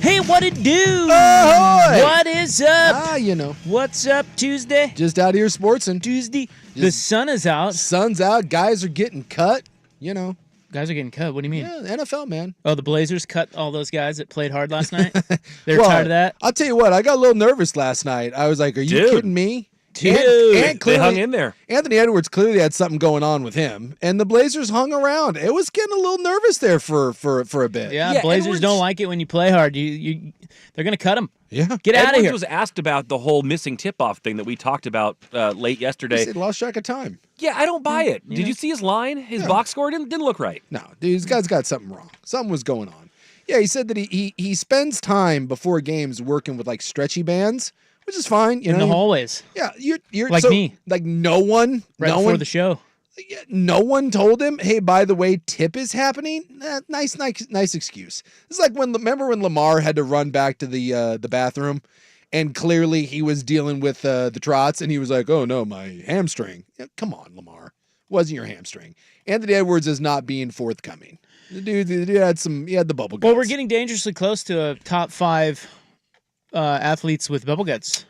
Hey, what it do? Ahoy! What is up? What's up, Tuesday? Just out here sportsing. Tuesday. The sun is out. Sun's out. Guys are getting cut. Guys are getting cut. What do you mean? Yeah, NFL, man. Oh, the Blazers cut all those guys that played hard last night? They're tired of that? I'll tell you what. I got a little nervous last night. I was like, are you kidding me? Dude. And they hung in there. Anthony Edwards clearly had something going on with him, and the Blazers hung around. It was getting a little nervous there for a bit. Yeah, Blazers Edwards don't like it when you play hard. They're going to cut him. Yeah. Get out of here. Edwards was asked about the whole missing tip-off thing that we talked about late yesterday. He lost track of time. Yeah, I don't buy it. Did you see his line? His box score didn't look right. No, dude, this guy's got something wrong. Something was going on. Yeah, he said that he spends time before games working with like stretchy bands, which is fine. In the hallways. Yeah, you're like me. Like no one before the show. No one told him, hey, by the way, tip is happening. Nice excuse. It's like remember when Lamar had to run back to the bathroom, and clearly he was dealing with the trots, and he was like, oh no, my hamstring. Yeah, come on, Lamar, wasn't your hamstring. Anthony Edwards is not being forthcoming. The dude had the bubble guts. Well, we're getting dangerously close to a top 5 athletes with bubble guts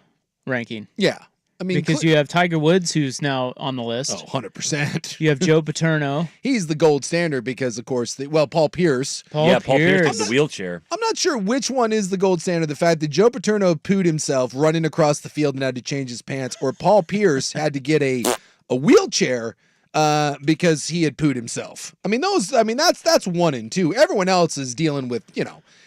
ranking. Yeah. I mean, because you have Tiger Woods, who's now on the list. Oh, 100%. You have Joe Paterno. He's the gold standard because, of course, Paul Pierce. Paul Pierce is the wheelchair. I'm not sure which one is the gold standard. The fact that Joe Paterno pooed himself running across the field and had to change his pants, or Paul Pierce had to get a wheelchair because he had pooed himself. I mean, that's 1 and 2. Everyone else is dealing with,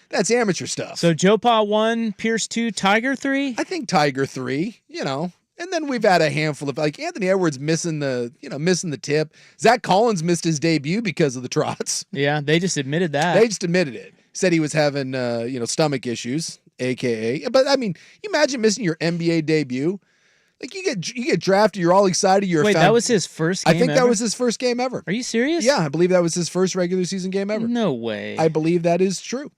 that's amateur stuff. So Joe Pa 1, Pierce 2, Tiger 3? I think Tiger 3, And then we've had a handful of like Anthony Edwards missing the tip. Zach Collins missed his debut because of the trots. Yeah, they just admitted that. They just admitted it. Said he was having stomach issues, aka. But I mean, you imagine missing your NBA debut. Like you get drafted, you're all excited. Wait, that was his first game I think ever? that was his first game ever. Are you serious? Yeah, I believe that was his first regular season game ever. No way. I believe that is true.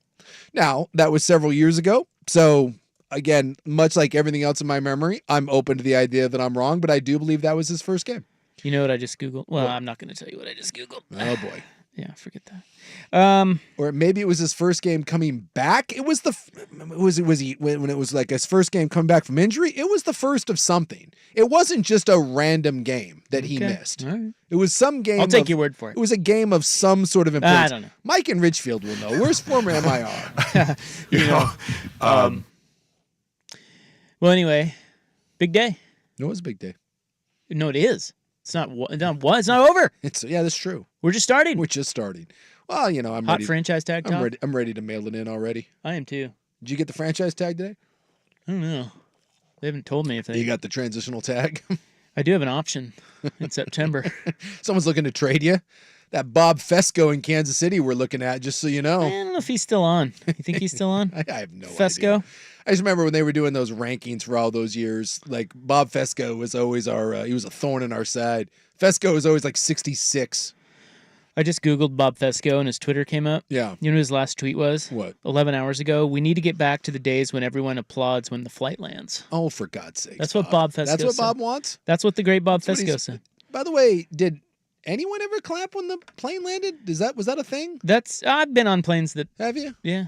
Now, that was several years ago. So again, much like everything else in my memory, I'm open to the idea that I'm wrong, but I do believe that was his first game. You know what I just Googled? Well, I'm not going to tell you what I just Googled. Oh, boy. Yeah, forget that. Or maybe it was his first game coming back. It was when it was like his first game coming back from injury. It was the first of something. It wasn't just a random game that he missed. Right. It was some game. I'll take your word for it. It was a game of some sort of importance. I don't know. Mike in Richfield will know. Where's former MIR? Well, anyway, big day. It was a big day. No, it is. It's not over. Yeah, that's true. We're just starting. We're just starting. Well, I'm Hot ready. franchise tag talk? I'm ready to mail it in already. I am too. Did you get the franchise tag today? I don't know. They haven't told me if they. You got the transitional tag? I do have an option in September. Someone's looking to trade you. That Bob Fesco in Kansas City we're looking at, just so you know. I don't know if he's still on. You think he's still on? I have no Fesco? idea. I just remember when they were doing those rankings for all those years, like Bob Fesco was always he was a thorn in our side. Fesco was always like 66. I just Googled Bob Fesco and his Twitter came up. Yeah. You know what his last tweet was? What? 11 hours ago. We need to get back to the days when everyone applauds when the flight lands. Oh, for God's sake. That's what Bob Fesco said. That's what Bob wants? That's what the great Bob Fesco said. By the way, did anyone ever clap when the plane landed? Was that a thing? I've been on planes that. Have you? Yeah.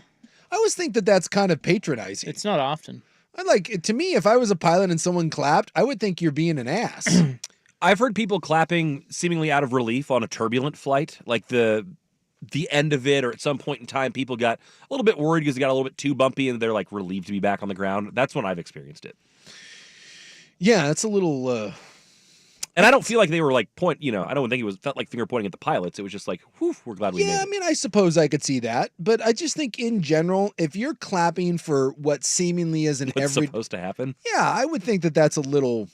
I always think that that's kind of patronizing. It's not often. To me, if I was a pilot and someone clapped, I would think you're being an ass. I've heard people clapping seemingly out of relief on a turbulent flight, like the end of it, or at some point in time, people got a little bit worried because it got a little bit too bumpy, and they're like relieved to be back on the ground. That's when I've experienced it. Yeah, that's a little. And I don't feel like they were like I don't think felt like finger pointing at the pilots. It was just like, whew, we're glad we made it. Yeah, I mean, I suppose I could see that, but I just think in general, if you're clapping for what seemingly is What's supposed to happen. Yeah, I would think that that's a little,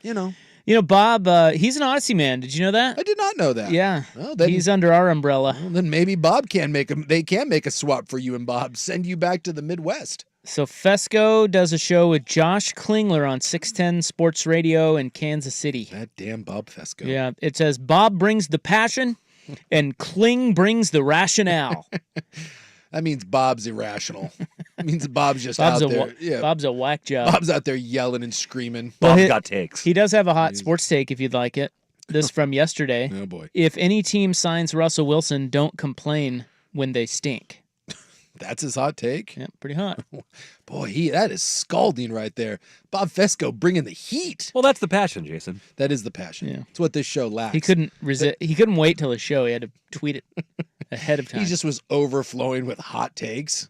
Bob, he's an Odyssey man. Did you know that? I did not know that. Yeah. Well, then, he's under our umbrella. Well, then maybe Bob they can make a swap for you and Bob, send you back to the Midwest. So Fesco does a show with Josh Klingler on 610 Sports Radio in Kansas City. That damn Bob Fesco. Yeah, it says Bob brings the passion and Kling brings the rationale. That means Bob's irrational. It means Bob's just out there. Yeah. Bob's a whack job. Bob's out there yelling and screaming. Bob's got takes. He does have a hot sports take if you'd like it. This from yesterday. Oh, boy. If any team signs Russell Wilson, don't complain when they stink. That's his hot take. Yeah, pretty hot. Boy, that is scalding right there. Bob Fesco bringing the heat. Well, that's the passion, Jason. That is the passion. Yeah. It's what this show lacks. He couldn't resist. He couldn't wait till the show. He had to tweet it ahead of time. He just was overflowing with hot takes.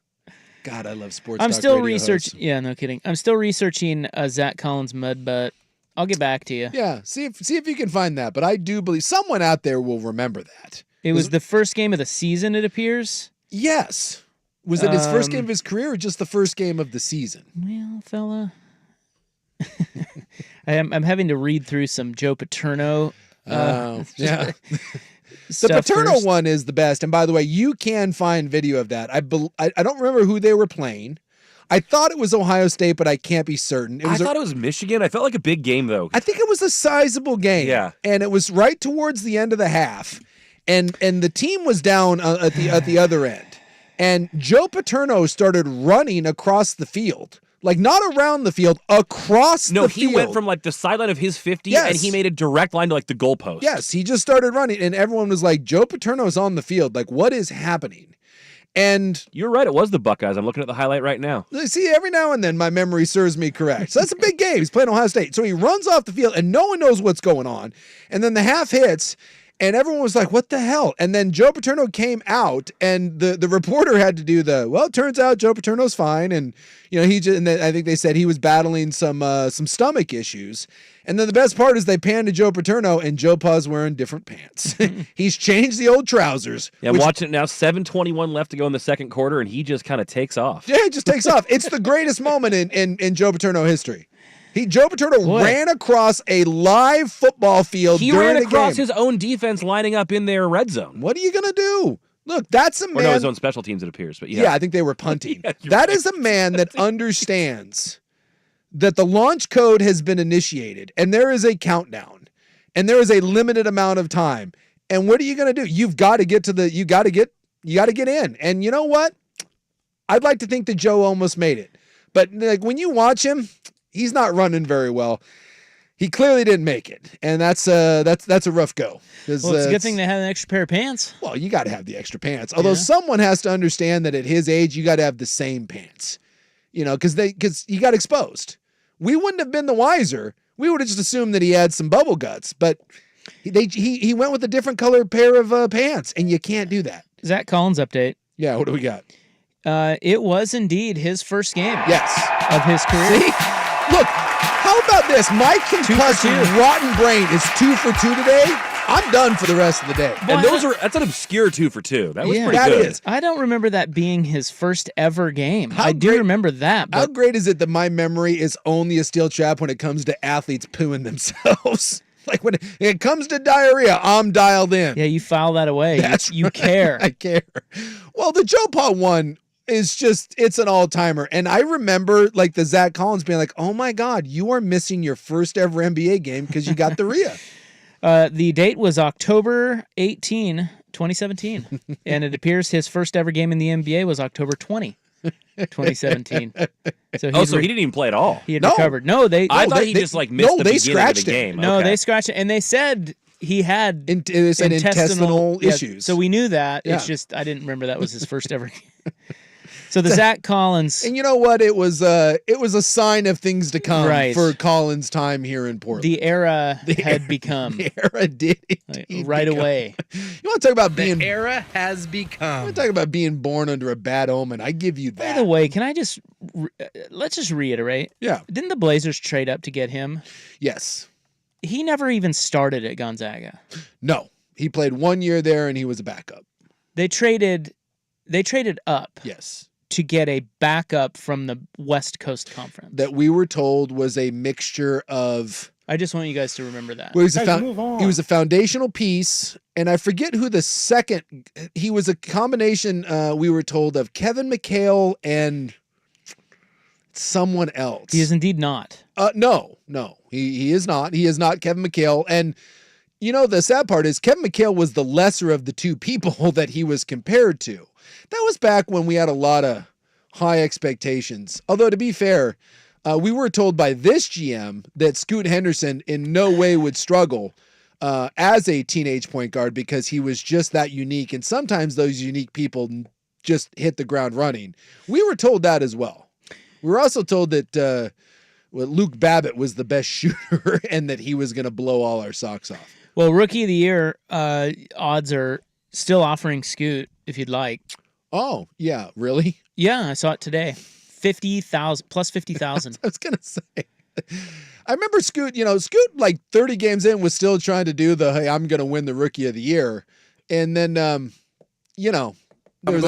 God, I love sports. I'm talk still radio researching. hosts. Yeah, no kidding. I'm still researching Zach Collins' mud butt. I'll get back to you. Yeah, see if you can find that. But I do believe someone out there will remember that. It was the first game of the season, it appears. Yes. Was it his first game of his career or just the first game of the season? Well, fella, I'm having to read through some Joe Paterno. Yeah. The stuff Paterno first. one is the best. And by the way, you can find video of that. I don't remember who they were playing. I thought it was Ohio State, but I can't be certain. I thought it was Michigan. I felt like a big game, though. I think it was a sizable game. Yeah. And it was right towards the end of the half. And the team was down at the other end. And Joe Paterno started running across the field. Like, not around the field, across the field. No, he went from like the sideline of his 50 Yes. and he made a direct line to like the goalpost. Yes, he just started running. And everyone was like, Joe Paterno's on the field. Like, what is happening? And You're right. It was the Buckeyes. I'm looking at the highlight right now. see, every now and then my memory serves me correct. So that's a big game. He's playing Ohio State. So he runs off the field and no one knows what's going on. And then the half hits and everyone was like, what the hell? And then Joe Paterno came out and the reporter had to do it turns out Joe Paterno's fine. And, you know, I think they said he was battling some stomach issues. And then the best part is they panned to Joe Paterno and Joe Pa's wearing different pants. He's changed the old trousers. Yeah, I'm watching it now. 7:21 left to go in the second quarter, and he just kind of takes off. Yeah, it just takes off. It's the greatest moment in Joe Paterno history. Joe Paterno ran across a live football field He during ran the across game. his own defense lining up in their red zone. What are you going to do? Look, that's a Or man. no, his own special teams, it appears. But Yeah, I think they were punting. Yeah, you're That right. is a man that understands that the launch code has been initiated and there is a countdown and there is a limited amount of time. And what are you going to do? You've got to get in. And you know what? I'd like to think that Joe almost made it. But like when you watch him, he's not running very well. He clearly didn't make it. And that's a rough go. Well, it's a good thing they had an extra pair of pants. Well, you got to have the extra pants. Although someone has to understand that at his age, you got to have the same pants. You know, because he got exposed. We wouldn't have been the wiser. We would have just assumed that he had some bubble guts. But he went with a different colored pair of pants, and you can't do that. Zach Collins update. Yeah, what do we got? It was indeed his first game Yes. of his career. See? Look, how about this? My concussed rotten brain is 2 for 2 today. I'm done for the rest of the day. And that's an obscure 2 for 2. That was Yeah. pretty That good. is. I don't remember that being his first ever game. How I do great- remember that, How but great is it that my memory is only a steel trap when it comes to athletes pooing themselves? Like when it comes to diarrhea, I'm dialed in. yeah, you file that away. That's You right. care. I care. Well, the Joe Pa one is it's an all-timer. And I remember like the Zach Collins being like, oh my God, you are missing your first ever NBA game because you got the RIA. The date was October 18, 2017. And it appears his first ever game in the NBA was October 20, 2017. So So he didn't even play at all. he had No. recovered. No, they I thought they- he they- just like missed no, the they beginning of scratched the it. game. no, Okay. they scratched it, and they said he had They said intestinal yeah, issues. So we knew that. Yeah. It's just I didn't remember that was his first ever game. So the Zach Collins. And you know what? It was a sign of things to come Right. for Collins' time here in Portland. The era had become The era did like, indeed right become. away. You want to talk about being era has you become. want to talk about being born under a bad omen? I give you By that. the way, can I just let's just reiterate? Yeah. Didn't the Blazers trade up to get him? Yes. He never even started at Gonzaga. No. He played 1 year there and he was a backup. They traded up Yes. to get a backup from the West Coast Conference. That we were told was a mixture of I just want you guys to remember that. well, Guys, move on. he was a foundational piece, and I forget who the second. He was a combination. We were told of Kevin McHale and someone else. He is indeed not. No, he is not. He is not Kevin McHale. And you know the sad part is Kevin McHale was the lesser of the two people that he was compared to. That was back when we had a lot of high expectations. Although to be fair, we were told by this GM that Scoot Henderson in no way would struggle as a teenage point guard because he was just that unique. And sometimes those unique people just hit the ground running. We were told that as well. We were also told that Luke Babbitt was the best shooter and that he was going to blow all our socks off. Well, Rookie of the Year odds are still offering Scoot if you'd like. Oh, yeah, really? Yeah, I saw it today. 50,000 plus 50,000. I was going to say. I remember Scoot, Scoot like 30 games in was still trying to do hey, I'm going to win the Rookie of the Year. And then, there was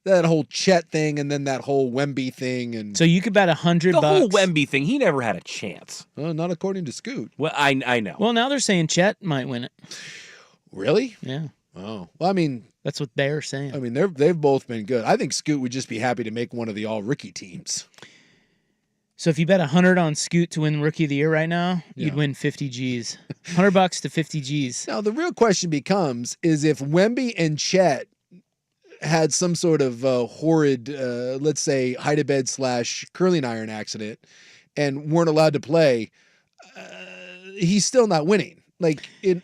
that whole Chet thing and then that whole Wemby thing. And so you could bet $100. The whole Wemby thing, he never had a chance. Well, not according to Scoot. Well, I know. Well, now they're saying Chet might win it. Really? Yeah. Oh, well, I mean, that's what they're saying. I mean, they've both been good. I think Scoot would just be happy to make one of the all-rookie teams. So if you bet 100 on Scoot to win Rookie of the Year right now, you'd win 50 G's. $100 to 50 G's. Now, the real question becomes, is if Wemby and Chet had some sort of horrid, let's say, hide-a-bed / curling iron accident and weren't allowed to play, he's still not winning. Like, he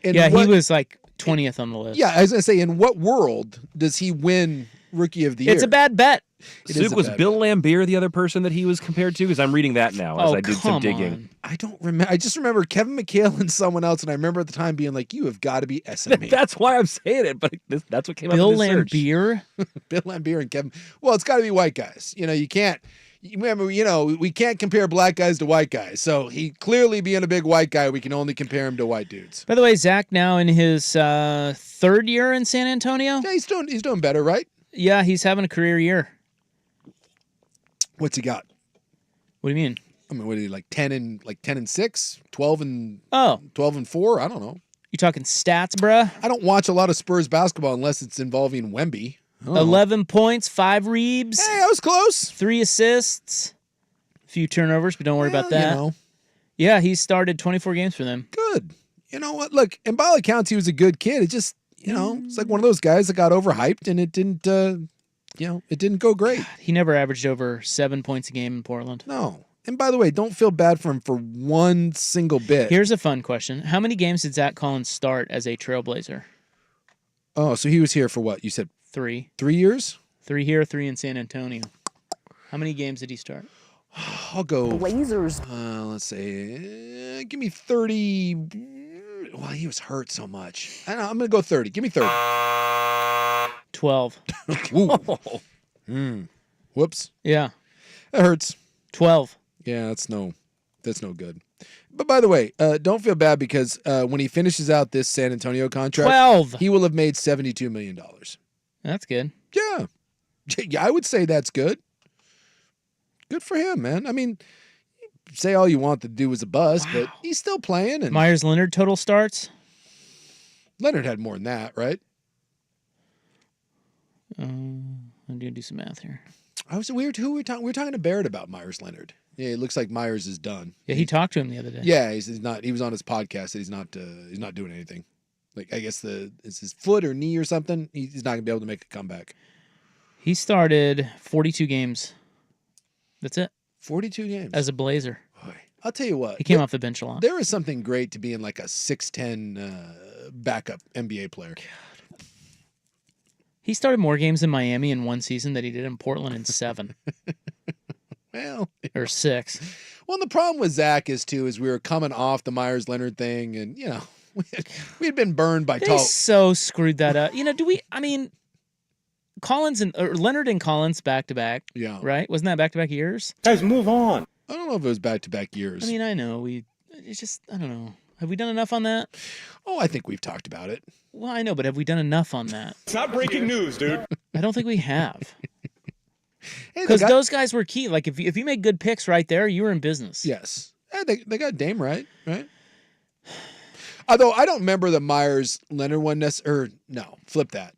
was like 20th on the list. Yeah, I was going to say, in what world does he win Rookie of the Year? It's a bad bet. Suk, was Bill Laimbeer the other person that he was compared to? Because I'm reading that now as I did some digging. On. I don't remember. I just remember Kevin McHale and someone else, and I remember at the time being like, "You have got to be SME." me." That's why I'm saying it, but that's what came up. Bill in this Laimbeer, Bill Laimbeer and Kevin. Well, it's got to be white guys. You can't. Remember, we can't compare black guys to white guys. So he clearly being a big white guy, we can only compare him to white dudes. by the way, Zach now in his third year in San Antonio. Yeah, he's doing better, right? Yeah, he's having a career year. What's he got? What do you mean? I mean, what are he like 10 and 6, 12 and 4? I don't know. You talking stats, bruh? I don't watch a lot of Spurs basketball unless it's involving Wemby. 11 points, 5 reebs. Hey, I was close. 3 assists. A few turnovers, but don't worry about that. Yeah, he started 24 games for them. Good. You know what? Look, and by all accounts, he was a good kid. It just, it's like one of those guys that got overhyped and it didn't, it didn't go great. He never averaged over 7 points a game in Portland. No. And by the way, don't feel bad for him for one single bit. Here's a fun question. How many games did Zach Collins start as a Trailblazer? Oh, so he was here for what? You said 3. 3 years? 3 here, 3 in San Antonio. How many games did he start? I'll go. Blazers. Let's say, give me 30. Well, he was hurt so much. I know. I'm going to go 30. Give me 30. 12. Whoops. Yeah. That hurts. 12. Yeah, that's no good. But by the way, don't feel bad because when he finishes out this San Antonio contract, 12. he will have made $72 million. That's good. Yeah. Yeah, I would say that's good. Good for him, man. I mean, say all you want to do was a bust, but he's still playing. And Myers Leonard total starts? Leonard had more than that, right? I'm going to do some math here. We were talking to Barrett about Myers Leonard. Yeah, it looks like Myers is done. Yeah, he talked to him the other day. Yeah, he's not. He was on his podcast that he's not doing anything. Like, I guess it's his foot or knee or something. He's not gonna be able to make a comeback. He started 42 games. That's it. 42 games As a Blazer. Boy, I'll tell you what. He came off the bench a lot. There is something great to being like a 6'10" backup NBA player. He started more games in Miami in one season than he did in Portland in 7. Well, or 6. Well, and the problem with Zach is we were coming off the Myers Leonard thing, and we had been burned by They so screwed that up. Collins or Leonard and Collins back to back. Yeah. Right? Wasn't that back to back years? Guys, move on. I don't know if it was back to back years. I mean, I know it's just, I don't know. Have we done enough on that? Oh, I think we've talked about it. Well, I know, but have we done enough on that? It's not breaking news, dude. I don't think we have. Hey, Because those guys were key. Like, if you made good picks right there, you were in business. Yes. Hey, they got Dame right? Although I don't remember the Myers Leonard one no, flip that.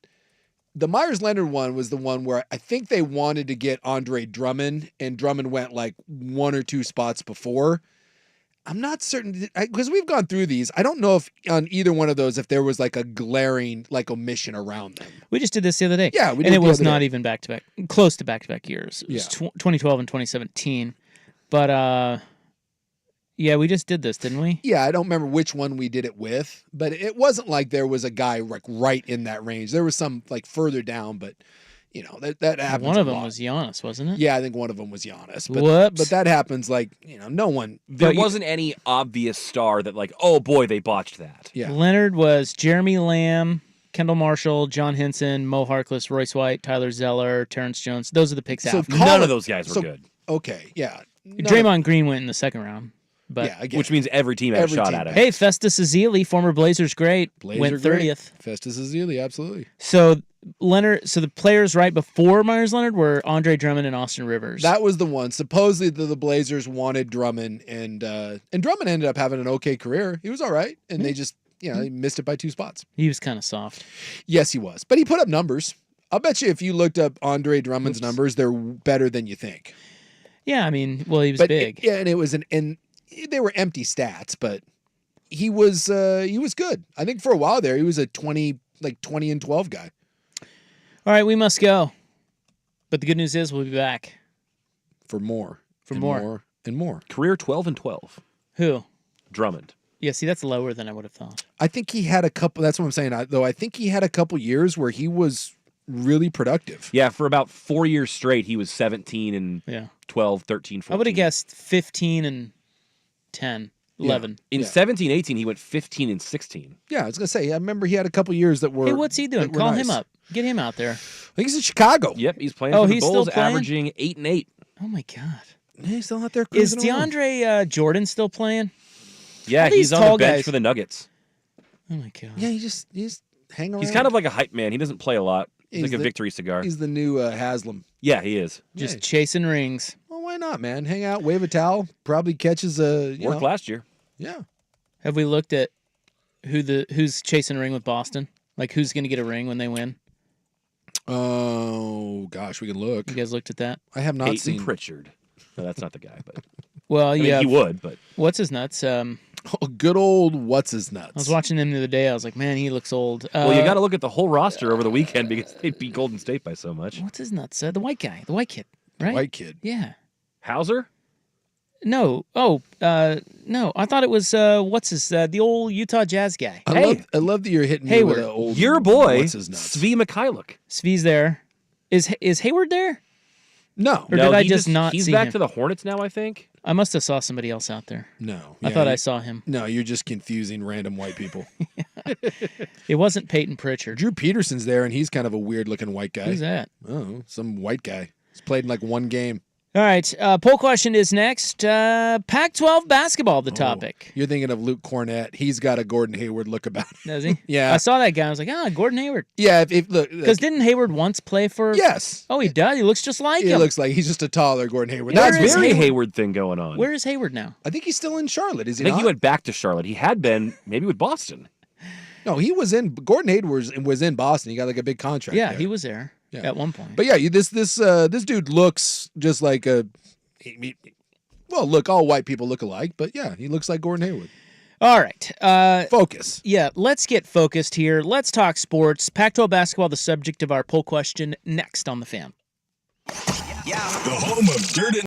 The Myers Leonard one was the one where I think they wanted to get Andre Drummond, and Drummond went like 1 or 2 spots before. I'm not certain because we've gone through these. I don't know if on either one of those if there was like a glaring like omission around them. We just did this the other day. Yeah, we did and it the was other not day. even back to back, close to back to back years. It was 2012 and 2017. But yeah, we just did this, didn't we? Yeah, I don't remember which one we did it with, but it wasn't like there was a guy like right in that range. There was some like further down, but that happens. One of a them lot. was Giannis, wasn't it? Yeah, I think one of them was Giannis. But, Whoops. But that happens like, no one. There But you- wasn't any obvious star that like, oh boy, they botched that. Yeah. Leonard was Jeremy Lamb, Kendall Marshall, John Henson, Mo Harkless, Royce White, Tyler Zeller, Terrence Jones. Those are the picks So out. call None it- of those guys were so- good. Okay, yeah. Draymond Green went in the second round. But Yeah, I get Which it. means every team had Every a shot team. at it. hey, Festus Ezeli, former Blazers great, Blazer went great. 30th. Festus Ezeli, absolutely. So the players right before Myers Leonard were Andre Drummond and Austin Rivers. That was the one. Supposedly the Blazers wanted Drummond, and Drummond ended up having an okay career. He was all right, and they just he missed it by 2 spots. He was kind of soft. Yes, he was, but he put up numbers. I'll bet you if you looked up Andre Drummond's numbers, they're better than you think. Yeah, I mean, well, he was But big. and it was and they were empty stats, but he was good. I think for a while there, he was a 20 and 12 guy. All right, we must go. But the good news is we'll be back. For more. For and more. and more. Career 12 and 12. Who? Drummond. Yeah, see, that's lower than I would have thought. I think he had a couple. That's what I'm saying. Though I think he had a couple years where he was really productive. Yeah, for about 4 years straight, he was 17 and Yeah. 12, 13, 14. I would have guessed 15 and 10, 11. In Yeah. 17, 18, he went 15 and 16. Yeah, I was gonna say. I remember he had a couple years that were. Hey, what's he doing? that were Call nice. him up. Get him out there. I think he's in Chicago. Yep, he's playing Oh, for the he's still Bulls, playing? averaging 8 and 8. Oh, my God. He's still out there. Is cruising around. DeAndre Jordan still playing? Yeah, All these he's on the tall bench guys. for the Nuggets. Oh, my God. Yeah, he's hanging around. He's kind of like a hype man. He doesn't play a lot. He's He's like a the- victory cigar. He's the new Haslam. Yeah, he is. Just Yeah. chasing rings. Well, why not, man? Hang out, wave a towel. Probably catches a Worked last year. Yeah. Have we looked at who's chasing a ring with Boston? Like, who's going to get a ring when they win? Oh gosh, we can look. You guys looked at that? I have not Peyton seen. Pritchard. No, that's not the guy, but Well, I mean, yeah. he would, but What's his nuts? Oh, good old what's his nuts. I was watching him the other day. I was like, man, he looks old. well, you got to look at the whole roster over the weekend because they beat Golden State by so much. What's his nuts? The white guy, the white kid, right? White kid. Yeah. Hauser? No. Oh, no. I thought it was what's his the old Utah Jazz guy. I love that you're hitting me with Hayward. an old. Your boy, What's his nuts? Svi Mikhailuk. Svee's there. Is Hayward there? No, Or did I he just not He's see back him? to the Hornets now, I think. I must have saw somebody else out there. no. I thought I saw him. No, you're just confusing random white people. It wasn't Peyton Pritchard. Drew Peterson's there, and he's kind of a weird looking white guy. Who's that? Oh, some white guy. He's played in like one game. All right. Poll question is next. Pac-12 basketball, the topic. You're thinking of Luke Cornett. He's got a Gordon Hayward look about him. Does he? Yeah. I saw that guy. I was like, Gordon Hayward. Yeah, if look, Because didn't Hayward once play for? yes, Oh, he does. He looks just like it him. looks like he's just a taller Gordon Hayward. Where That's is very Hayward? Hayward thing going on. Where is Hayward now? I think he's still in Charlotte. Is I he think not? he went back to Charlotte. He had been maybe with Boston. No, he was in. Gordon Hayward was in Boston. He got like a big contract. Yeah, there. he was there Yeah. at one point. But yeah, this dude looks just like a. Well, look, all white people look alike, but yeah, he looks like Gordon Hayward. All right. Focus. Yeah, let's get focused here. Let's talk sports. Pac-12 basketball, the subject of our poll question, next on the Fan. The home of dirt and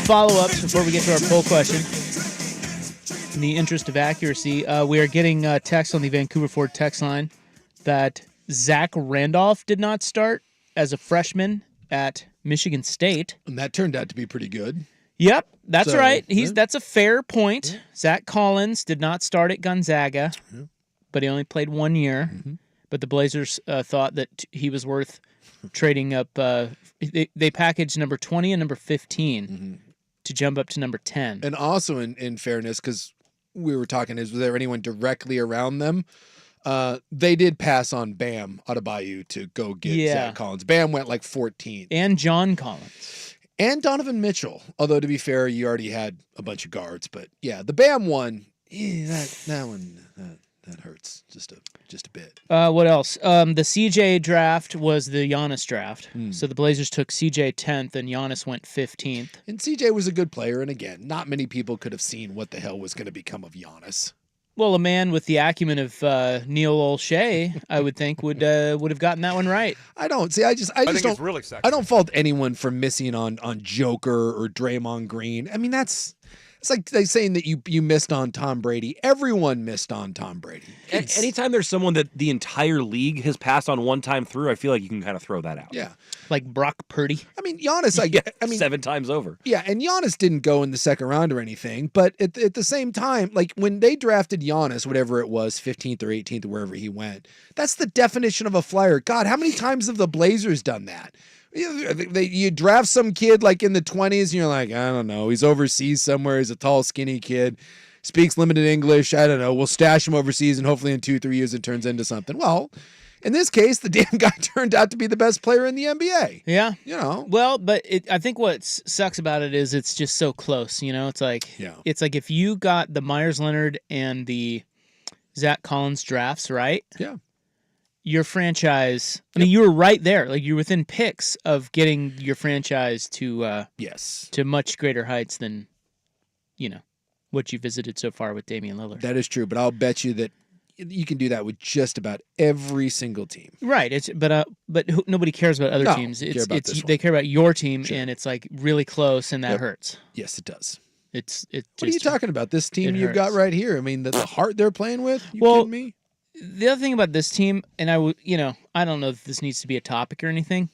follow-ups before we get to our poll question. In the interest of accuracy, we are getting text on the Vancouver Ford text line that Zach Randolph did not start as a freshman at Michigan State. And that turned out to be pretty good. Yep, that's So, right. yeah. That's a fair point. Yeah. Zach Collins did not start at Gonzaga, but he only played 1 year. Mm-hmm. But the Blazers thought that he was worth trading up. They packaged number 20 and number 15 to jump up to number 10. And also, in fairness, because we were talking, was there anyone directly around them? They did pass on Bam Adebayo to go get Zach Collins. Bam went like 14th. And John Collins. And Donovan Mitchell. Although, to be fair, you already had a bunch of guards. But, yeah, the Bam one, that one, that hurts just a bit. What else? The CJ draft was the Giannis draft. So the Blazers took CJ 10th and Giannis went 15th. And CJ was a good player. And, again, not many people could have seen what the hell was going to become of Giannis. Well, a man with the acumen of Neil O'Shea, I would think, would have gotten that one right. I don't see. I just think don't. it's really sexy. I don't fault anyone for missing on Joker or Draymond Green. I mean, it's like they saying that you missed on Tom Brady. Everyone missed on Tom Brady. Anytime there's someone that the entire league has passed on one time through, I feel like you can kind of throw that out. Yeah, like Brock Purdy. I mean, Giannis. I mean, 7 times over. Yeah, and Giannis didn't go in the second round or anything. But at the same time, like when they drafted Giannis, whatever it was, 15th or 18th or wherever he went, that's the definition of a flyer. God, how many times have the Blazers done that? You draft some kid like in the 20s and you're like, I don't know, he's overseas somewhere, he's a tall, skinny kid, speaks limited English, I don't know, we'll stash him overseas and hopefully in 2-3 years it turns into something. Well, in this case, the damn guy turned out to be the best player in the NBA. Yeah. You know. Well, but I think what sucks about it is it's just so close, you know? It's like if you got the Myers Leonard and the Zach Collins drafts right. Yeah. Your franchise, I mean, you were right there. Like, you're within picks of getting your franchise to to much greater heights than, what you visited so far with Damian Lillard. That is true, but I'll bet you that you can do that with just about every single team. Right. But nobody cares about other teams. They care about your team, and it's like really close, and that hurts. Yes, it does. What are you talking about? This team you've got right here. I mean, the heart they're playing with. You kidding me? The other thing about this team, and I don't know if this needs to be a topic or anything,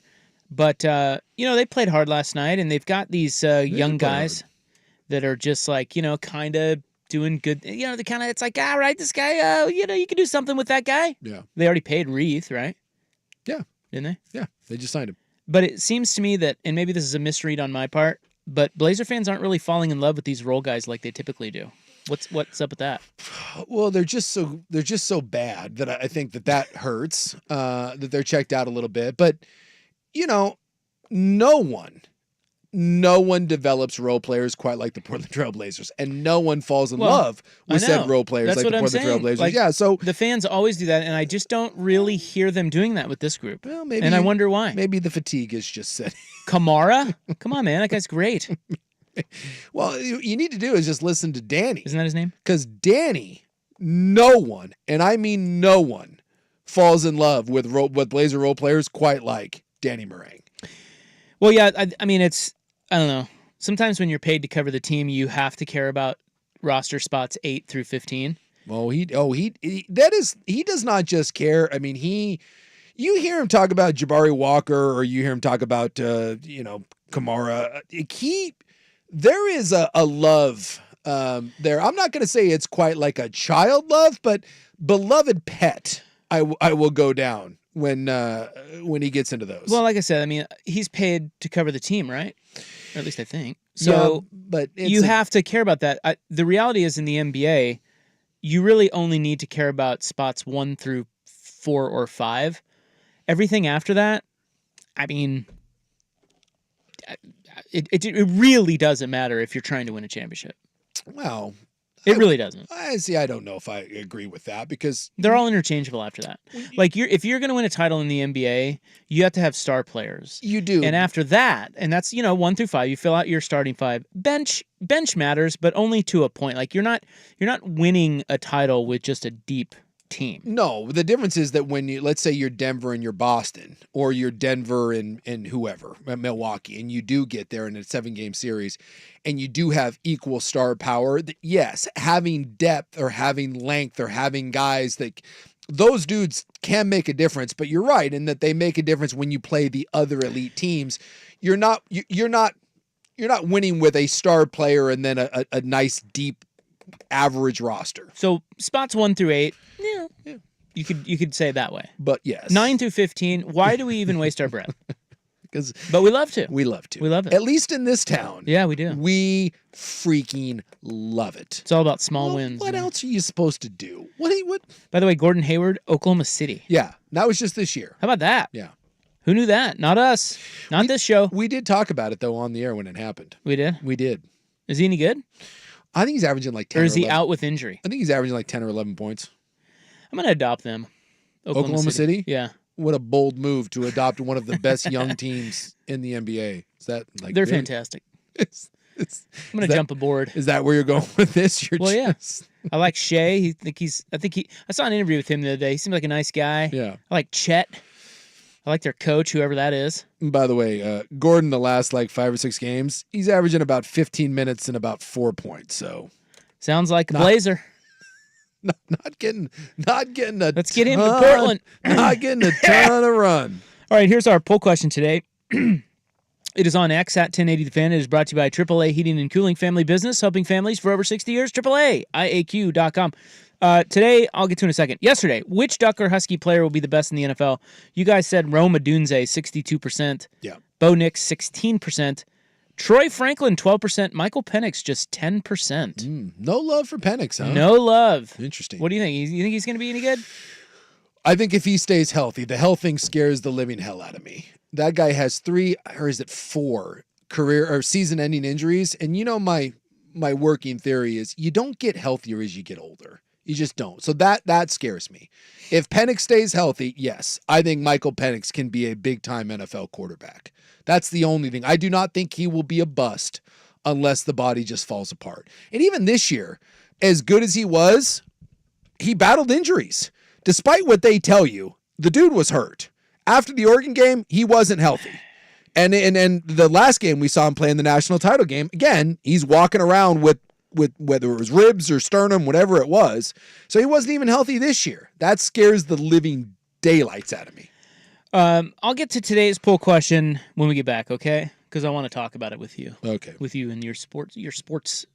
but they played hard last night, and they've got these young guys that are just like kind of doing good. They kind of, it's like, all right, this guy, you can do something with that guy. Yeah, they already paid Reith, right? Yeah, didn't they? Yeah, they just signed him. But it seems to me that, and maybe this is a misread on my part, but Blazer fans aren't really falling in love with these role guys like they typically do. What's up with that? Well, they're just so bad that I think that hurts. That they're checked out a little bit, but no one develops role players quite like the Portland Trail Blazers, and no one falls in love with said role players like the Portland Trail Blazers. Like, yeah, so the fans always do that, and I just don't really hear them doing that with this group. Well, maybe, and I wonder why. Maybe the fatigue is just setting. Kamara, come on, man, that guy's great. Well, you need to do is just listen to Danny. Isn't that his name? Because Danny, no one, and I mean no one, falls in love with Blazer role players quite like Danny Meringue. Well, yeah, I mean, I don't know. Sometimes when you're paid to cover the team, you have to care about roster spots 8 through 15. Well, he does not just care. I mean, you hear him talk about Jabari Walker, or you hear him talk about Kamara. There is a love there. I'm not going to say it's quite like a child love, but beloved pet. I will go down when he gets into those. Well, like I said, I mean, he's paid to cover the team, right? Or at least I think. So, yeah, but you have to care about that. The reality is, in the NBA, you really only need to care about spots 1 through 4 or 5. Everything after that, I mean, it really doesn't matter if you're trying to win a championship. Well, it really doesn't. I don't know if I agree with that, because they're all interchangeable after that. Like, if you're going to win a title in the NBA, you have to have star players. You do. And after that, and that's 1 through 5, you fill out your starting 5. Bench matters, but only to a point. Like, you're not winning a title with just a deep team. No, the difference is that when let's say you're Denver and you're Boston, or you're Denver and whoever, Milwaukee, and you do get there in a 7-game series, and you do have equal star power, yes, having depth or having length or having guys that those dudes can make a difference. But you're right in that they make a difference when you play the other elite teams. You're not winning with a star player and then a nice deep average roster. So spots 1 through 8, yeah. You could say it that way. But yes, 9 through 15. Why do we even waste our breath? because But we love to. we love to. We love it. At least in this town. Yeah, we do. We freaking love it. It's all about small wins. What man. else are you supposed to do? What? By the way, Gordon Hayward, Oklahoma City. Yeah, that was just this year. How about that? Yeah. Who knew that? Not us. Not this show. We did talk about it, though, on the air when it happened. We did? We did. Is he any good? I think he's averaging like 10 Or is he 11. out with injury? I think he's averaging like 10 or 11 points. I'm going to adopt them. Oklahoma City? Yeah. What a bold move to adopt one of the best young teams in the NBA. Is that like They're really? fantastic. It's, I'm going to jump aboard. Is that where you're going with this? Well, yeah. I like Shea. I saw an interview with him the other day. He seemed like a nice guy. Yeah. I like Chet. I like their coach, whoever that is. By the way, Gordon, the last like 5 or 6 games, he's averaging about 15 minutes and about 4 points. So Sounds like a Blazer. not getting a Let's get him to ton- Portland. Not getting a ton of run. All right, here's our poll question today. It is on X at 1080 The Fan. It is brought to you by AAA Heating and Cooling Family Business, helping families for over 60 years. AAA, IAQ.com. Today, I'll get to in a second. Yesterday, which Duck or Husky player will be the best in the NFL? You guys said Rome Odunze, 62%. Yeah. Bo Nix, 16%. Troy Franklin, 12%. Michael Penix, just 10%. No love for Penix, huh? No love. Interesting. What do you think? You think he's going to be any good? I think if he stays healthy, the health thing scares the living hell out of me. That guy has 3, or is it 4 career or season-ending injuries? And you know my working theory is you don't get healthier as you get older. You just don't. So that scares me. If Penix stays healthy, yes, I think Michael Penix can be a big-time NFL quarterback. That's the only thing. I do not think he will be a bust unless the body just falls apart. And even this year, as good as he was, he battled injuries. Despite what they tell you, the dude was hurt. After the Oregon game, he wasn't healthy. And the last game we saw him play in the national title game, again, he's walking around with whether it was ribs or sternum, whatever it was. So he wasn't even healthy this year. That scares the living daylights out of me. I'll get to today's poll question when we get back, okay? Because I want to talk about it with you. Okay. With you and your sports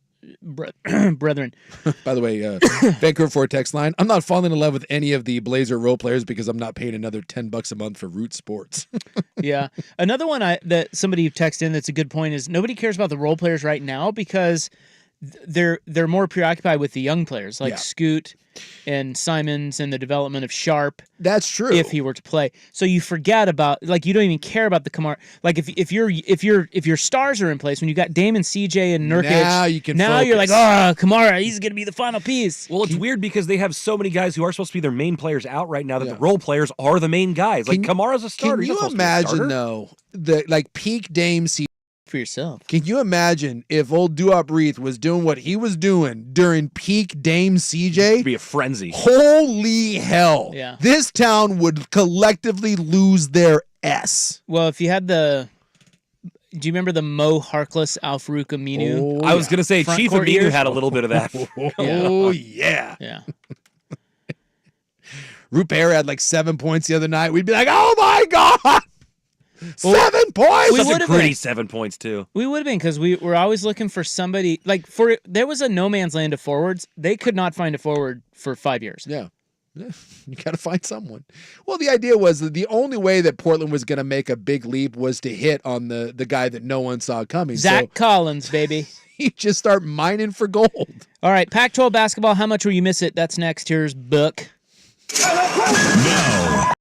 brethren. By the way, Vancouver Ford text line, I'm not falling in love with any of the Blazer role players because I'm not paying another $10 a month for Root Sports. Yeah. Another one that somebody texted in that's a good point is nobody cares about the role players right now because they're more preoccupied with the young players like Scoot and Simons and the development of Sharp. That's true. If he were to play, so you forget about you don't even care about the Kamara. Like if your stars are in place when you got Damon, CJ, and Nurkic, now you're like, oh, Kamara, he's gonna be the final piece. Well, it's weird because they have so many guys who are supposed to be their main players out right now that the role players are the main guys. Like Kamara's a starter. Can you imagine though the peak Dame CJ? For yourself. Can you imagine if old Duop Reith was doing what he was doing during peak Dame CJ? It'd be a frenzy. Holy hell. Yeah. This town would collectively lose their S. Well, if you had do you remember the Mo Harkless Al-Farouq Aminu? I was going to say Front Chief court Aminu ears? had a little bit of that. Oh, yeah. Yeah. Rupert had like 7 points the other night. We'd be like, oh my God. 7 points. Such a gritty 7 points too. We would have been because we were always looking for somebody there was a no man's land of forwards. They could not find a forward for 5 years. Yeah. You got to find someone. Well, the idea was that the only way that Portland was going to make a big leap was to hit on the guy that no one saw coming. Zach Collins, baby. You just start mining for gold. All right, Pac-12 basketball. How much will you miss it? That's next. Here's Book. Now,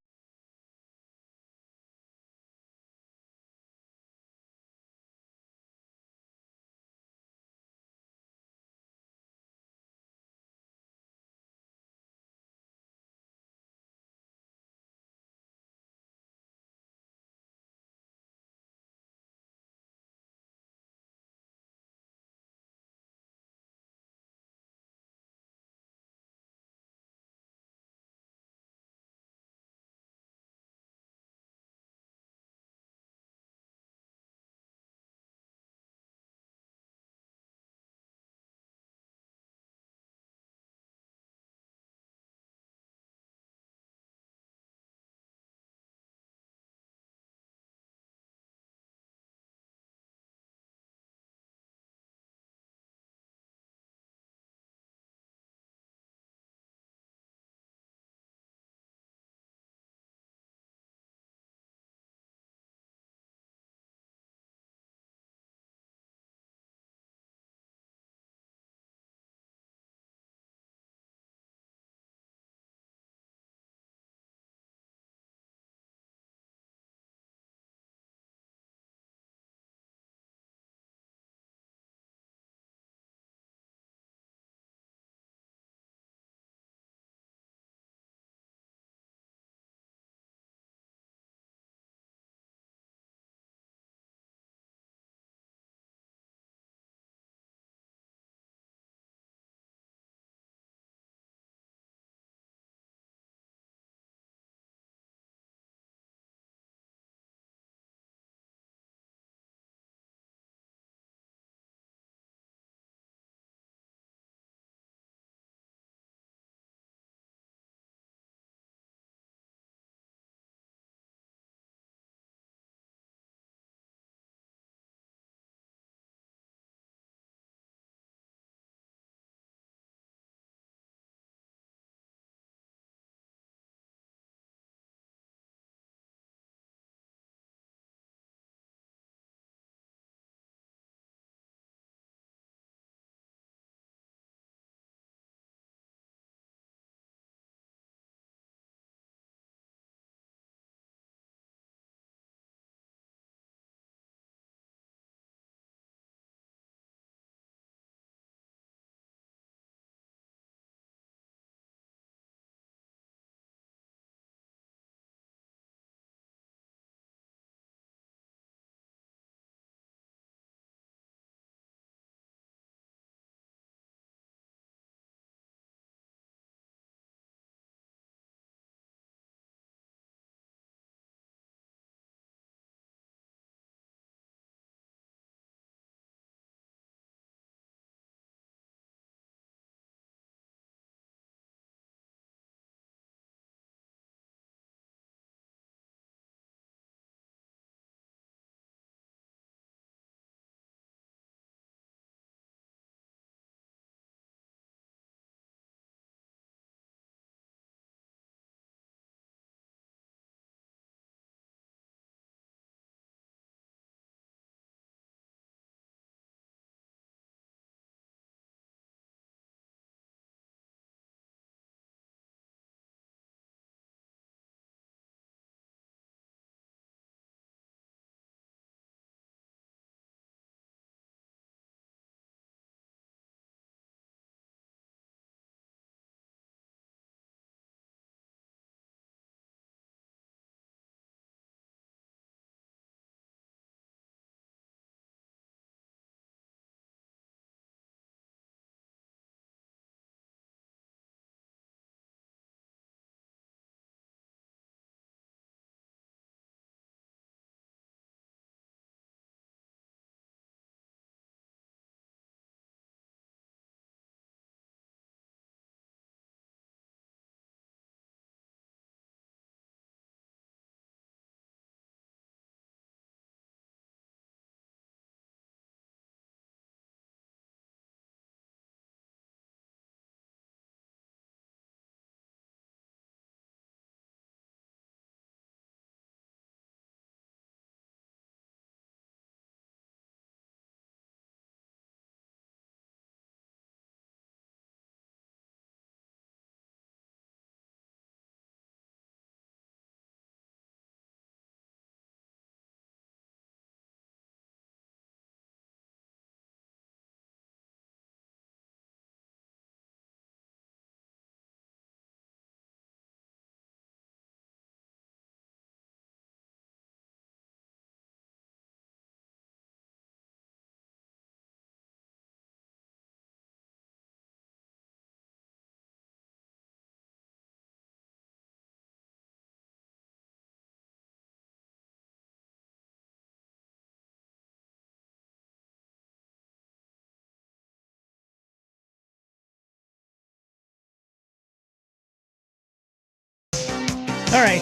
All right.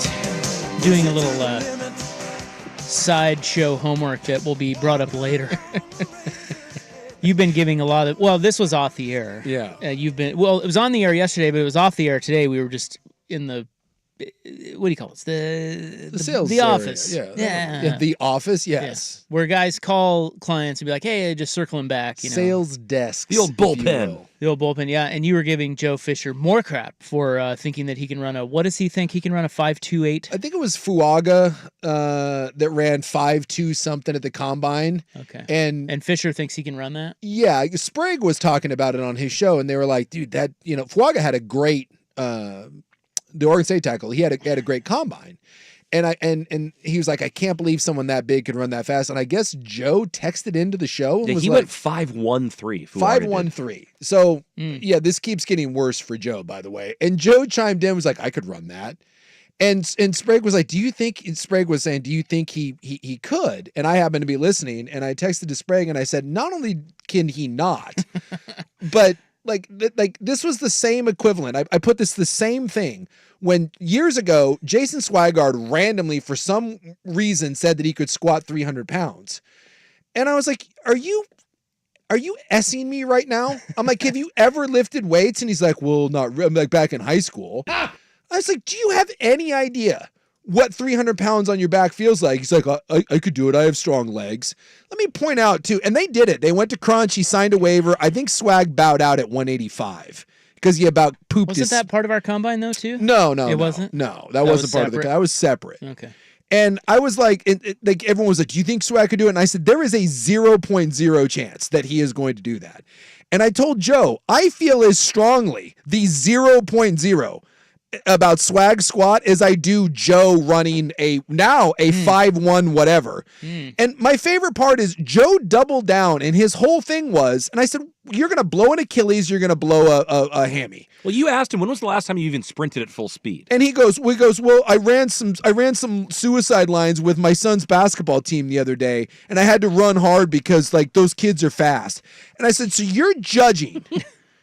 Doing a little sideshow homework that will be brought up later. You've been giving a lot of... Well, this was off the air. Yeah. You've been... Well, it was on the air yesterday, but it was off the air today. We were just in the... What do you call it? The sales the area. office. Yeah, the office, yes. Yeah. Where guys call clients and be like, hey, just circling back. Sales desks. The old if you bullpen. will. The old bullpen, yeah. And you were giving Joe Fisher more crap for thinking that he can run a... What does he think? He can run a 5.28? I think it was Fuaga that ran 5.2 something at the combine. Okay. And Fisher thinks he can run that? yeah, Sprague was talking about it on his show, and they were like, dude, that, Fuaga had a great... the Oregon State tackle, he had a great combine. And he was like, I can't believe someone that big could run that fast. And I guess Joe texted into the show and Yeah, was he like, went 5.13. 5.13. So yeah, this keeps getting worse for Joe, by the way. And Joe chimed in, was like, I could run that. And Sprague was like, Sprague was saying, do you think he could? And I happened to be listening, and I texted to Sprague and I said, not only can he not, but like this was the same equivalent. I put this the same thing when years ago, Jason Swigard randomly, for some reason, said that he could squat 300 pounds. And I was like, are you essing me right now? I'm like, have you ever lifted weights? And he's like, well, not really. I'm like, back in high school. I was like, do you have any idea what 300 pounds on your back feels like? He's like, I could do it. I have strong legs. Let me point out too, and they did it. They went to Crunch. He signed a waiver. I think Swag bowed out at 185 because he about pooped Wasn't that part of our combine, though, too? No, It wasn't? No, that wasn't was part of separate? that was separate. Okay. And I was like, like everyone was like, do you think Swag could do it? And I said, there is a 0.0 chance that he is going to do that. And I told Joe, I feel as strongly the 0.0 about Swag squat as I do Joe running a 5.1 whatever. And my favorite part is Joe doubled down, and his whole thing was, and I said, you're going to blow an Achilles, you're going to blow a hammy. Well, you asked him, when was the last time you even sprinted at full speed? And he goes, well, I ran some suicide lines with my son's basketball team the other day, and I had to run hard because like those kids are fast. And I said, so you're judging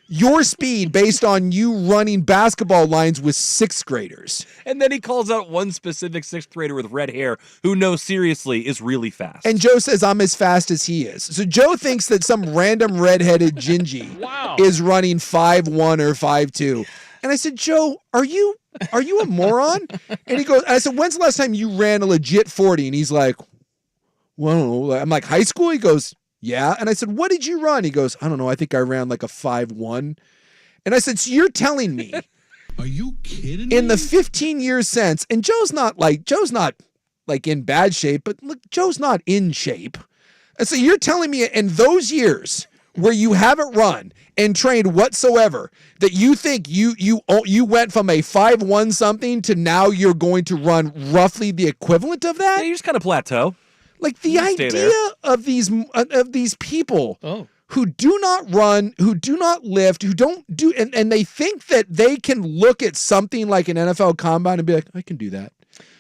your speed based on you running basketball lines with sixth graders. And then he calls out one specific sixth grader with red hair who, no, seriously, is really fast. And Joe says, I'm as fast as he is. So Joe thinks that some random redheaded Gingy is running 5'1 or 5'2. And I said, Joe, are you a moron? And he goes, I said, when's the last time you ran a legit 40? And he's like, well, I don't know. I'm like, high school? He goes, yeah. And I said, what did you run? He goes, I don't know. I think I ran like a 5'1. And I said, so you're telling me Are you kidding me? in the 15 years since, and Joe's not like in bad shape, but look, Joe's not in shape. And so you're telling me in those years where you haven't run and trained whatsoever, that you think you went from a 5'1 something to now you're going to run roughly the equivalent of that? Yeah, you just kind of plateau. Like the You stay idea of these people Oh. who do not run, who do not lift, who don't do, and they think that they can look at something like an NFL combine and be like, I can do that.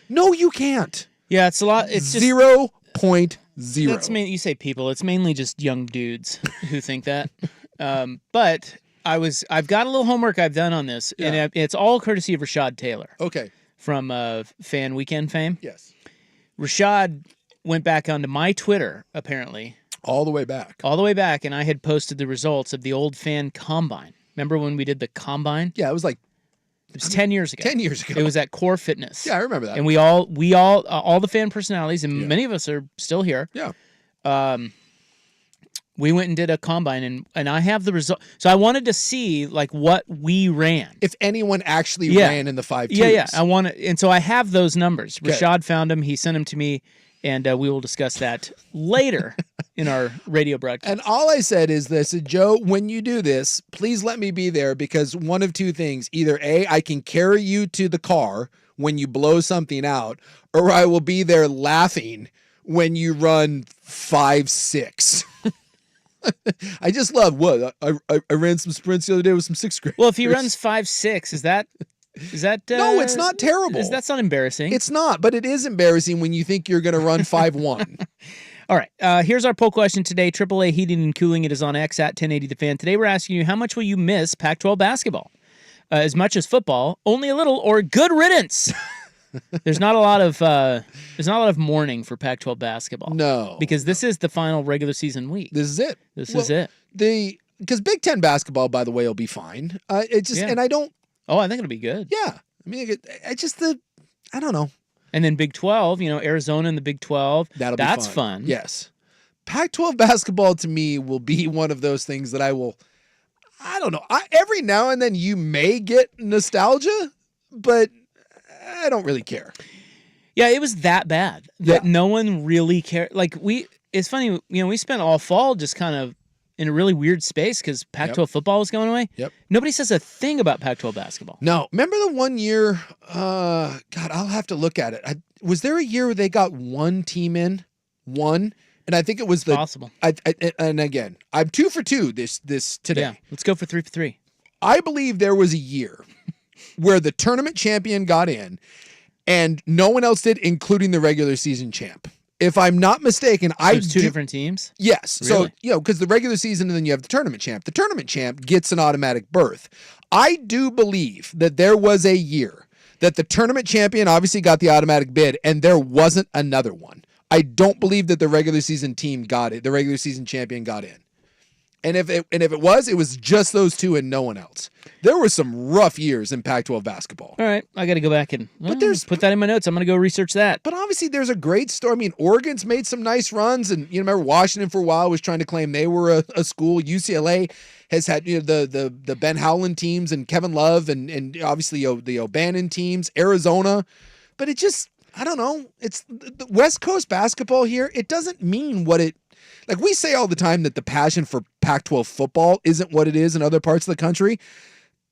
No, you can't. Yeah, it's a lot. It's just 0.0. That's you say people. It's mainly just young dudes who think that. But I've got a little homework I've done on this, and it's all courtesy of Rashad Taylor Okay. from Fan Weekend fame. Yes. Rashad went back onto my Twitter, apparently, All the way back. all the way back, and I had posted the results of the old fan combine. Remember when we did the combine? Yeah, it was like It was 10 years ago. 10 years ago. It was at Core Fitness. Yeah, I remember that. And we all the fan personalities, and many of us are still here. Yeah. We went and did a combine, and I have the result. So I wanted to see like what we ran. If anyone actually Yeah. ran in the 5'2s. Yeah. I want to, and so I have those numbers. Okay. Rashad found them. He sent them to me, and we will discuss that later in our radio broadcast. And all I said is this, Joe, when you do this, please let me be there, because one of two things, either A, I can carry you to the car when you blow something out, or I will be there laughing when you run 5'6". I just love what I ran some sprints the other day with some sixth graders. Well, if he runs 5'6", is that no, it's not terrible. That's not embarrassing. It's not, but it is embarrassing when you think you're going to run 5'1". All right, here's our poll question today. AAA Heating and Cooling. It is on X at 1080 The Fan. Today we're asking you, how much will you miss Pac-12 basketball? As much as football, only a little, or good riddance? There's not a lot of mourning for Pac-12 basketball. No, because this is the final regular season week. this is it. This is it. Because Big Ten basketball, by the way, will be fine. It's just, Yeah. and I don't. Oh, I think it'll be good. Yeah, I mean, I don't know. And then Big 12, Arizona in the Big 12. That's fun. Yes. Pac-12 basketball to me will be one of those things that I don't know. Every now and then you may get nostalgia, but I don't really care. Yeah, it was that bad that no one really cared. Like it's funny, we spent all fall just kind of in a really weird space because Pac-12 football was going away. Yep. Nobody says a thing about Pac-12 basketball. No. Remember the one year, God, I'll have to look at it. Was there a year where they got one team in? One? And I think it was possible. And again, I'm 2 for 2 this today. Yeah, let's go for 3 for 3. I believe there was a year where the tournament champion got in and no one else did, including the regular season champ. If I'm not mistaken, two different teams? Yes. Really? So, because the regular season and then you have the tournament champ. The tournament champ gets an automatic berth. I do believe that there was a year that the tournament champion obviously got the automatic bid and there wasn't another one. I don't believe that the regular season team got it. The regular season champion got in. And if it was just those two and no one else. There were some rough years in Pac-12 basketball. All right, I got to go back and put that in my notes. I'm going to go research that. But obviously there's a great story. I mean, Oregon's made some nice runs, and remember Washington for a while was trying to claim they were a school. UCLA has had the Ben Howland teams and Kevin Love and obviously the O'Bannon teams, Arizona. But it just, I don't know. It's the West Coast basketball here. It doesn't mean what it. Like we say all the time that the passion for Pac-12 football isn't what it is in other parts of the country.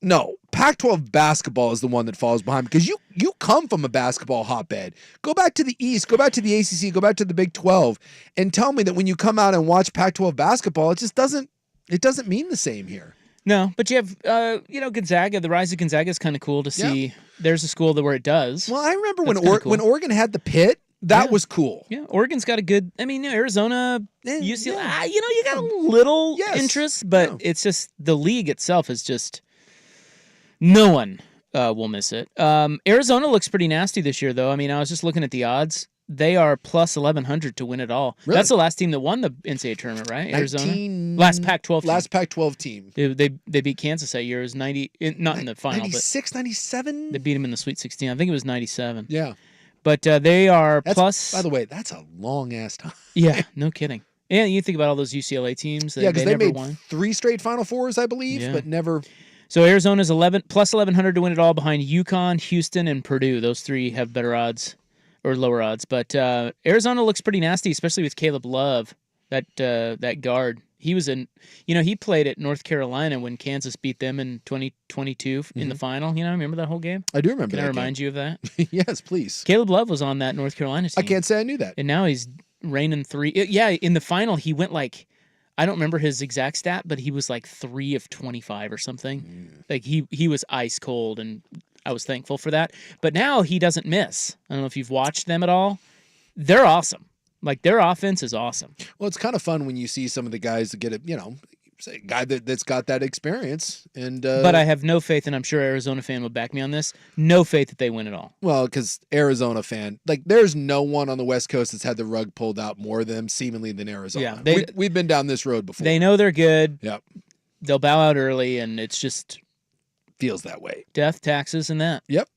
No, Pac-12 basketball is the one that falls behind because you come from a basketball hotbed. Go back to the East, go back to the ACC, go back to the Big 12, and tell me that when you come out and watch Pac-12 basketball, it just doesn't mean the same here. No, but you have Gonzaga. The rise of Gonzaga is kind of cool to see. Yeah. There's a school where it does. Well, I remember when Oregon had the pit. That was cool. Yeah, Oregon's got a good. I mean, Arizona, UCLA. You got a little interest, but it's just the league itself is just no one will miss it. Arizona looks pretty nasty this year, though. I mean, I was just looking at the odds. They are plus 1,100 to win it all. Really? That's the last team that won the NCAA tournament, right? Arizona, last Pac-12 team. Last Pac-12 team. They beat Kansas that year. It was 90, not in the final, 96, 97? They beat them in the Sweet 16. I think it was 97. Yeah. But they are plus. By the way, that's a long ass time. Yeah, no kidding. And you think about all those UCLA teams. Because they made won 3 straight Final Fours, I believe, but never. So Arizona's plus 1,100 to win it all behind UConn, Houston, and Purdue. Those three have better odds or lower odds. But Arizona looks pretty nasty, especially with Caleb Love, that guard. He was he played at North Carolina when Kansas beat them in 2022 in the final. Remember that whole game? I do remember that. Can I remind you of that? Yes, please. Caleb Love was on that North Carolina team. I can't say I knew that. And now he's reigning 3. In the final, he went I don't remember his exact stat, but he was 3 of 25 or something. Like he was ice cold, and I was thankful for that. But now he doesn't miss. I don't know if you've watched them at all. They're awesome. Their offense is awesome. Well, it's kind of fun when you see some of the guys that get it, say a guy that's got that experience. And but I have no faith, and I'm sure Arizona fan will back me on this, no faith that they win it all. Well, because Arizona fan, there's no one on the West Coast that's had the rug pulled out more seemingly than Arizona. Yeah, we've been down this road before. They know they're good. Yep. They'll bow out early, and it's just... feels that way. Death, taxes, and that. Yep.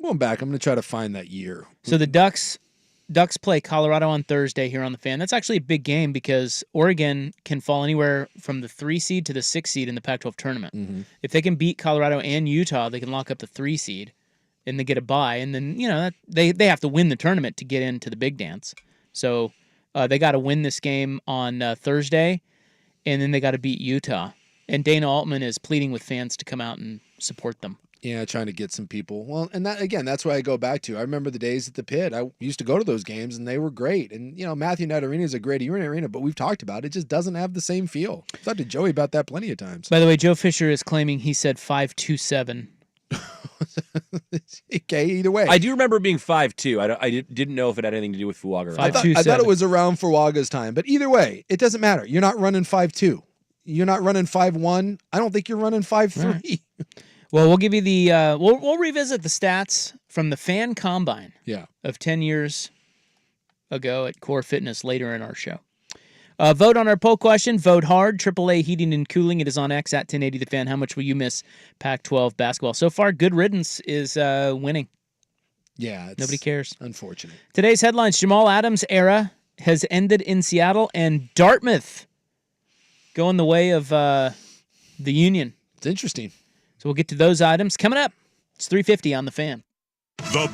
Going back, I'm going to try to find that year. So the Ducks play Colorado on Thursday here on the Fan. That's actually a big game because Oregon can fall anywhere from the 3 seed to the 6 seed in the Pac-12 tournament. Mm-hmm. If they can beat Colorado and Utah, they can lock up the 3 seed and they get a bye. And then, they have to win the tournament to get into the big dance. So they got to win this game on Thursday, and then they got to beat Utah. And Dana Altman is pleading with fans to come out and support them. Yeah, trying to get some people. Well, and that's why I go back to. I remember the days at the Pit. I used to go to those games, and they were great. And, Matthew Knight Arena is a great arena, but we've talked about it. It just doesn't have the same feel. I've talked to Joey about that plenty of times. By the way, Joe Fisher is claiming he said 527. Okay, either way. I do remember it being 5'2". I didn't know if it had anything to do with Fuaga. I thought it was around Fuaga's time. But either way, it doesn't matter. You're not running 5'2". You're not running 5'1". I don't think you're running 5'3". Right. Well, we'll give you the we'll revisit the stats from the fan combine Yeah. of 10 years ago at Core Fitness later in our show. Vote on our poll question. Vote hard. AAA Heating and Cooling. It is on X at 1080 The Fan. How much will you miss Pac-12 basketball? So far, Good Riddance is winning. Yeah. It's Nobody cares. Unfortunate. Today's headlines: Jamal Adams' era has ended in Seattle, and Dartmouth going the way of the Union. It's interesting. So we'll get to those items coming up. It's 3:50 on The Fan. The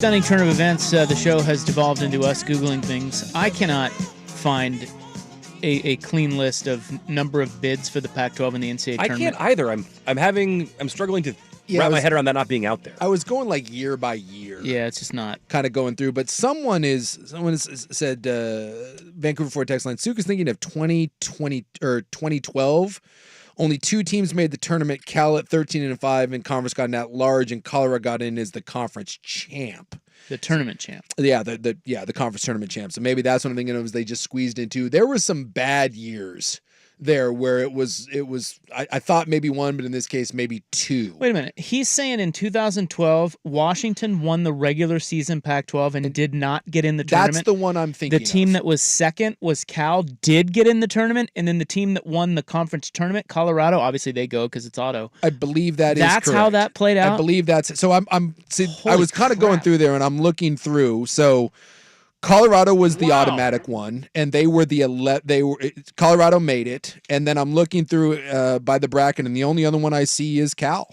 stunning turn of events, the show has devolved into us Googling things. I cannot find a clean list of number of bids for the Pac-12 and the NCAA I tournament. can't either. I'm struggling to wrap my head around that not being out there. I was going like year by year. Yeah, it's just not. Kind of going through, but someone has said Vancouver Ford text line. Suk is thinking of 2020 or 2012. Only 2 teams made the tournament. Cal at 13-5, and conference got in at large, and Colorado got in as the conference champ. The tournament champ. Yeah, the conference tournament champ. So maybe that's what I'm thinking of. Is they just squeezed into. There were some bad years there where it was I thought maybe 1, but in this case maybe 2. Wait a minute. He's saying in 2012, Washington won the regular season Pac-12 and did not get in the tournament. That's the one I'm thinking. The team that was second was Cal, did get in the tournament, and then the team that won the conference tournament, Colorado, obviously they go because it's auto. I believe that's how correct. that played out. I believe that's so. I was kind of going through there, and I'm looking through. So Colorado was the automatic one, and they were Colorado made it, and then I'm looking through by the bracket, and the only other one I see is Cal.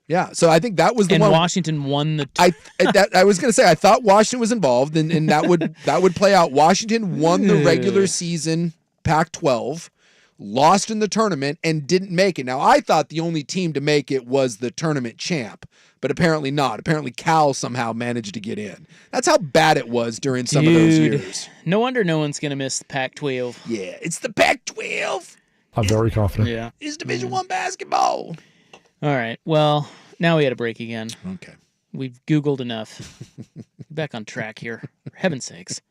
Yeah, so I think that was the one. And Washington won the. I was going to say I thought Washington was involved, and that would play out. Washington won the regular season Pac-12, lost in the tournament, and didn't make it. Now I thought the only team to make it was the tournament champ. But apparently not. Apparently Cal somehow managed to get in. That's how bad it was during some of those years. No wonder no one's going to miss the Pac-12. Yeah, it's the Pac-12. I'm very confident. Yeah. It's Division I basketball. All right. Well, now we got to break again. Okay. We've Googled enough. Back on track here. For heaven's sakes.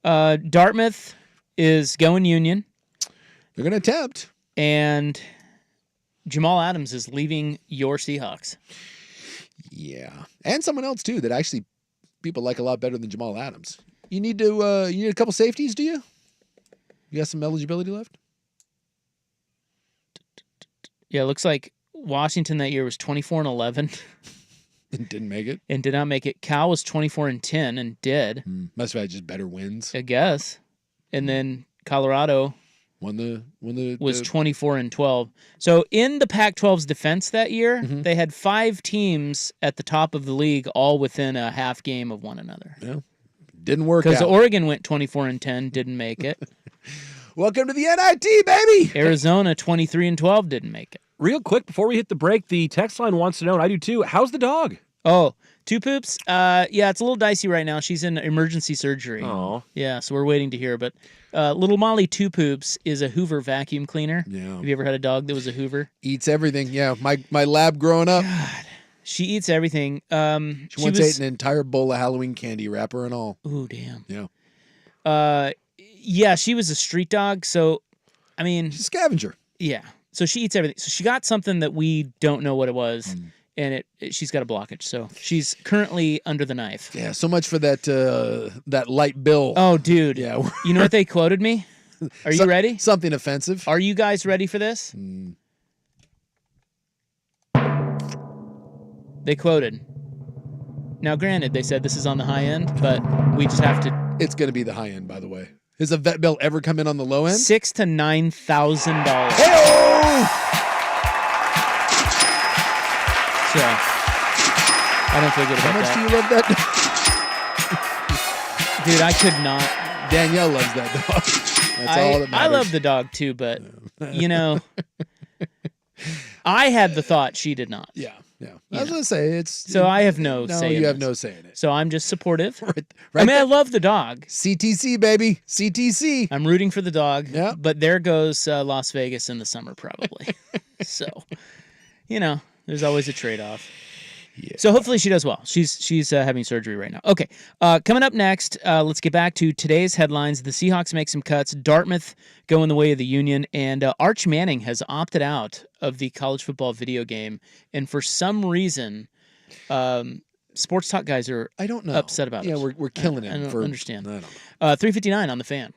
Dartmouth is going Union. They're going to attempt. And Jamal Adams is leaving your Seahawks. Yeah, and someone else too that actually people like a lot better than Jamal Adams. You need a couple safeties, do you? You got some eligibility left? Yeah, it looks like Washington that year was 24-11 And didn't make it. and did not make it. Cal was 24-10 and did. Must have had just better wins. I guess. And then Colorado Won the was 24-12. So in the Pac-12's defense that year, they had 5 teams at the top of the league, all within a half game of one another. Yeah, didn't work out. Because Oregon went 24-10, didn't make it. Welcome to the NIT, baby. Arizona 23-12 didn't make it. Real quick, before we hit the break, the text line wants to know, and I do too, how's the dog? Oh, Two Poops? Yeah, it's a little dicey right now. She's in emergency surgery. Oh. Yeah, so we're waiting to hear. But little Molly Two Poops is a Hoover vacuum cleaner. Yeah. Have you ever had a dog that was a Hoover? Eats everything. Yeah, my lab growing up. God, she eats everything. She once ate an entire bowl of Halloween candy, wrapper and all. Ooh, damn. Yeah. Yeah, she was a street dog. So, I mean, She's a scavenger. yeah. So she eats everything. So she got something that we don't know what it was. And she's got a blockage, so she's currently under the knife. Yeah, so much for that light bill. Oh, dude. Yeah. You know what they quoted me? Are you ready? Something offensive. Are you guys ready for this? They quoted. Now, granted, they said this is on the high end, but we just have to. It's going to be the high end, by the way. Has a vet bill ever come in on the low end? $6,000 to $9,000. Hey-oh! So, I don't feel good How about much that. do you love that dog? Dude, I could not. Danielle loves that dog. That's all that matters. I love the dog too, but, you know, I had the thought, she did not. Yeah. I was going to say, it's... So I have no say you in have this. no say in it. So I'm just supportive. Right I mean, I there. love the dog. CTC, baby. CTC. I'm rooting for the dog. Yeah. But there goes Las Vegas in the summer, probably. So, you know, there's always a trade-off. Yeah. So hopefully she does well. She's having surgery right now. Okay, coming up next, let's get back to today's headlines. The Seahawks make some cuts. Dartmouth going the way of the Union, and Arch Manning has opted out of the college football video game. And for some reason, sports talk guys are I don't know. upset about it. Yeah, we're killing him. I don't understand. I don't know. 3:59 on the Fan.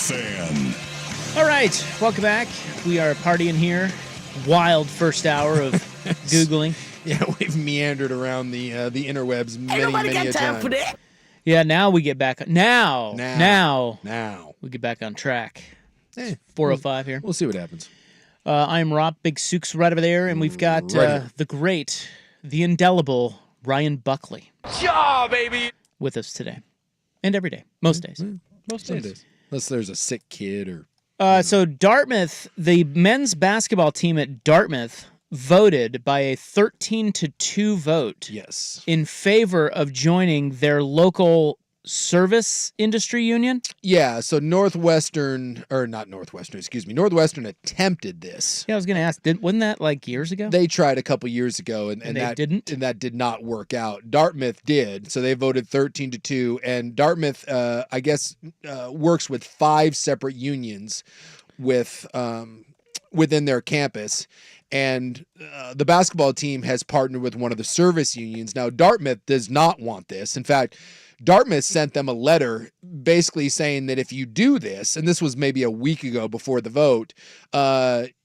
fan. All right, welcome back. We are partying here. Wild first hour of Googling. Yeah, we've meandered around the interwebs many a time. Yeah, now we get back. Now we get back on track. 4:05 here. We'll see what happens. I'm Rob Big Sooks right over there, and we've got the great, the indelible Ryan Buckley. Yeah, baby. With us today. And every day. Most days. Most days. Unless there's a sick kid or... So Dartmouth, the men's basketball team at Dartmouth voted by a 13-2 vote in favor of joining their local service industry union. Yeah, so Northwestern attempted this. Yeah, I was going to ask, wasn't that like years ago? They tried a couple years ago, and they that didn't? And that did not work out. Dartmouth did, so they voted 13-2, and Dartmouth, I guess, works with 5 separate unions within their campus. And the basketball team has partnered with one of the service unions. Now, Dartmouth does not want this. In fact, Dartmouth sent them a letter basically saying that if you do this, and this was maybe a week ago before the vote,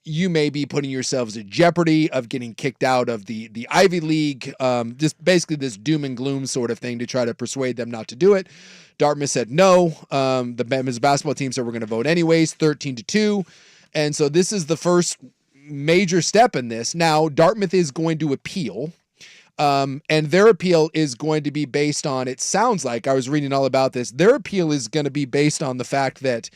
you may be putting yourselves at jeopardy of getting kicked out of the Ivy League, just basically this doom and gloom sort of thing to try to persuade them not to do it. Dartmouth said no. The men's basketball team said we're going to vote anyways, 13-2. And so this is the first major step in this. Now, Dartmouth is going to appeal. And their appeal is going to be based on, it sounds like, I was reading all about this, their appeal is going to be based on the fact that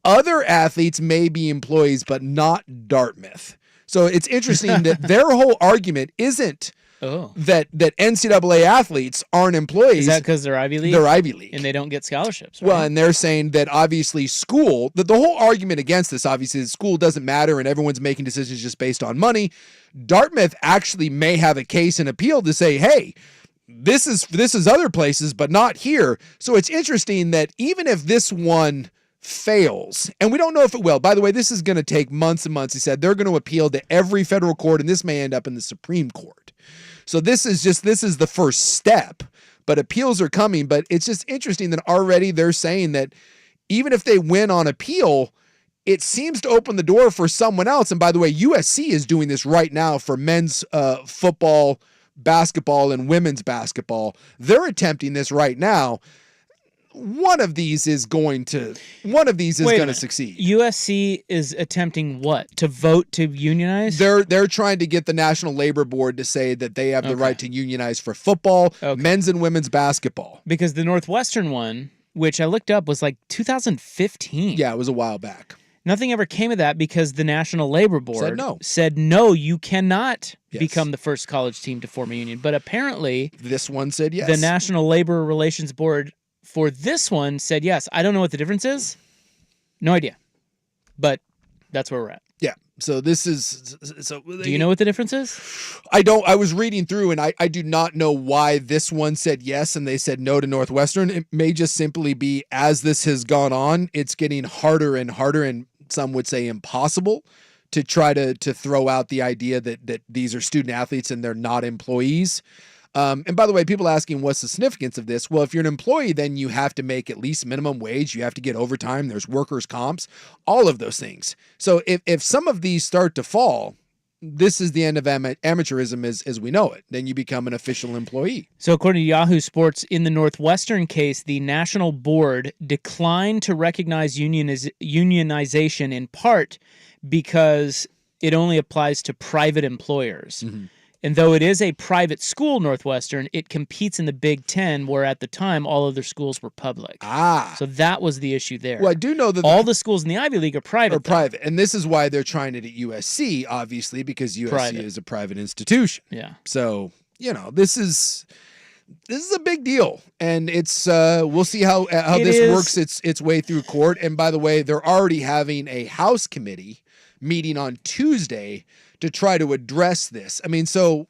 other athletes may be employees, but not Dartmouth. So it's interesting that their whole argument isn't that NCAA athletes aren't employees. Is that because they're Ivy League? They're Ivy League. And they don't get scholarships, right? Well, and they're saying that obviously school, the whole argument against this obviously is school doesn't matter and everyone's making decisions just based on money. Dartmouth actually may have a case and appeal to say, hey, this is other places, but not here. So it's interesting that even if this one fails, and we don't know if it will, by the way, this is going to take months and months. He said they're going to appeal to every federal court, and this may end up in the Supreme Court. So this is the first step, but appeals are coming. But it's just interesting that already they're saying that even if they win on appeal, it seems to open the door for someone else. And by the way, USC is doing this right now for men's football, basketball, and women's basketball. They're attempting this right now. One of these is going to succeed. USC is attempting what? To vote to unionize? They're trying to get the National Labor Board to say that they have the right to unionize for football, men's and women's basketball. Because the Northwestern one, which I looked up, was like 2015. Yeah, it was a while back. Nothing ever came of that because the National Labor Board said no, you cannot become the first college team to form a union. But apparently this one said yes. The National Labor Relations Board for this one said yes. I don't know what the difference is. No idea. But that's where we're at. Yeah. So this is do you know what the difference is? I don't. I was reading through and I do not know why this one said yes and they said no to Northwestern. It may just simply be as this has gone on, it's getting harder and harder, and some would say impossible to try to throw out the idea that these are student athletes and they're not employees. And by the way, people asking what's the significance of this? Well, if you're an employee, then you have to make at least minimum wage. You have to get overtime. There's workers' comps, all of those things. So if some of these start to fall, this is the end of amateurism as we know it. Then you become an official employee. So according to Yahoo Sports, in the Northwestern case, the National Board declined to recognize unionization in part because it only applies to private employers. Mm-hmm. And though it is a private school, Northwestern, it competes in the Big Ten, where at the time all other schools were public. So that was the issue there. Well, I do know that all the schools in the Ivy League are private. And this is why they're trying it at USC, obviously, because USC is a private institution. Yeah. So, this is a big deal, and it's we'll see how this works its way through court. And by the way, they're already having a House committee meeting on Tuesday to try to address this. I mean, so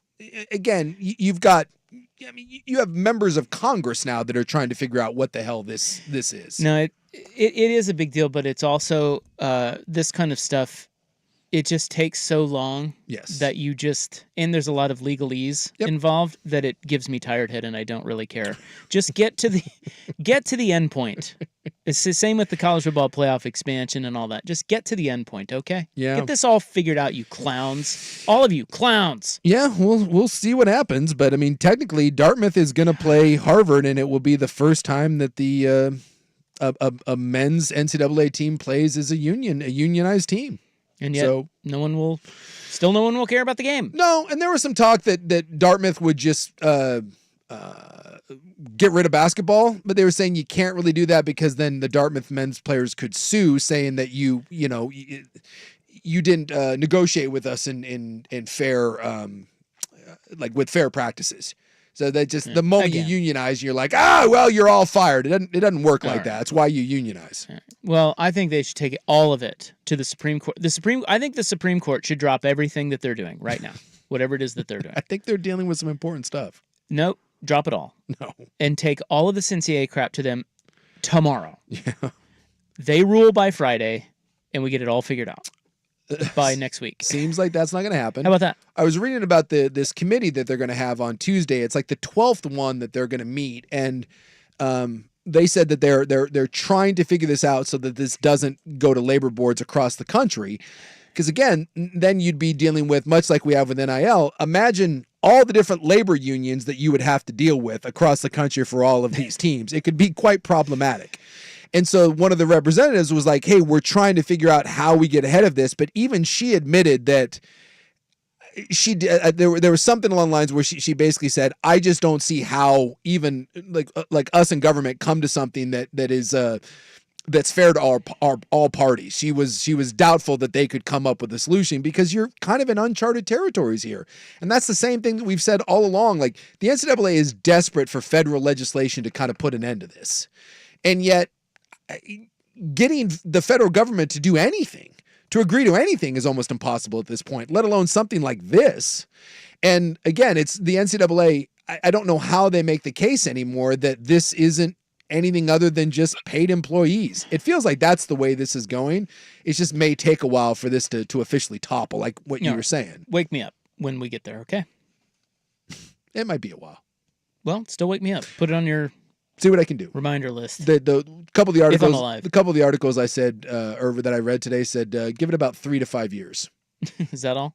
again, you have members of Congress now that are trying to figure out what the hell this is. No, it is a big deal, but it's also this kind of stuff. It just takes so long that and there's a lot of legalese involved that it gives me tired head and I don't really care. Just get to the end point. It's the same with the college football playoff expansion and all that. Just get to the end point, okay? Yeah. Get this all figured out, you clowns. All of you clowns. Yeah, we'll see what happens, but I mean, technically, Dartmouth is going to play Harvard, and it will be the first time that the a men's NCAA team plays as a unionized team. And yet, So no one will care about the game. no, and there was some talk that Dartmouth would just get rid of basketball, but they were saying you can't really do that because then the Dartmouth men's players could sue, saying that you didn't negotiate with us in fair like with fair practices. So that just the moment Again. you unionize, you're like, well, you're all fired. It doesn't work like right. that. That's why you unionize. Well, I think they should take all of it to the Supreme Court. I think the Supreme Court should drop everything that they're doing right now, whatever it is that they're doing. I think they're dealing with some important stuff. Nope, drop it all. No. And take all of this NCAA crap to them tomorrow. Yeah. They rule by Friday, and we get it all figured out by next week. Seems like that's not going to happen. How about that? I was reading about this committee that they're going to have on Tuesday. It's like the 12th one that they're going to meet, and they said that they're trying to figure this out so that this doesn't go to labor boards across the country. Because again, then you'd be dealing with, much like we have with NIL, imagine all the different labor unions that you would have to deal with across the country for all of these teams. It could be quite problematic. And so one of the representatives was like, hey, we're trying to figure out how we get ahead of this. But even she admitted that there was something along the lines where she basically said, I just don't see how even like us in government come to something that is that's fair to all parties. She was doubtful that they could come up with a solution because you're kind of in uncharted territories here. And that's the same thing that we've said all along. Like the NCAA is desperate for federal legislation to kind of put an end to this. And yet getting the federal government to do anything, to agree to anything is almost impossible at this point, let alone something like this. And again, it's the NCAA. I don't know how they make the case anymore that this isn't anything other than just paid employees. It feels like that's the way this is going. It just may take a while for this to officially topple, like what you were saying. Wake me up when we get there, okay? It might be a while. Well, still wake me up. Put it on your See what I can do. reminder list. The couple of the If I'm articles, alive. the couple of the articles I said, or that I read today said, give it about 3 to 5 years. Is that all?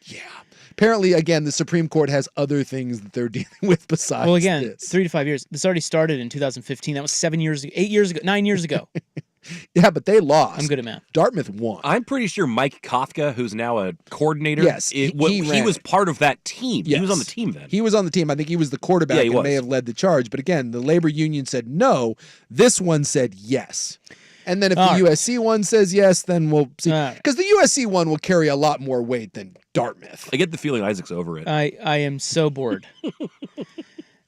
Yeah. Apparently, again, the Supreme Court has other things that they're dealing with besides Well, again, this. 3 to 5 years. This already started in 2015. That was 7 years ago, 8 years ago, 9 years ago. Yeah, but they lost. I'm good at math. Dartmouth won. I'm pretty sure Mike Kafka, who's now a coordinator, Yes, he ran was it. part of that team. Yes. He was on the team then. He was on the team. I think he was the quarterback Yeah, he and was. may have led the charge. But again, the labor union said no. This one said yes. And then if All the right. USC one says yes, then we'll see. All right. Because the USC one will carry a lot more weight than Dartmouth. I get the feeling Isaac's over it. I am so bored. The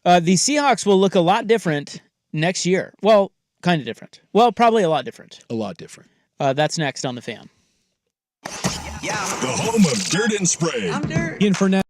Seahawks will look a lot different next year. Well, kind of different. Well, probably a lot different. A lot different. That's next on The Fan. The home of Dirt and Spray. I'm Dirt. In for now.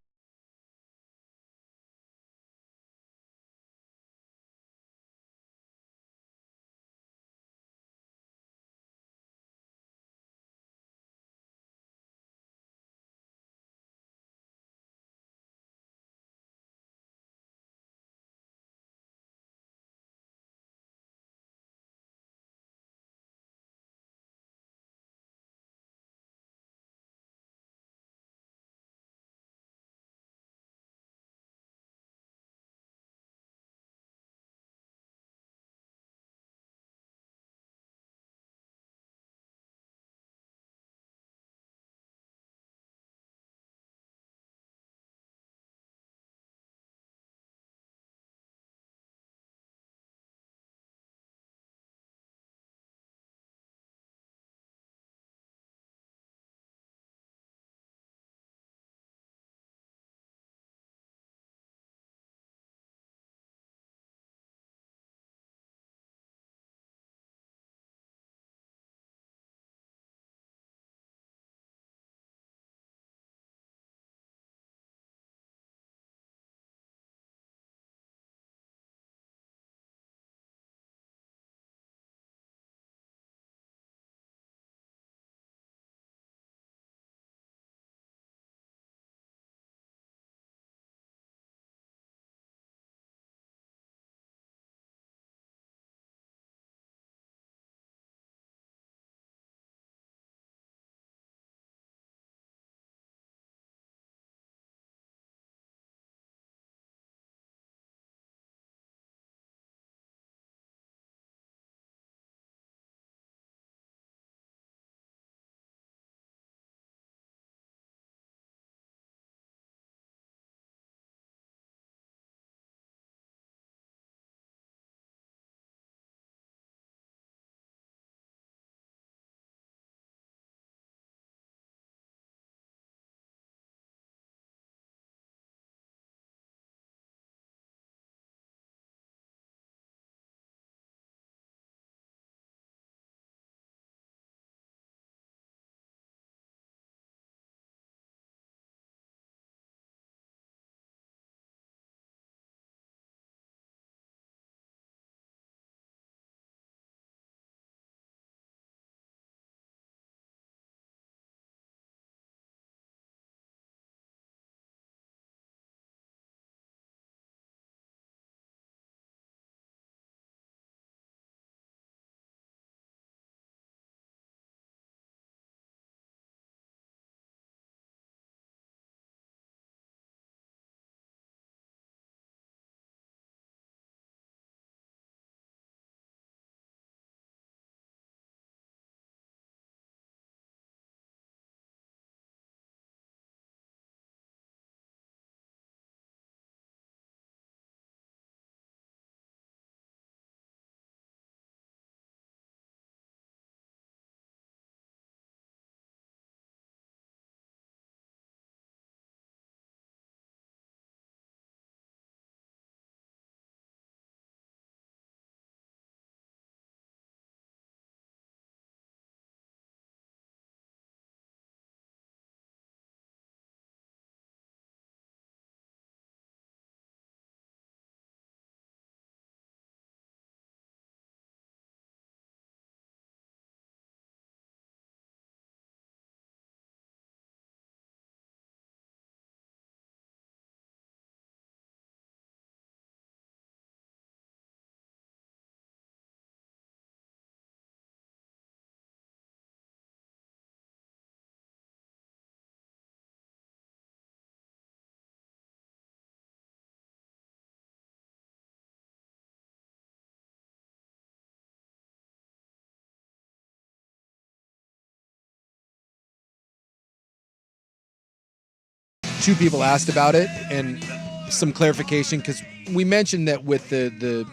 two people asked about it and some clarification, because we mentioned that with the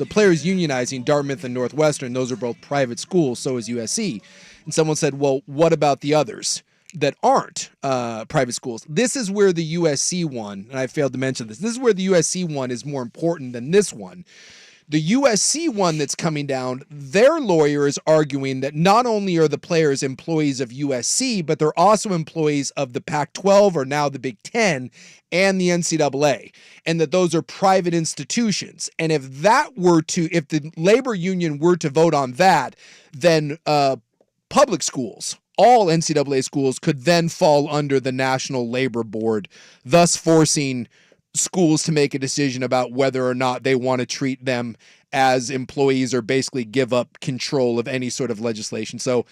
players unionizing, Dartmouth and Northwestern, those are both private schools, so is USC. And someone said, well, what about the others that aren't private schools? This is where the USC one, and I failed to mention this is where the USC one is more important than this one. The USC one that's coming down, their lawyer is arguing that not only are the players employees of USC, but they're also employees of the Pac-12, or now the Big Ten, and the NCAA, and that those are private institutions. And if the labor union were to vote on that, then public schools, all NCAA schools, could then fall under the National Labor Board, thus forcing schools to make a decision about whether or not they want to treat them as employees or basically give up control of any sort of legislation. So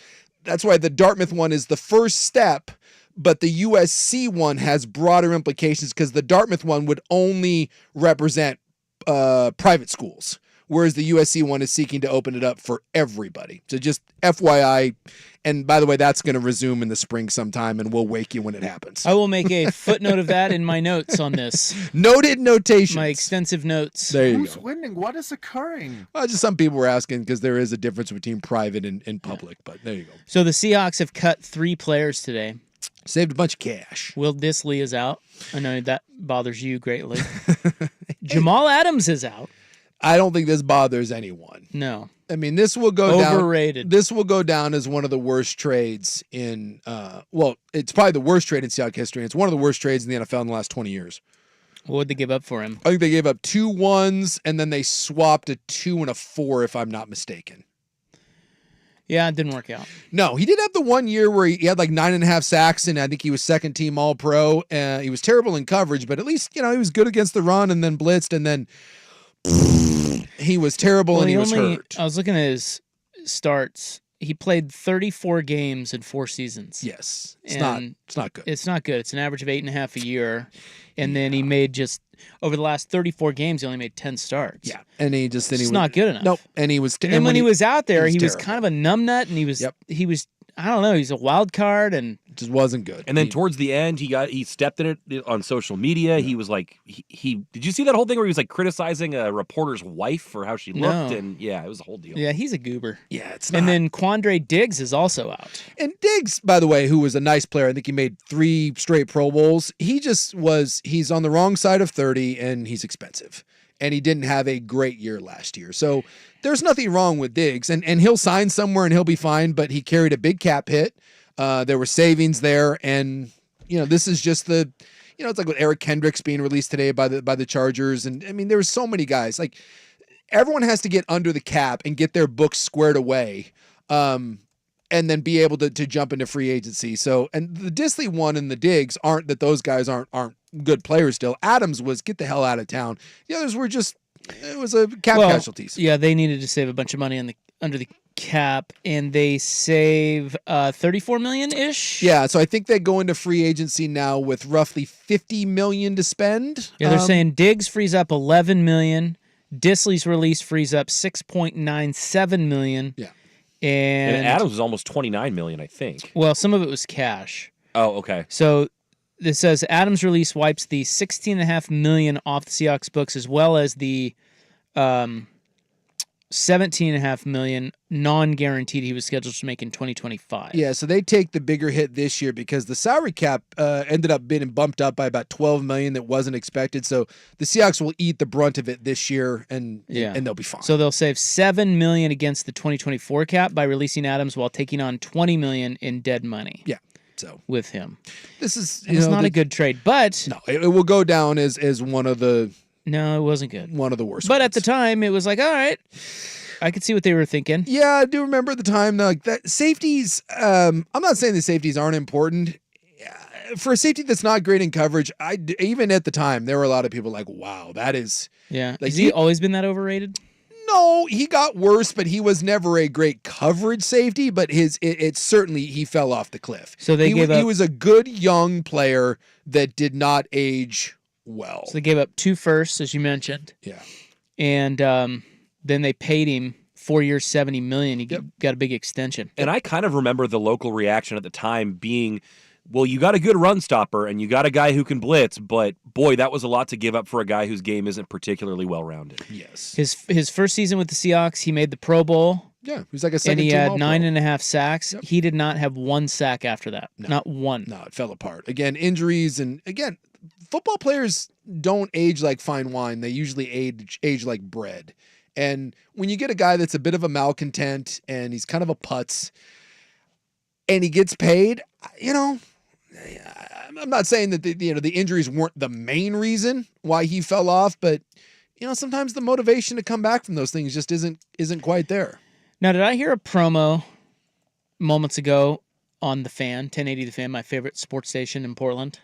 that's why the Dartmouth one is the first step, but the USC one has broader implications, because the Dartmouth one would only represent private schools, whereas the USC one is seeking to open it up for everybody. So just FYI, and by the way, that's going to resume in the spring sometime, and we'll wake you when it happens. I will make a footnote of that in my notes on this. Noted notations. My extensive notes. There you Who's go. winning? What is occurring? Well, just some people were asking, because there is a difference between private and public, but there you go. So the Seahawks have cut 3 players today. Saved a bunch of cash. Will Dissly is out. I know that bothers you greatly. Jamal Adams is out. I don't think this bothers anyone. No. I mean, this will go Overrated. This will go down as one of the worst trades in, it's probably the worst trade in Seahawks history. It's one of the worst trades in the NFL in the last 20 years. What would they give up for him? I think they gave up 2 1s, and then they swapped a 2 and a 4, if I'm not mistaken. Yeah, it didn't work out. No, he did have the 1 year where he had like 9.5 sacks, and I think he was second team All Pro. He was terrible in coverage, but at least, he was good against the run, and then blitzed, and then he was terrible, and he was hurt. I was looking at his starts. He played 34 games in 4 seasons. Yes. It's And not good. It's not good. It's an average of 8.5 a year. And then he made over the last 34 games, he only made 10 starts. Yeah. And he just, It's not good enough. Nope. And he was, And then when he was out there, he was terrible. kind of a numbnut, and he was, I don't know, he's a wild card, and just wasn't good. And then towards the end, he stepped in it on social media. He was like, he did you see that whole thing where he was like criticizing a reporter's wife for how she looked? No. And yeah, it was a whole deal. yeah, he's a goober. Yeah, it's not. And then Quandre Diggs is also out. And Diggs, by the way, who was a nice player, I think he made 3 straight Pro Bowls. He's on the wrong side of 30, and he's expensive. And he didn't have a great year last year. So there's nothing wrong with Diggs. And he'll sign somewhere and he'll be fine, but he carried a big cap hit. There were savings there. And, this is just it's like with Eric Kendricks being released today by the Chargers. And I mean, there were so many guys. Like, everyone has to get under the cap and get their books squared away. And then be able to jump into free agency. So, and the Dissly one and the Diggs aren't that those guys aren't good players still. Adams was get the hell out of town. The others were just, it was a casualties. Yeah, they needed to save a bunch of money under the cap, and they save $34 million-ish. Yeah, so I think they go into free agency now with roughly $50 million to spend. Yeah, they're saying Diggs frees up $11 million. Dissly's release frees up $6.97 million. Yeah. And Adams was almost $29 million, I think. Well, some of it was cash. Oh, okay. So this says Adams' release wipes the $16.5 million off the Seahawks books, as well as the $17.5 million non-guaranteed he was scheduled to make in 2025. Yeah, so they take the bigger hit this year because the salary cap ended up being bumped up by about $12 million that wasn't expected. So the Seahawks will eat the brunt of it this year, and they'll be fine. So they'll save $7 million against the 2024 cap by releasing Adams while taking on $20 million in dead money. Yeah. So with him, this is it's not a good trade, but no, it will go down as one of the. No, it wasn't good. One of the worst. But at the time, it was like, all right, I could see what they were thinking. Yeah, I do remember at the time, like that safeties. I'm not saying the safeties aren't important. For a safety that's not great in coverage, even at the time, there were a lot of people like, wow, that is. Yeah. Like, has he always been that overrated? No, he got worse, but he was never a great coverage safety. But it's certainly he fell off the cliff. So he was a good young player that did not age well. So they gave up 2 firsts, as you mentioned. Yeah, and then they paid him 4 years, $70 million. He got a big extension. And I kind of remember the local reaction at the time being well, you got a good run stopper and you got a guy who can blitz, but boy, that was a lot to give up for a guy whose game isn't particularly well-rounded. Yes. His first season with the Seahawks, he made the Pro Bowl. Yeah, he was like a And second he team had All-Pro. 9.5 sacks. Yep. He did not have one sack after that. No. Not one. No, it fell apart. Again, injuries, and again, football players don't age like fine wine. They usually age like bread. And when you get a guy that's a bit of a malcontent and he's kind of a putz and he gets paid, I'm not saying that the injuries weren't the main reason why he fell off, but sometimes the motivation to come back from those things just isn't quite there. Now, did I hear a promo moments ago on The Fan, 1080 The Fan, my favorite sports station in Portland?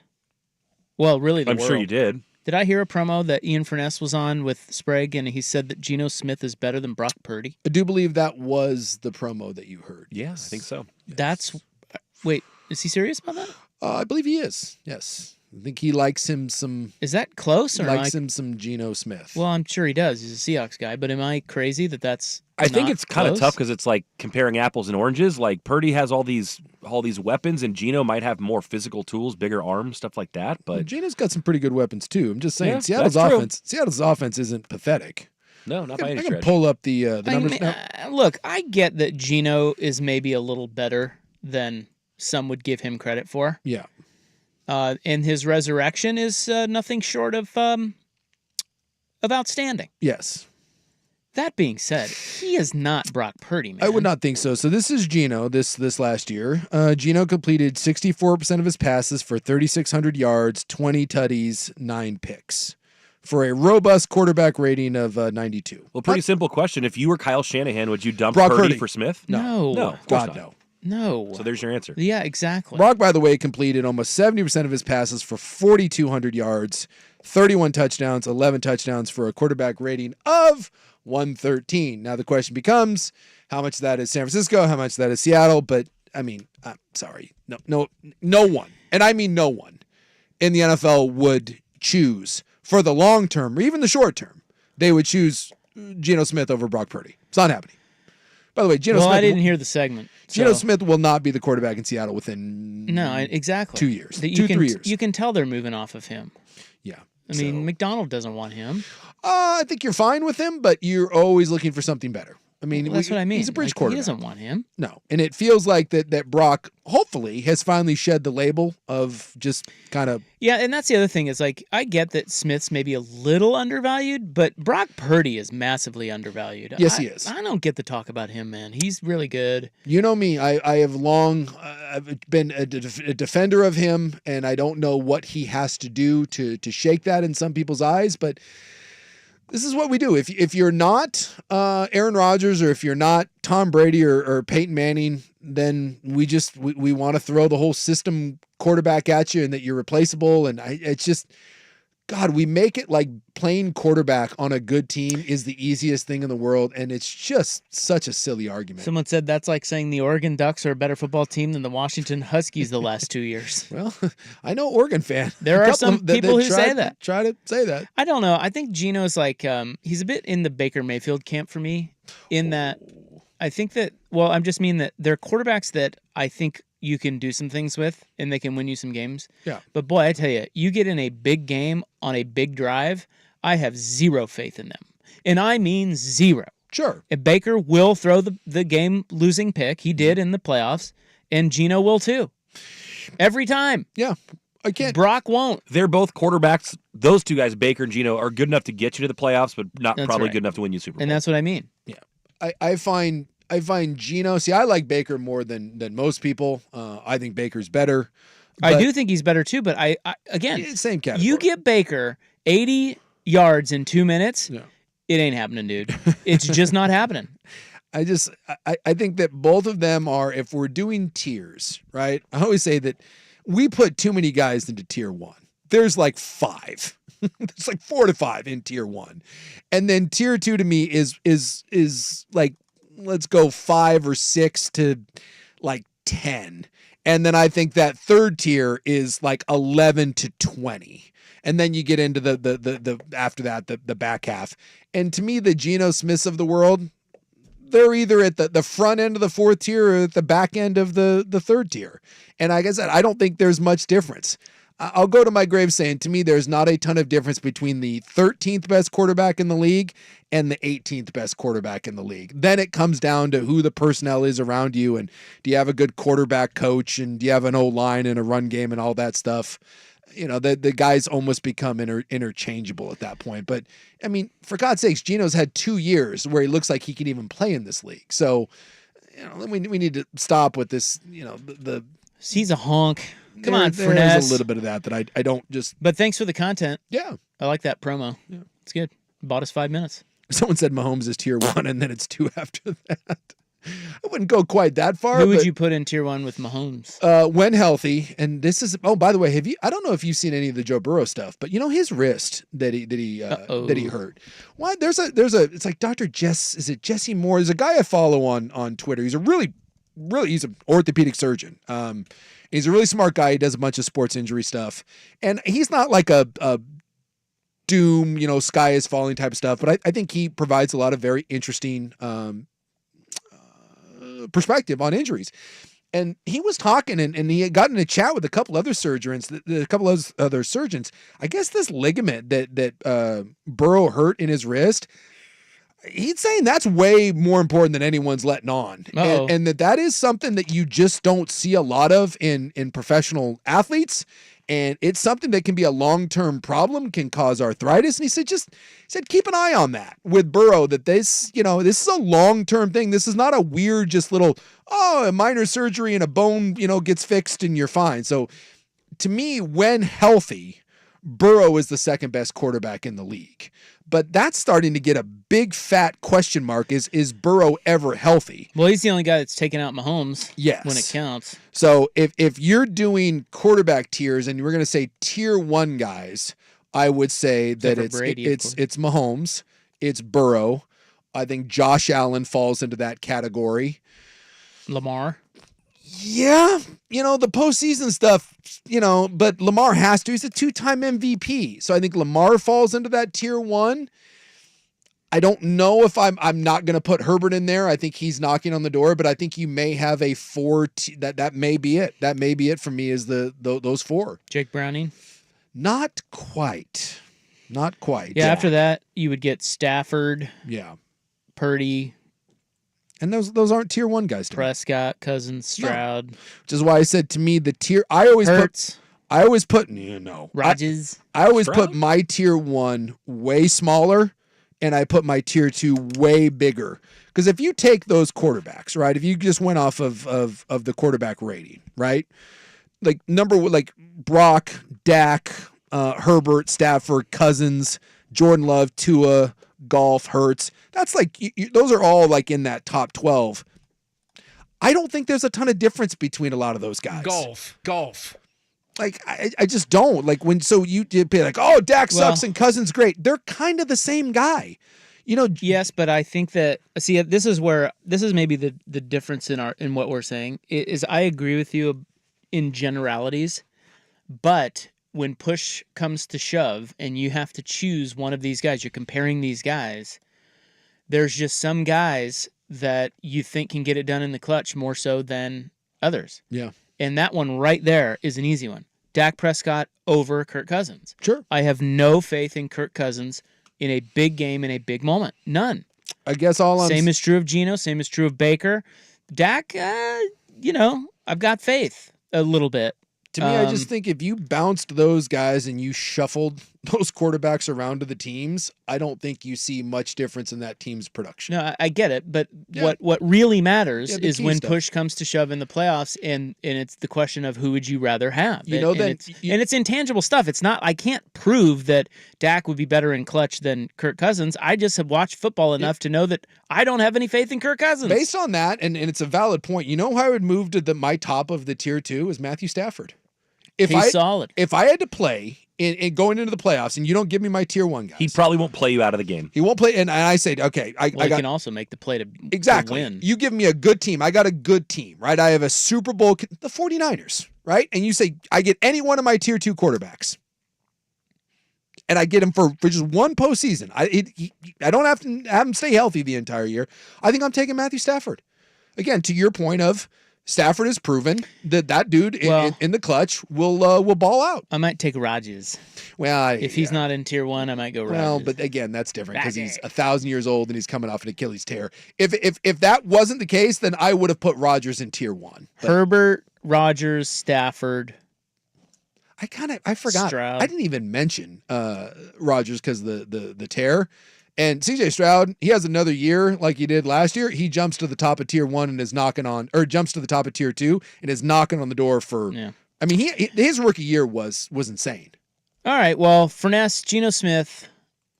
Well, really, I'm sure you did. Did I hear a promo that Ian Furness was on with Sprague, and he said that Geno Smith is better than Brock Purdy? I do believe that was the promo that you heard. Yeah, I think so. Yes. Wait, is he serious about that? I believe he is. Yes. I think he likes him some. Is that close? Or Likes him some Geno Smith. Well, I'm sure he does. He's a Seahawks guy, but am I crazy that's I think not it's kind of close? tough because it's like comparing apples and oranges. Like Purdy has all these weapons, and Geno might have more physical tools, bigger arms, stuff like that. But Geno's got some pretty good weapons too. I'm just saying, Yeah, Seattle's offense isn't pathetic. no, not by I any can stretch. pull up the numbers now. Look, I get that Geno is maybe a little better than some would give him credit for. Yeah. And his resurrection is nothing short of outstanding. Yes. That being said, he is not Brock Purdy, man. I would not think so. So this is Geno this last year. Geno completed 64% of his passes for 3,600 yards, 20 tutties, 9 picks, for a robust quarterback rating of 92. Well, pretty simple question. If you were Kyle Shanahan, would you dump Brock Purdy Purdy. for Smith? No. No, of course God, not. no. No. So there's your answer. Yeah, exactly. Brock, by the way, completed almost 70% of his passes for 4,200 yards, 31 touchdowns, 11 touchdowns for a quarterback rating of 113. Now the question becomes, how much of that is San Francisco? How much of that is Seattle? But I mean, I'm sorry, no one, and I mean no one in the NFL would choose for the long term or even the short term. They would choose Geno Smith over Brock Purdy. It's not happening. By the way, Geno Smith. I didn't hear the segment. Geno so- Smith will not be the quarterback in Seattle within exactly 2 years, That 3 years. You can tell they're moving off of him. Yeah. I mean, McDonald doesn't want him. I think you're fine with him, but you're always looking for something better. I mean, Well, that's what I mean. He's a bridge Like, quarterback. He doesn't want him. No, and it feels like that Brock hopefully has finally shed the label of just kind of. Yeah, and that's the other thing is like I get that Smith's maybe a little undervalued, but Brock Purdy is massively undervalued. Yes, he is. I don't get the talk about him, man. He's really good. You know me, I have long I've been a defender of him, and I don't know what he has to do to shake that in some people's eyes, but this is what we do. If you're not Aaron Rodgers, or if you're not Tom Brady or Peyton Manning, then we want to throw the whole system quarterback at you and that you're replaceable. And it's just, God, we make it like playing quarterback on a good team is the easiest thing in the world. And it's just such a silly argument. Someone said that's like saying the Oregon Ducks are a better football team than the Washington Huskies the last 2 years. Well, I know Oregon fan. There A are couple some of them people who try say that. Try to say that. I don't know. I think Geno's like he's a bit in the Baker Mayfield camp for me in that I think that, well, I'm just mean that they're quarterbacks that I think you can do some things with and they can win you some games. Yeah. But boy, I tell you, you get in a big game on a big drive, I have zero faith in them. And I mean zero. Sure. And Baker will throw the game losing pick. He did in the playoffs. And Geno will too. Every time. Yeah. I can't. Brock won't. They're both quarterbacks. Those two guys, Baker and Geno, are good enough to get you to the playoffs, but not That's probably right. good enough to win you Super Bowl. And that's what I mean. Yeah. I find Geno. See, I like Baker more than most people. I think Baker's better. I but- do think he's better too, but I again, Yeah, same category. you get Baker 80 yards in 2 minutes, Yeah. it ain't happening, dude. It's just not happening. I think that both of them are, if we're doing tiers, right? I always say that we put too many guys into tier 1. There's like 5. There's like 4 to 5 in tier 1. And then tier 2 to me is like, let's go 5 or 6 to like 10. And then I think that third tier is like 11 to 20. And then you get into the after that, the back half. And to me, the Geno Smiths of the world, they're either at the front end of the fourth tier or at the back end of the third tier. And like I said, I don't think there's much difference. I'll go to my grave saying, to me, there's not a ton of difference between the 13th best quarterback in the league and the 18th best quarterback in the league. Then it comes down to who the personnel is around you, and do you have a good quarterback coach, and do you have an O-line and a run game and all that stuff. You know, the guys almost become interchangeable at that point. But, I mean, for God's sakes, Geno's had 2 years where he looks like he can even play in this league. So, you know, we need to stop with this, you know, He's a honk. Come on, there's Furness. a little bit of that I don't just... But thanks for the content. Yeah. I like that promo. Yeah. It's good. Bought us 5 minutes. Someone said Mahomes is tier 1 and then it's 2 after that. I wouldn't go quite that far. Who would you put in tier 1 with Mahomes? When healthy, and this is... Oh, by the way, I don't know if you've seen any of the Joe Burrow stuff, but you know his wrist that he hurt. Why? There's a it's like Dr. Is it Jesse Moore? There's a guy I follow on Twitter. He's a really he's an orthopedic surgeon. He's a really smart guy. He does a bunch of sports injury stuff. And he's not like a doom, you know, sky is falling type of stuff, but I think he provides a lot of very interesting perspective on injuries. And he was talking and he had gotten a chat with a couple other surgeons. I guess this ligament that Burrow hurt in his wrist, he's saying that's way more important than anyone's letting on. And that is something that you just don't see a lot of in professional athletes. And it's something that can be a long-term problem, can cause arthritis. And he said, keep an eye on that with Burrow, that this is a long-term thing. This is not a weird, just little, a minor surgery and a bone, gets fixed and you're fine. So to me, when healthy, Burrow is the second best quarterback in the league. But that's starting to get a big fat question mark. Is Burrow ever healthy? Well, he's the only guy that's taken out Mahomes. Yes. When it counts. So if you're doing quarterback tiers and we're going to say tier 1 guys, I would say that it's Mahomes, it's Burrow. I think Josh Allen falls into that category. Lamar. Yeah, the postseason stuff, but Lamar has to. He's a 2-time MVP. So I think Lamar falls into that tier 1. I don't know if I'm not going to put Herbert in there. I think he's knocking on the door, but I think you may have a 4. That may be it. That may be it for me, is those 4. Jake Browning? Not quite. Yeah, after that, you would get Stafford. Yeah. Purdy. And those aren't tier 1 guys to Prescott, Cousins, Stroud. No. Which is why I said to me the tier I always put Rodgers. I always put my tier 1 way smaller and I put my tier 2 way bigger. Because if you take those quarterbacks, right? If you just went off of the quarterback rating, right? Like Brock, Dak, Herbert, Stafford, Cousins, Jordan Love, Tua, Golf, Hurts. That's like, those are all like in that top 12. I don't think there's a ton of difference between a lot of those guys. Golf. Like, I just don't. Like, you did be like, Dak sucks and Cousins great. They're kind of the same guy. Yes, but I think that, this is maybe the difference in what we're saying, is I agree with you in generalities, but when push comes to shove and you have to choose one of these guys, you're comparing these guys, there's just some guys that you think can get it done in the clutch more so than others. Yeah. And that one right there is an easy one. Dak Prescott over Kirk Cousins. Sure. I have no faith in Kirk Cousins in a big game, in a big moment. None. I guess same is true of Geno. Same is true of Baker. Dak, I've got faith a little bit. To me, I just think if you bounced those guys and you shuffled those quarterbacks around to the teams, I don't think you see much difference in that team's production. No, I get it, but what really matters is when stuff. Push comes to shove in the playoffs, and it's the question of who would you rather have. And it's intangible stuff. It's not. I can't prove that Dak would be better in clutch than Kirk Cousins. I just have watched football enough to know that I don't have any faith in Kirk Cousins. Based on that, and it's a valid point. You know how I would move to my top of the tier 2 is Matthew Stafford. He's solid. If I had to play in going into the playoffs and you don't give me my tier 1 guys, he probably won't play you out of the game. He won't play. And I say, okay, I can also make the play to win. You give me a good team. I got a good team, right? I have a Super Bowl, the 49ers, right? And you say, I get any one of my tier 2 quarterbacks. and I get him for just one postseason. I don't have to have him stay healthy the entire year. I think I'm taking Matthew Stafford. Again, to your point of Stafford has proven that dude in the clutch will ball out. I might take Rodgers. Well, if he's not in tier 1, I might go Rodgers. Well, but again, that's different because he's 1,000 years old and he's coming off an Achilles tear. If that wasn't the case, then I would have put Rodgers in tier 1. But Herbert, Rodgers, Stafford. I forgot. Stroud. I didn't even mention Rodgers because the tear. And CJ Stroud, he has another year like he did last year. He jumps to the top of tier 1 and is knocking on, or jumps to the top of tier 2 and is knocking on the door for. Yeah. I mean, his rookie year was insane. All right. Well, Furness, Geno Smith,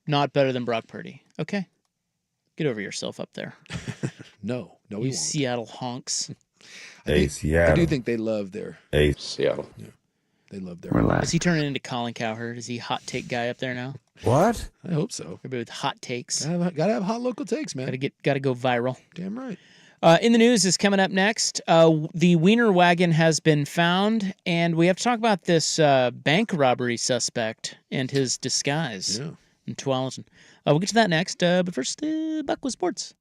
not better than Brock Purdy. Okay, get over yourself up there. No, we you won't. Seattle honks. Seattle. I do think they love their Seattle. Yeah, they love their. Is he turning into Colin Cowherd? Is he hot take guy up there now? What? I hope so. Everybody with hot takes. Gotta have hot local takes, man. Gotta go viral. Damn right. In the news is coming up next. The Wiener wagon has been found, and we have to talk about this bank robbery suspect and his disguise in Tualatin. We'll get to that next, but first, Buck with sports.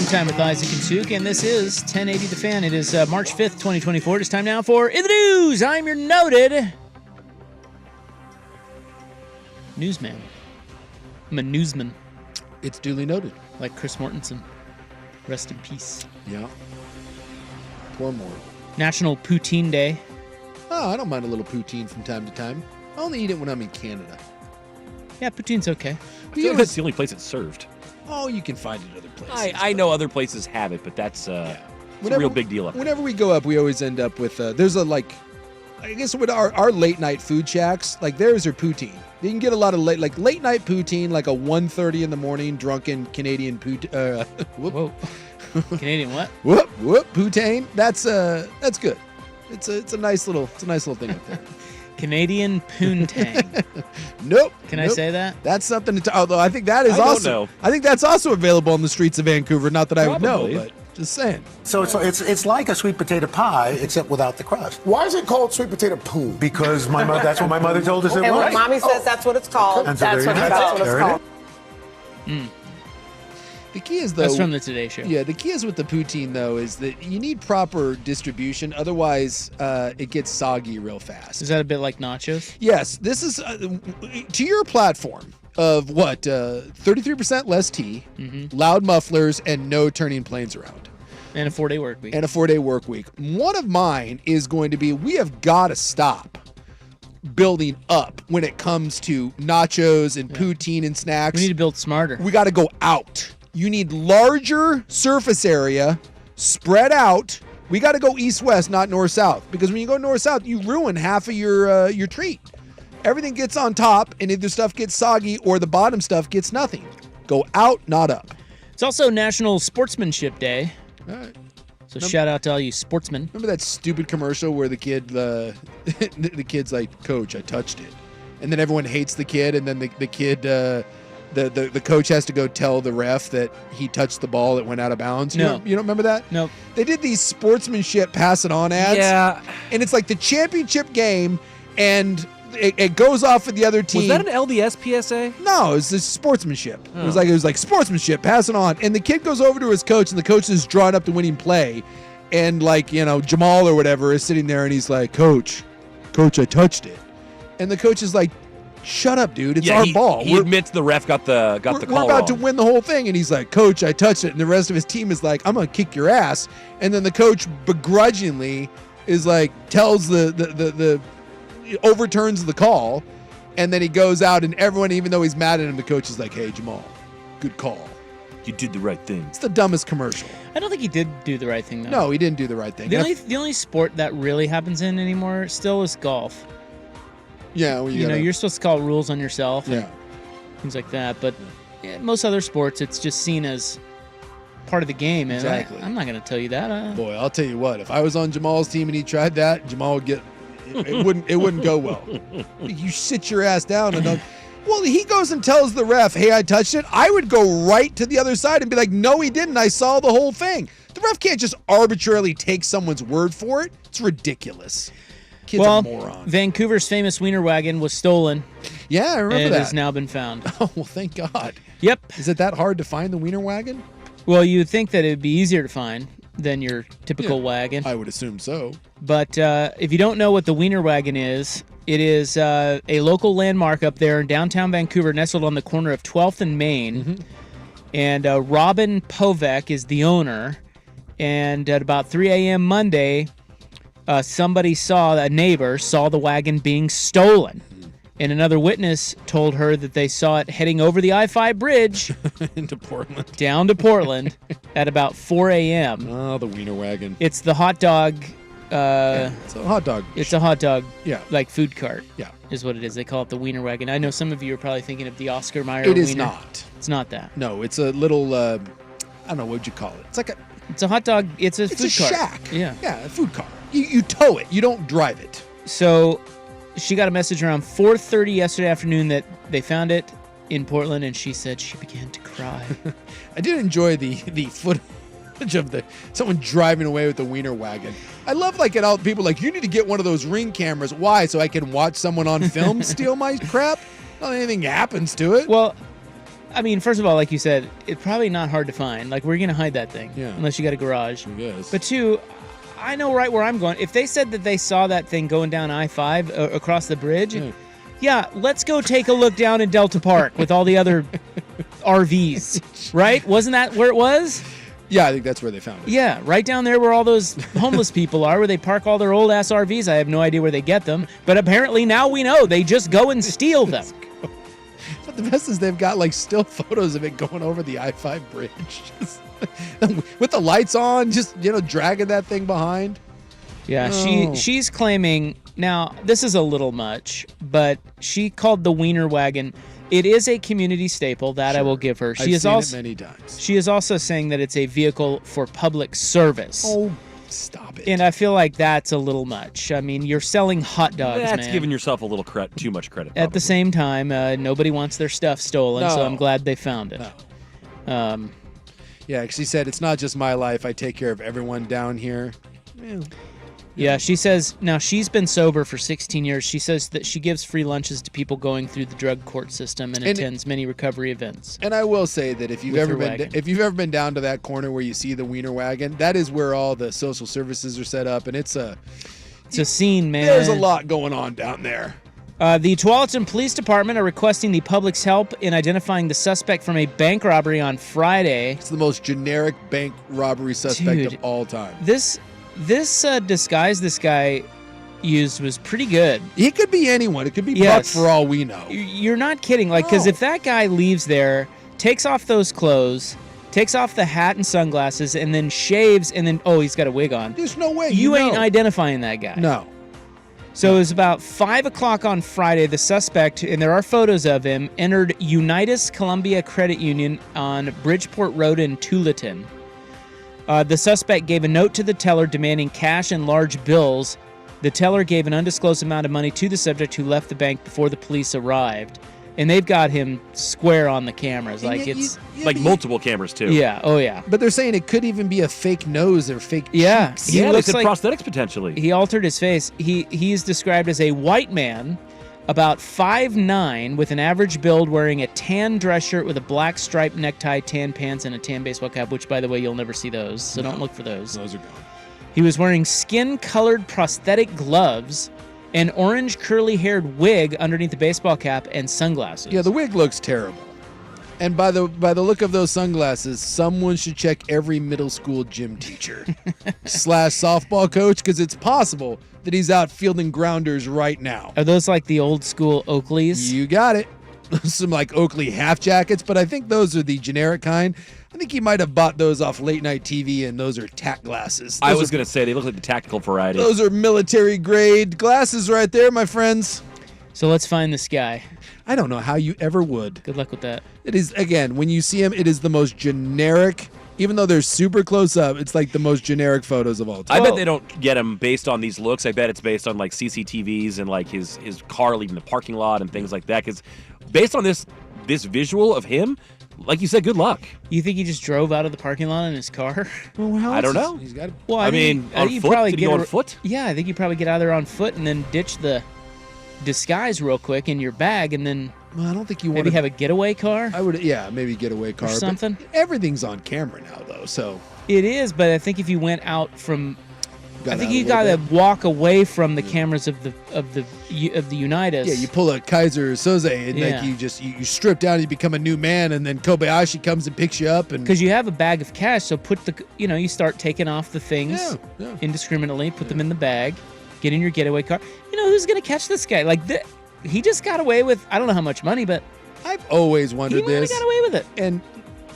Primetime with Isaac and Suk, and this is 1080 The Fan. It is March 5th, 2024. It's time now for In the News. I'm your noted newsman. I'm a newsman, It's duly noted. like Chris Mortensen. Rest in peace. Yeah. Poor more. National Poutine Day. Oh, I don't mind a little poutine from time to time. I only eat it when I'm in Canada. Yeah, poutine's okay. I feel like that's the only place it's served. Oh, you can find it other places. I know other places have it, but that's it's a real big deal up there. Whenever we go up, we always end up with there's a I guess with our late night food shacks, like theirs are poutine. You can get a lot of late night poutine, like a 1:30 in the morning drunken Canadian poutine. Whoa. Canadian what? Whoop poutine. That's good. It's a nice little thing up there. Canadian poontang. Nope. Can I say that? That's something to. Although I think that is I don't also. know. I think that's also available on the streets of Vancouver. Not that I would Probably. know, but just saying. So it's like a sweet potato pie, except without the crust. Why is it called sweet potato poo? Because that's what my mother told us it And was. when mommy says that's what it's called, And so that's there what you go. it's There it called. The key is though. That's from the Today Show. Yeah, the key is with the poutine though is that you need proper distribution. Otherwise, it gets soggy real fast. Is that a bit like nachos? Yes, this is to your platform of what 33% less tea, loud mufflers, and no turning planes around. And a 4-day work week. And a 4-day work week. One of mine is going to be we have got to stop building up when it comes to nachos and poutine and snacks. We need to build smarter. We got to go out. You need larger surface area, spread out. We got to go east-west, not north-south, because when you go north-south, you ruin half of your treat. Everything gets on top, and either stuff gets soggy or the bottom stuff gets nothing. Go out, not up. It's also National Sportsmanship Day. All right. So shout out to all you sportsmen. Remember that stupid commercial where the kid's like, "Coach, I touched it," and then everyone hates the kid, and then the kid, the coach has to go tell the ref that he touched the ball that went out of bounds. No. You don't remember that? Nope. They did these sportsmanship pass it on ads. Yeah. And it's like the championship game, and it goes off at the other team. Was that an LDS PSA? No, it's just sportsmanship. It was like sportsmanship, pass it on. And the kid goes over to his coach, and the coach is drawing up the winning play. And Jamal or whatever is sitting there, and he's like, Coach, I touched it. And the coach is like, shut up, dude. It's our ball. He admits the ref got the call We're about to wrong. win the whole thing. And he's like, Coach, I touched it. And the rest of his team is like, I'm going to kick your ass. And then the coach begrudgingly is like, tells the overturns the call. And then he goes out, and everyone, even though he's mad at him, the coach is like, hey, Jamal, good call. You did the right thing. It's the dumbest commercial. I don't think he did do the right thing, though. No, he didn't do the right thing. The only sport that really happens in anymore still is golf. Yeah, well, You're supposed to call rules on yourself and yeah. things like that. But most other sports, it's just seen as part of the game. And Exactly. I'm not going to tell you that. Boy, I'll tell you what. If I was on Jamal's team and he tried that, Jamal would get. It wouldn't go well. You sit your ass down and don't. Well, he goes and tells the ref, "Hey, I touched it." I would go right to the other side and be like, "No, he didn't. I saw the whole thing." The ref can't just arbitrarily take someone's word for it. It's ridiculous. Kid's well, a moron. Vancouver's famous Wiener wagon was stolen. Yeah, I remember and that. it has now been found. Oh, well, thank God. Yep. Is it that hard to find the Wiener wagon? Well, you'd think that it'd be easier to find than your typical wagon. I would assume so. But if you don't know what the Wiener wagon is, it is a local landmark up there in downtown Vancouver, nestled on the corner of 12th and Main. Mm-hmm. And Robin Povek is the owner. And at about 3 a.m. Monday, a neighbor saw the wagon being stolen. And another witness told her that they saw it heading over the I-5 bridge Into Portland. down to Portland at about 4 a.m. Oh, the Wiener wagon. It's the hot dog. It's a hot dog. It's a hot dog, Yeah. like food cart. Yeah. Is what it is. They call it the Wiener wagon. I know some of you are probably thinking of the Oscar Mayer It is Wiener. not. It's not that. No, it's a little. I don't know what you call it. It's like a. It's a hot dog. It's a It's food a cart. shack. Yeah. Yeah, a food cart. You tow it. You don't drive it. So she got a message around 4:30 yesterday afternoon that they found it in Portland, and she said she began to cry. I did enjoy the footage of someone driving away with the Wiener wagon. I love people like, you need to get one of those Ring cameras. Why? So I can watch someone on film steal my crap? Not that anything happens to it. Well, I mean, first of all, like you said, it's probably not hard to find. Like, where are you going to hide that thing? Yeah. Unless you got a garage. I guess. But two, I know right where I'm going. If they said that they saw that thing going down I-5 across the bridge, yeah, let's go take a look down in Delta Park with all the other RVs, right? Wasn't that where it was? Yeah, I think that's where they found it. Yeah, right down there where all those homeless people are, where they park all their old-ass RVs. I have no idea where they get them, but apparently now we know. They just go and steal them. But the best is they've got like still photos of it going over the I-5 bridge. Just, with the lights on, just, dragging that thing behind. Yeah, No. she's claiming, now this is a little much, but she called the Wiener wagon. It is a community staple, that I will give her. I've seen it many times. She is also saying that it's a vehicle for public service. Oh, stop it. And I feel like that's a little much. I mean, you're selling hot dogs, That's man. giving yourself a little too much credit. At the same time, nobody wants their stuff stolen, so No. I'm glad they found it. No. Yeah, because she said, it's not just my life. I take care of everyone down here. Yeah, she says, now she's been sober for 16 years. She says that she gives free lunches to people going through the drug court system and attends many recovery events. And I will say that if you've With ever her been wagon. if you've ever been down to that corner where you see the Wiener wagon, that is where all the social services are set up, and it's a scene, man. There's a lot going on down there. The Tualatin Police Department are requesting the public's help in identifying the suspect from a bank robbery on Friday. It's the most generic bank robbery suspect Dude, of all time. This disguise this guy used was pretty good. He could be anyone. It could be Yes. Buck for all we know. You're not kidding. Like, because No. if that guy leaves there, takes off those clothes, takes off the hat and sunglasses, and then shaves, and then, oh, he's got a wig on. There's no way. You ain't know. identifying that guy. No. So it was about 5 o'clock on Friday. The suspect, and there are photos of him, entered Unitas Columbia Credit Union on Bridgeport Road in Tualatin. The suspect gave a note to the teller demanding cash and large bills. The teller gave an undisclosed amount of money to the subject, who left the bank before the police arrived. And they've got him square on the cameras. Like, it's... Like multiple cameras, too. Yeah, oh yeah. But they're saying it could even be a fake nose or fake Yeah. cheeks. He Yeah, they looks said like prosthetics potentially. he altered his face. He's described as a white man, about 5'9", with an average build, wearing a tan dress shirt with a black striped necktie, tan pants, and a tan baseball cap, which, by the way, you'll never see those, so don't look for those. Those are gone. He was wearing skin-colored prosthetic gloves, an orange curly-haired wig underneath the baseball cap, and sunglasses. Yeah, the wig looks terrible. And by the look of those sunglasses, someone should check every middle school gym teacher / softball coach, because it's possible that he's out fielding grounders right now. Are those like the old-school Oakleys? You got it. Some like Oakley half jackets, but I think those are the generic kind. I think he might have bought those off late night TV, and those are tack glasses. I was going to say, they look like the tactical variety. Those are military grade glasses right there, my friends. So let's find this guy. I don't know how you ever would. Good luck with that. It is, again, when you see him, it is the most generic, even though they're super close up, it's like the most generic photos of all time. I bet they don't get him based on these looks. I bet it's based on like CCTVs and like his car leaving the parking lot and things like that. Because based on this visual of him, like you said, good luck. You think he just drove out of the parking lot in his car? Well, how I don't else know. is- He's got Well, I mean, on you foot? probably Did he get go on foot? Yeah, I think you probably get out of there on foot and then ditch the disguise real quick in your bag, and then well, I don't think you want maybe to have a getaway car. I would, yeah, maybe getaway car. but something. Everything's on camera now, though, so. It is, but I think if you went out from, I think out you a got to little bit. walk away from the cameras of the Unitas. Yeah, you pull a Kaiser Soze and Yeah. like you strip down, you become a new man, and then Kobayashi comes and picks you up, and because you have a bag of cash, so you start taking off the things Yeah. indiscriminately, put them in the bag, get in your getaway car. You know who's gonna catch this guy? Like he just got away with, I don't know how much money, but I've always he wondered might have this, got away with it. and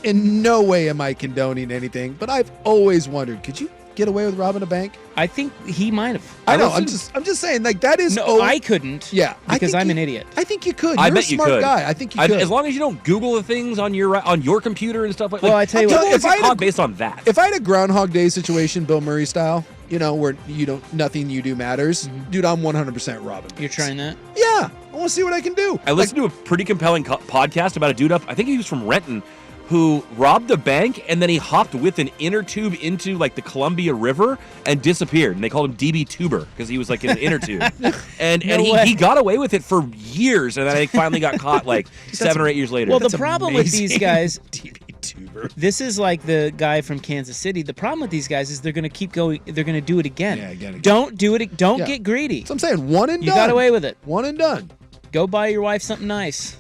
in no way am I condoning anything, but I've always wondered, could you get away with robbing a bank? I think he might have. I know. I'm just saying, like that is. No, I couldn't. Yeah, I because think I'm you- an idiot. I think you could. I You're bet a you smart could. guy. I think you could. As long as you don't Google the things on your computer and stuff like that. Well, I tell you people what, will if I get had a- caught based on that. If I had a Groundhog Day situation, Bill Murray style, where nothing you do matters, dude, I'm 100% robbing. You're banks. trying that? Yeah, I want to see what I can do. I listened to a pretty compelling podcast about a dude up. I think he was from Renton, who robbed a bank and then he hopped with an inner tube into like the Columbia River and disappeared. And they called him DB Tuber because he was like in an inner tube. And he got away with it for years, and then I think finally got caught like 7 or 8 years later. Well, the problem with these guys, DB Tuber. this is like the guy from Kansas City. The problem with these guys is they're going to keep going. They're going to do it again. Yeah, again. Don't do it. Don't get greedy. So I'm saying one and You done. got away with it. One and done. Go buy your wife something nice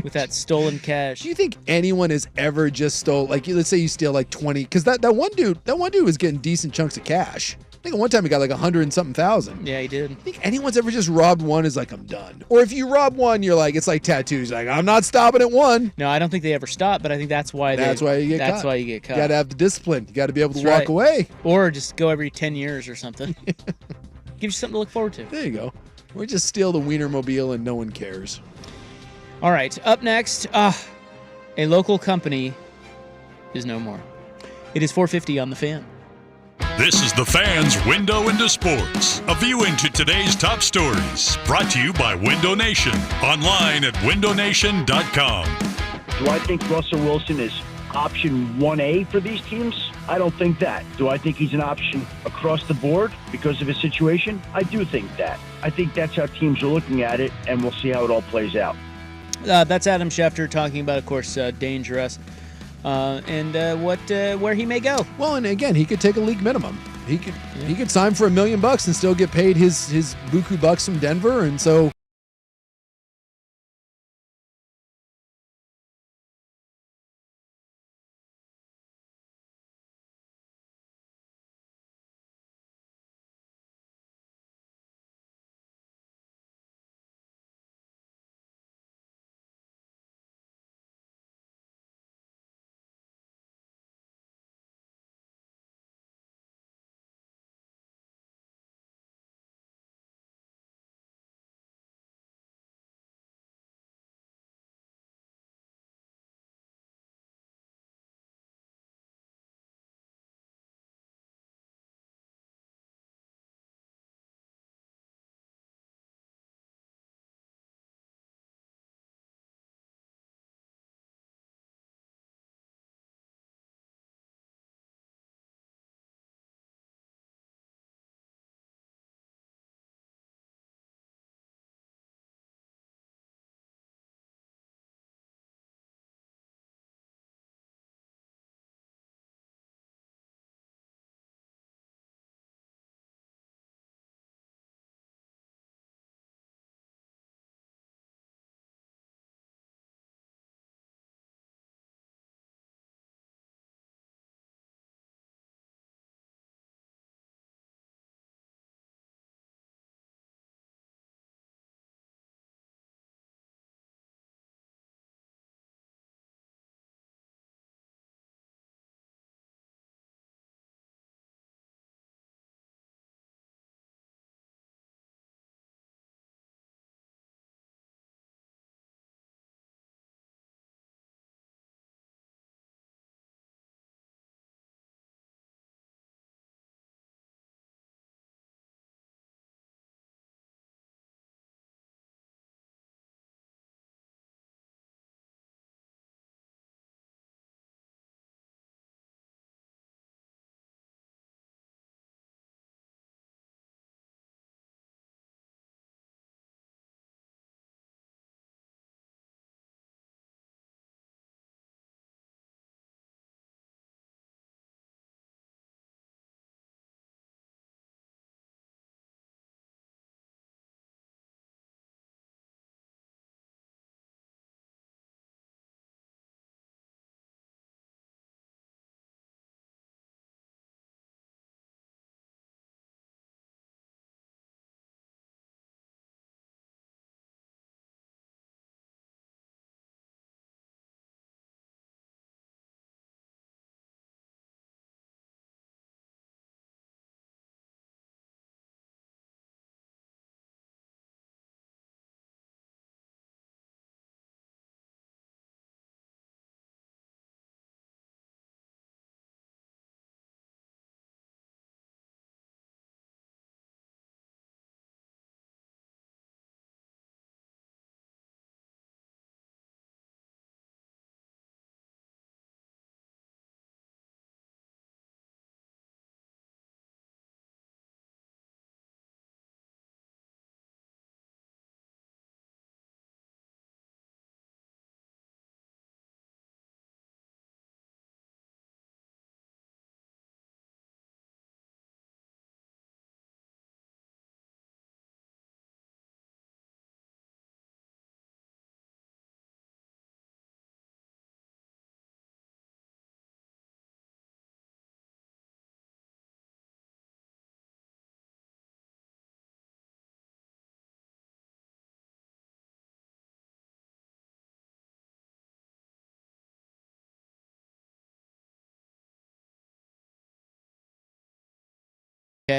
with that stolen cash. Do you think anyone has ever just stole, like, let's say you steal like 20, because that one dude was getting decent chunks of cash. I think at one time he got like 100 and something thousand. Yeah, he did. I think anyone's ever just robbed one is like, I'm done. Or if you rob one, you're like, it's like tattoos. Like, I'm not stopping at one. No, I don't think they ever stop, but I think that's why you get caught. That's why you get caught. You got to have the discipline. You got to be able to That's walk right. away. Or just go every 10 years or something. Gives you something to look forward to. There you go. Or just steal the Wiener mobile and no one cares. All right, up next, a local company is no more. It is 4:50 on The Fan. This is the Fan's Window into Sports. A view into today's top stories. Brought to you by Window Nation. Online at windownation.com. Do I think Russell Wilson is option 1A for these teams? I don't think that. Do I think he's an option across the board because of his situation? I do think that. I think that's how teams are looking at it, and we'll see how it all plays out. That's Adam Schefter talking about, of course, Dangerous and where he may go. Well, and again, he could take a league minimum. He could sign for $1 million and still get paid his buku bucks from Denver, and so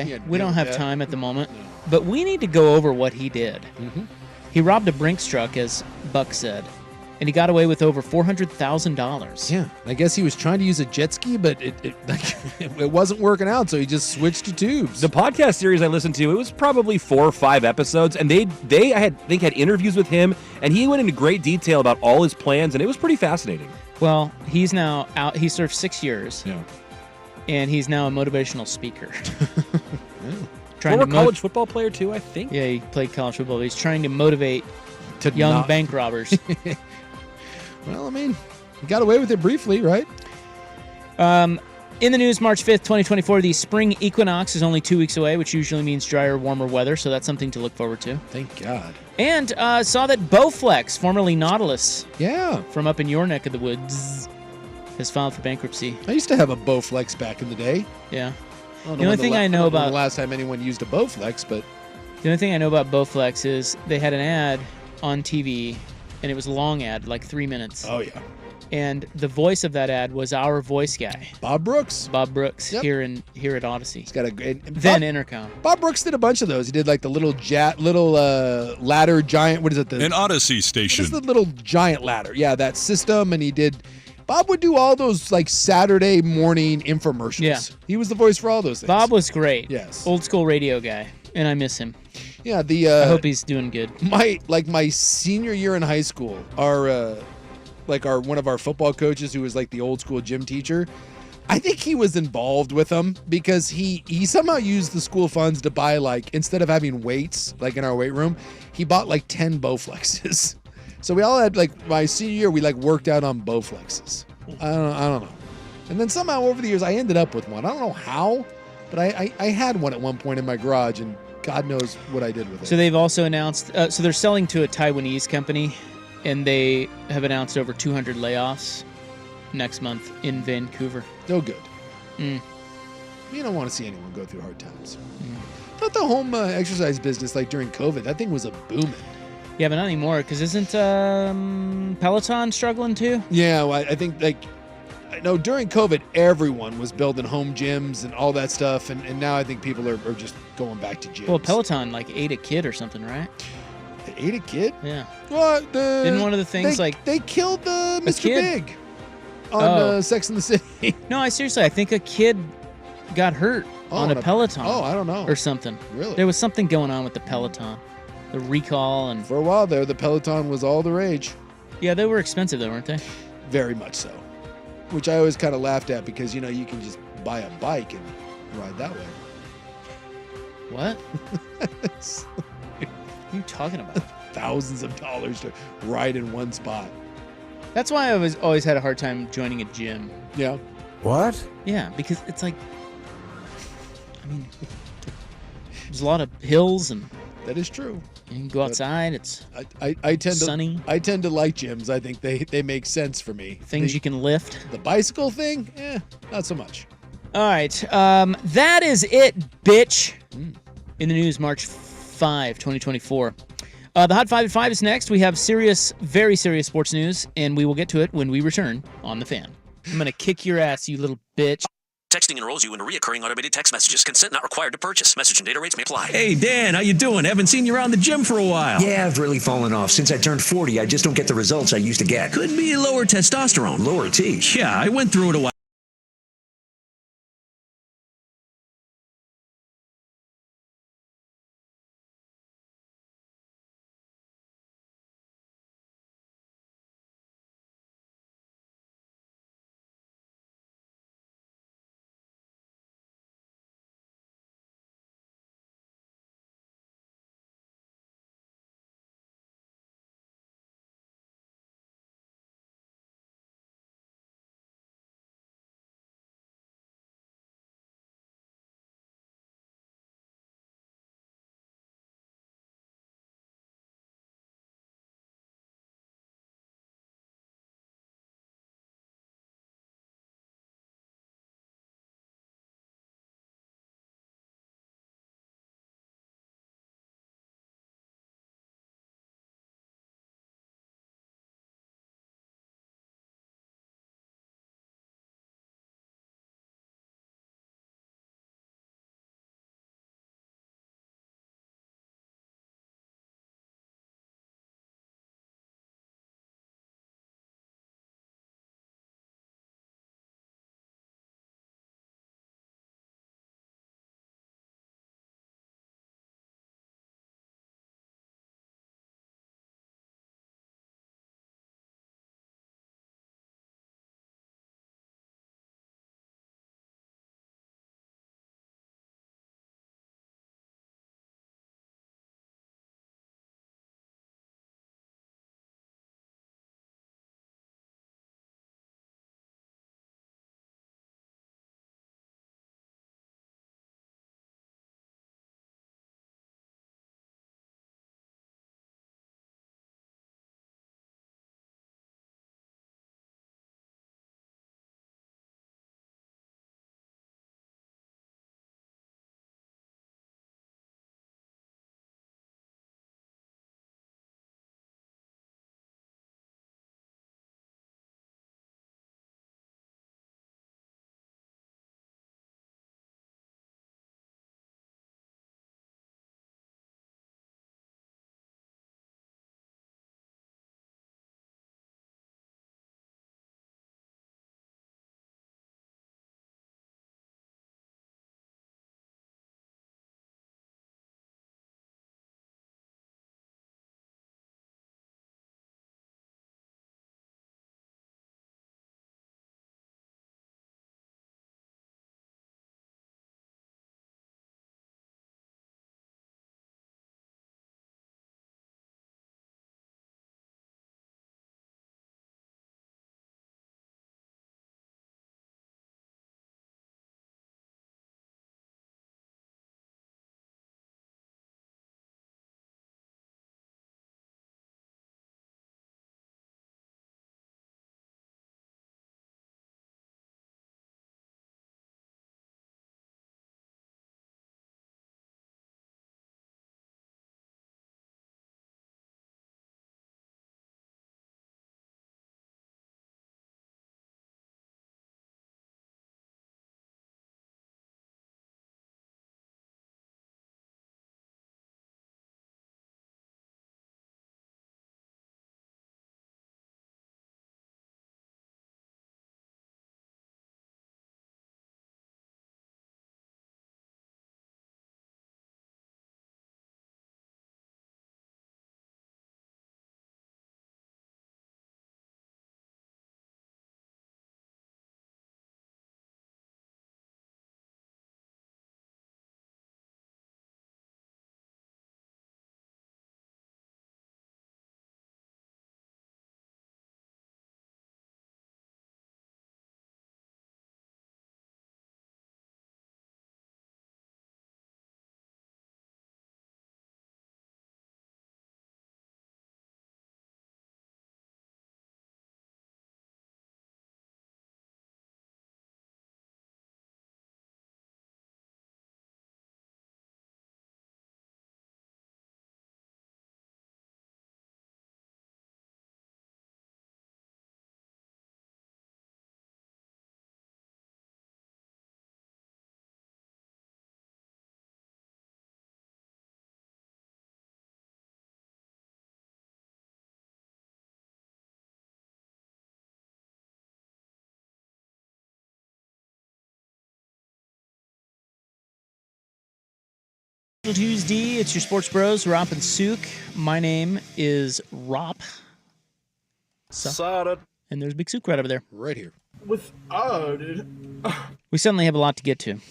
Okay, we don't have time at the moment, No. but we need to go over what he did. Mhm. He robbed a Brinks truck, as Buck said, and he got away with over $400,000. Yeah, I guess he was trying to use a jet ski, but it wasn't working out, so he just switched to tubes. The podcast series I listened to, it was probably 4 or 5 episodes, and I think had interviews with him, and he went into great detail about all his plans, and it was pretty fascinating. Well, he's now out. He served 6 years, Yeah. and he's now a motivational speaker. Former college football player too, I think. Yeah, he played college football. He's trying to motivate To young not- bank robbers. Well, I mean, he got away with it briefly, right? In the news, March 5th, 2024, the spring equinox is only 2 weeks away, which usually means drier, warmer weather, so that's something to look forward to. Thank God. And saw that Bowflex, formerly Nautilus, Yeah. from up in your neck of the woods, has filed for bankruptcy. I used to have a Bowflex back in the day. Yeah. I don't The only when thing la- I know don't when about- the last time anyone used a Bowflex, but The only thing I know about Bowflex is they had an ad on TV, and it was a long ad, like 3 minutes. oh yeah, And the voice of that ad was our voice guy, Bob Brooks. Bob Brooks, Yep. here at Odyssey. He's got a great. Then Intercom. Bob Brooks did a bunch of those. He did like the little ladder giant. What is it? An Odyssey What station. is the little giant ladder? Yeah, that system. And he did. Bob would do all those like Saturday morning infomercials. Yeah. He was the voice for all those things. Bob was great. Yes. Old school radio guy, and I miss him. Yeah. I hope he's doing good. my senior year in high school, our one of our football coaches, who was like the old school gym teacher, I think he was involved with them because he somehow used the school funds to buy, like, instead of having weights like in our weight room, he bought like 10 Bowflexes. So we all had, like, my senior year, we like worked out on Bowflexes. I don't know. And then somehow over the years I ended up with one. I don't know how, but I had one at one point in my garage, and God knows what I did with it. So they've also announced, so they're selling to a Taiwanese company, and they have announced over 200 layoffs next month in Vancouver. No good. Mm. You don't want to see anyone go through hard times. I thought the home exercise business, like during COVID, that thing was a booming. Yeah, but not anymore, because isn't Peloton struggling too? Yeah, well, I think, like, I know during COVID, everyone was building home gyms and all that stuff, and now I think people are just going back to gyms. Well, Peloton like ate a kid or something, right? They ate a kid? Yeah. Well, Didn't one of the things, they killed Mr. kid? Big on Oh. Sex and the City. No, I think a kid got hurt on a Peloton. Oh, I don't know. Or something. Really? There was something going on with the Peloton. The recall and... For a while there, the Peloton was all the rage. Yeah, they were expensive though, weren't they? Very much so. Which I always kind of laughed at because, you know, you can just buy a bike and ride that way. What? What are you talking about? Thousands of dollars to ride in one spot. That's why I always had a hard time joining a gym. Yeah. What? Yeah, because it's like... I mean... There's a lot of hills and... That is true. You can go outside. It's I tend sunny. I tend to like gyms. I think they make sense for me. Things you can lift. The bicycle thing, not so much. All right, that is it, bitch. In the news, March 5, 2024. The Hot 5 at 5 is next. We have serious, very serious sports news, and we will get to it when we return on The Fan. I'm going to kick your ass, you little bitch. Texting enrolls you in reoccurring automated text messages. Consent not required to purchase. Message and data rates may apply. Hey, Dan, how you doing? Haven't seen you around the gym for a while. Yeah, I've really fallen off. Since I turned 40, I just don't get the results I used to get. Could be lower testosterone. Lower T. Yeah, I went through it a while. Tuesday, it's your sports bros, Rop and Sook. My name is Rop. And there's Big Sook right over there. Right here. Without it. We suddenly have a lot to get to.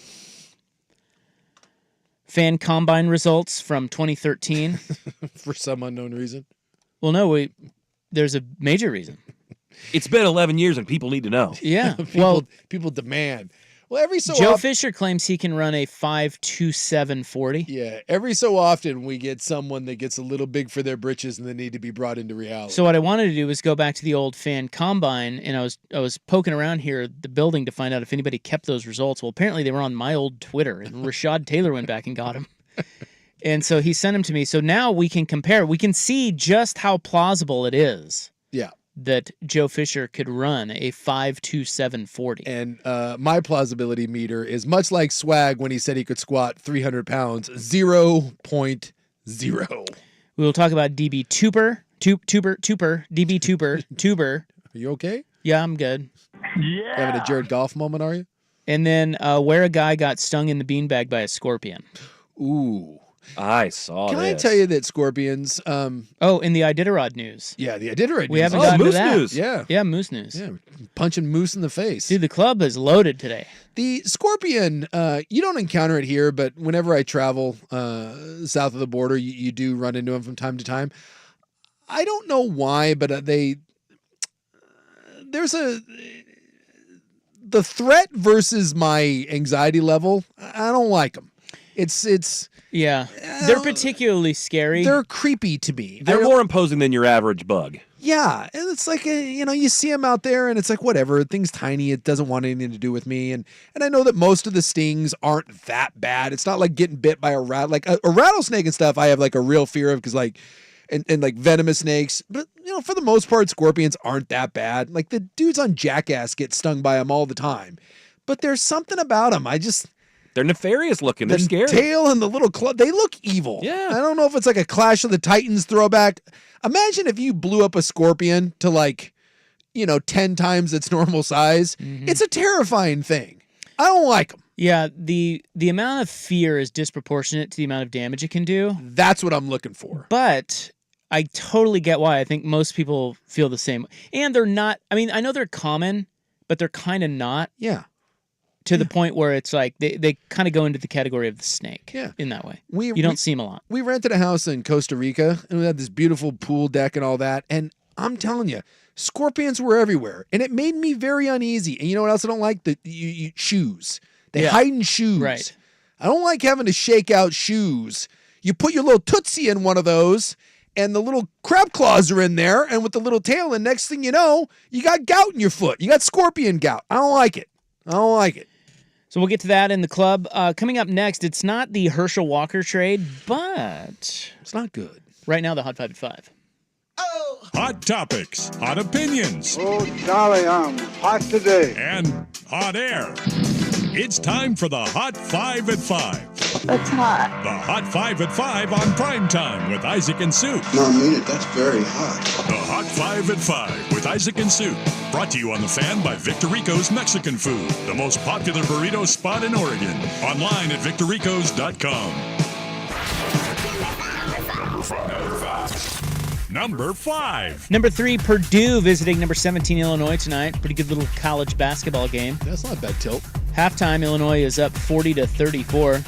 Fan combine results from 2013. For some unknown reason. Well, no, there's a major reason. It's been 11 years and people need to know. Yeah. People demand. Well, every so Joe often, Fisher claims he can run a 5.2740. Yeah, every so often we get someone that gets a little big for their britches and they need to be brought into reality. So what I wanted to do was go back to the old fan combine, and I was poking around here at the building to find out if anybody kept those results. Well, apparently they were on my old Twitter, and Rashad Taylor went back and got them. And so he sent them to me. So now we can compare. We can see just how plausible it is. Yeah. That Joe Fisher could run a 5.2740. And my plausibility meter is much like Swag when he said he could squat 300 pounds, 0.0. We will talk about DB Tuber, DB Tuber. Are you okay? Yeah, I'm good. Yeah. Having a Jared Goff moment, are you? And then where a guy got stung in the beanbag by a scorpion. Ooh. I saw Can this. I tell you that scorpions... in the Iditarod news. Yeah, the Iditarod news. We haven't gotten to Moose that. news. Yeah. Yeah, Moose news. Yeah, punching Moose in the face. Dude, the club is loaded today. The scorpion, you don't encounter it here, but whenever I travel south of the border, you do run into them from time to time. I don't know why, but the threat versus my anxiety level, I don't like them. Yeah, they're particularly scary. They're creepy to me. They're more imposing than your average bug. Yeah, and it's like, you see them out there and it's like, whatever, the thing's tiny, it doesn't want anything to do with me. And I know that most of the stings aren't that bad. It's not like getting bit by a rat, like a rattlesnake and stuff I have like a real fear of because like, and like venomous snakes. But, for the most part, scorpions aren't that bad. Like the dudes on Jackass get stung by them all the time. But there's something about them. They're nefarious looking. They're scary. The tail and the little club, they look evil. Yeah. I don't know if it's like a Clash of the Titans throwback. Imagine if you blew up a scorpion to 10 times its normal size. Mm-hmm. It's a terrifying thing. I don't like them. Yeah, the amount of fear is disproportionate to the amount of damage it can do. That's what I'm looking for. But I totally get why. I think most people feel the same. And they're not, I know they're common, but they're kind of not. Yeah. To the point where it's like they kind of go into the category of the snake. Yeah. In that way. You don't see them a lot. We rented a house in Costa Rica and we had this beautiful pool deck and all that. And I'm telling you, scorpions were everywhere. And it made me very uneasy. And you know what else I don't like? The shoes. They hide in shoes. Right. I don't like having to shake out shoes. You put your little Tootsie in one of those and the little crab claws are in there and with the little tail and next thing you know, you got gout in your foot. You got scorpion gout. I don't like it. So we'll get to that in the club. Coming up next, it's not the Herschel Walker trade, but... It's not good. Right now, the Hot 5 at 5. Oh. Hot topics, hot opinions. Oh, golly, I'm hot today. And hot air. It's time for the Hot 5 at 5. That's hot. The Hot 5 at 5 on Primetime with Isaac and Sook. No, I mean it. That's very hot. The Hot 5 at 5 with Isaac and Sook. Brought to you on The Fan by Victor Rico's Mexican Food, the most popular burrito spot in Oregon. Online at victorricos.com. Number 5. Number 3, Purdue visiting number 17, Illinois tonight. Pretty good little college basketball game. That's not a bad tilt. Halftime, Illinois is up 40-34.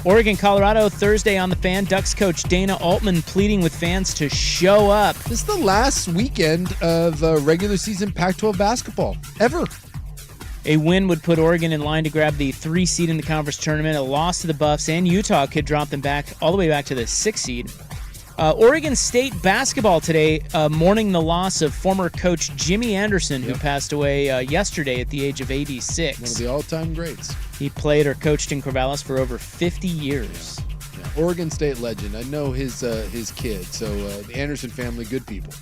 Oregon, Colorado, Thursday on The Fan. Ducks coach Dana Altman pleading with fans to show up. This is the last weekend of regular season Pac-12 basketball ever. A win would put Oregon in line to grab the 3 seed in the conference tournament. A loss to the Buffs and Utah could drop them back all the way back to the 6 seed. Oregon State basketball today, mourning the loss of former coach Jimmy Anderson, who passed away yesterday at the age of 86. One of the all-time greats. He played or coached in Corvallis for over 50 years. Yeah, Oregon State legend. I know his kid, so the Anderson family, good people.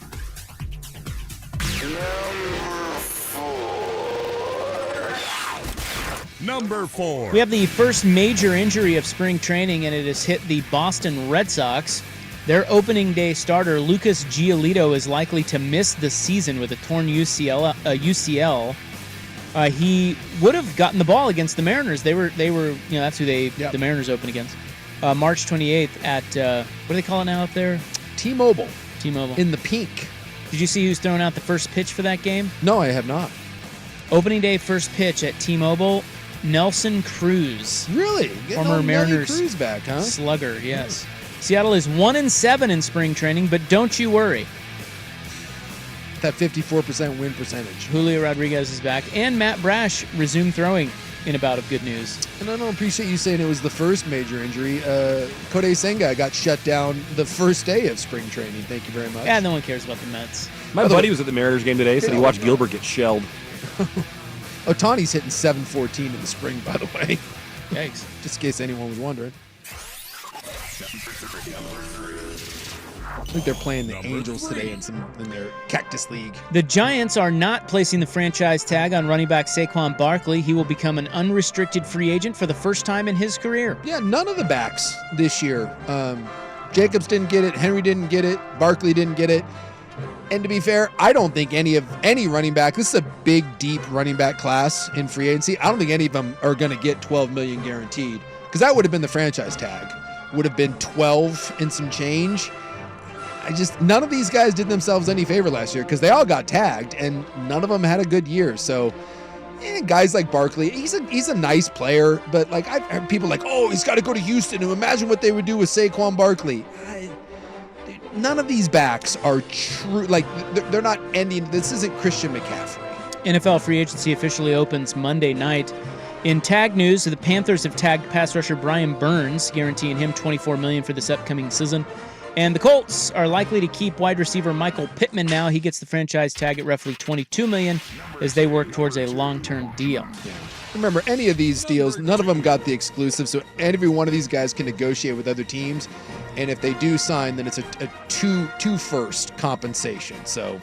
Number 4. We have the first major injury of spring training, and it has hit the Boston Red Sox. Their opening day starter, Lucas Giolito, is likely to miss the season with a torn UCL. He would have gotten the ball against the Mariners. They were, that's who the Mariners open against. March 28th at, what do they call it now up there? T-Mobile. T-Mobile. In the pink. Did you see who's throwing out the first pitch for that game? No, I have not. Opening day first pitch at T-Mobile, Nelson Cruz. Really? Former Mariners Cruz back, huh? slugger, yes. Seattle is 1-7 in spring training, but don't you worry. That 54% win percentage. Julio Rodriguez is back, and Matt Brash resumed throwing in a bout of good news. And I don't appreciate you saying it was the first major injury. Kodai Senga got shut down the first day of spring training. Thank you very much. Yeah, no one cares about the Mets. My buddy was at the Mariners game today, said he watched Gilbert get shelled. Otani's hitting 714 in the spring, by the way. Yikes. Just in case anyone was wondering. I think they're playing the Angels today in their Cactus League. The Giants are not placing the franchise tag on running back Saquon Barkley. He will become an unrestricted free agent for the first time in his career. Yeah, none of the backs this year. Jacobs didn't get it. Henry didn't get it. Barkley didn't get it. And to be fair, I don't think any running back, this is a big, deep running back class in free agency. I don't think any of them are going to get $12 million guaranteed, because that would have been the franchise tag. Would have been 12 and some change. None of these guys did themselves any favor last year, because they all got tagged and none of them had a good year. So guys like Barkley, he's a nice player, but like I've heard people like, oh, he's got to go to Houston, and imagine what they would do with Saquon Barkley. None of these backs are true. Like, they're not ending. This isn't Christian McCaffrey. NFL free agency officially opens Monday night. In tag news, the Panthers have tagged pass rusher Brian Burns, guaranteeing him $24 million for this upcoming season. And the Colts are likely to keep wide receiver Michael Pittman now. He gets the franchise tag at roughly $22 million as they work towards a long-term deal. Yeah. Remember, any of these deals, none of them got the exclusive, so every one of these guys can negotiate with other teams. And if they do sign, then it's a two first compensation. So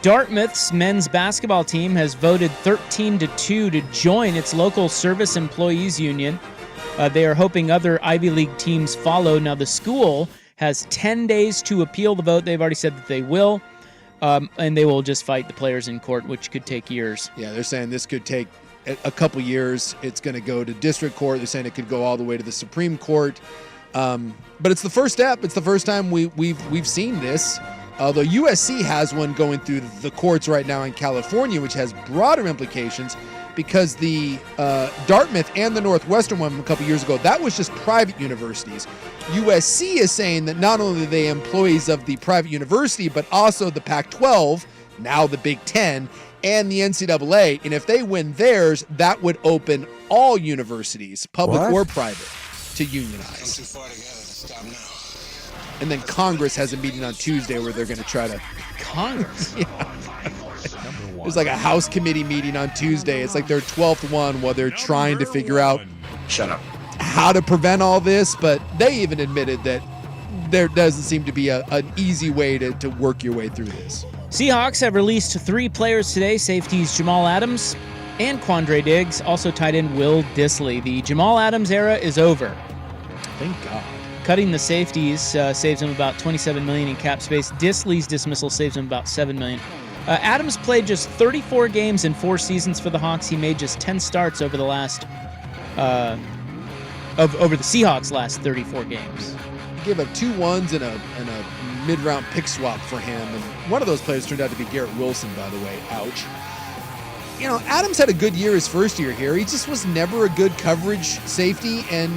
Dartmouth's men's basketball team has voted 13-2 to join its local service employees union. They are hoping other Ivy League teams follow. Now, the school has 10 days to appeal the vote. They've already said that they will, and they will just fight the players in court, which could take years. Yeah, they're saying this could take a couple years. It's going to go to district court. They're saying it could go all the way to the Supreme Court. But it's the first step. It's the first time we've seen this. Although USC has one going through the courts right now in California, which has broader implications, because the Dartmouth and the Northwestern one a couple years ago, that was just private universities. USC is saying that not only are they employees of the private university, but also the Pac-12, now the Big Ten, and the NCAA. And if they win theirs, that would open all universities, public or private, to unionize. And then Congress has a meeting on Tuesday where they're going to try to... Congress? Yeah. There's like a House committee meeting on Tuesday. It's like their 12th one while they're trying to figure out how to prevent all this. But they even admitted that there doesn't seem to be an easy way to work your way through this. Seahawks have released 3 players today. Safeties Jamal Adams and Quandre Diggs, also tight end Will Dissly. The Jamal Adams era is over. Thank God. Cutting the safeties saves him about $27 million in cap space. Dissly's dismissal saves him about $7 million. Adams played just 34 games in 4 seasons for the Hawks. He made just 10 starts over the last over the Seahawks' last 34 games. He gave up 2 ones and a mid-round pick swap for him, and one of those players turned out to be Garrett Wilson, by the way. Ouch. You know, Adams had a good year his first year here. He just was never a good coverage safety, and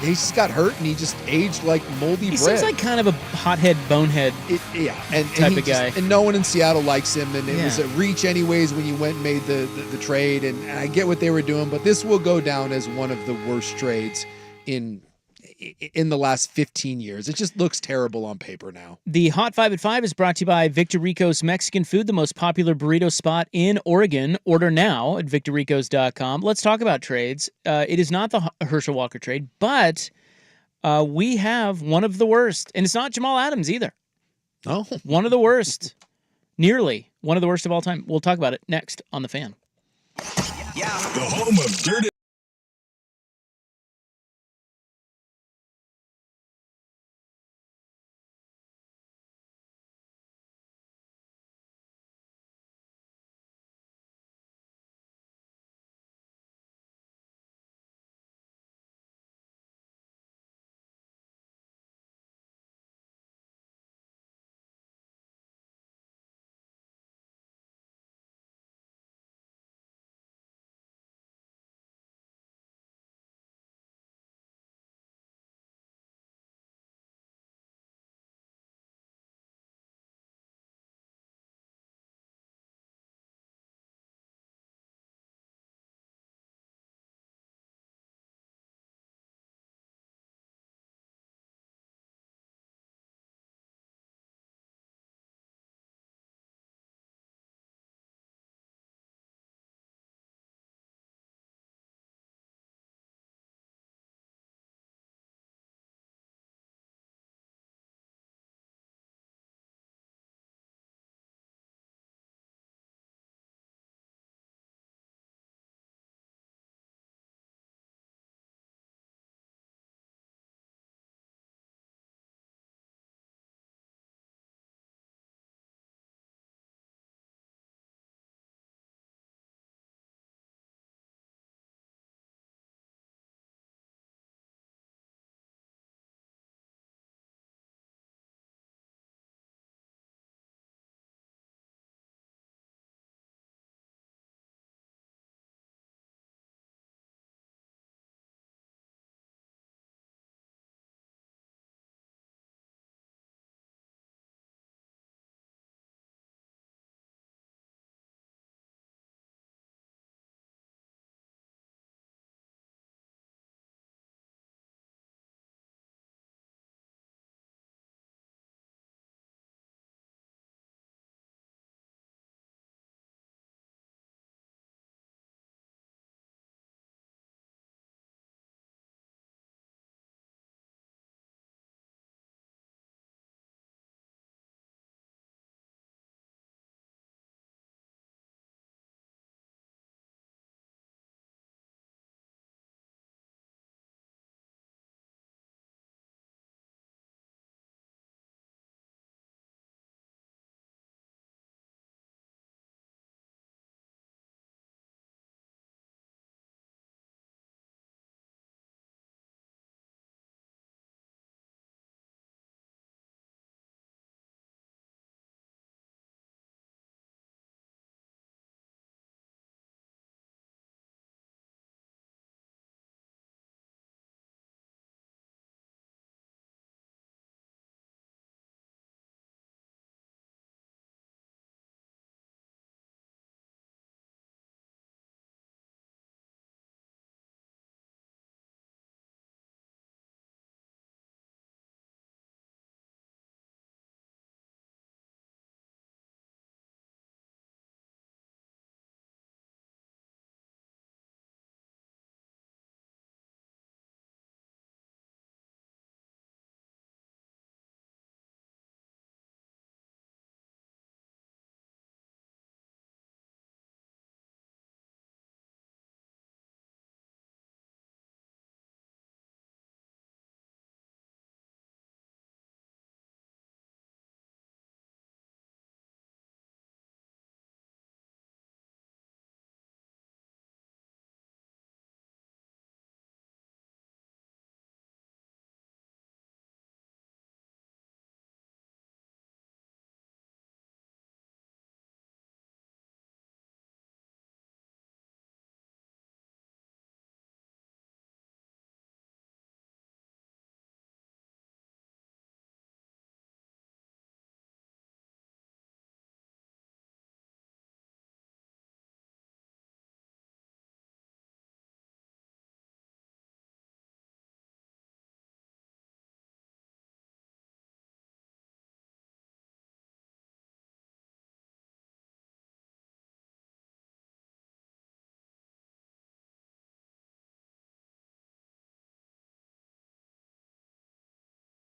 he just got hurt, and he just aged like moldy bread. He seems like kind of a hothead, bonehead type of guy. And no one in Seattle likes him, and it was a reach anyways when you went and made the trade, and I get what they were doing, but this will go down as one of the worst trades in the last 15 years. It just looks terrible on paper now. The Hot 5 at 5 is brought to you by Victor Rico's Mexican Food, the most popular burrito spot in Oregon. Order now at victorricos.com. Let's talk about trades. It is not the Herschel Walker trade, but we have one of the worst. And it's not Jamal Adams either. Oh. One of the worst. Nearly one of the worst of all time. We'll talk about it next on The Fan. The home of dirty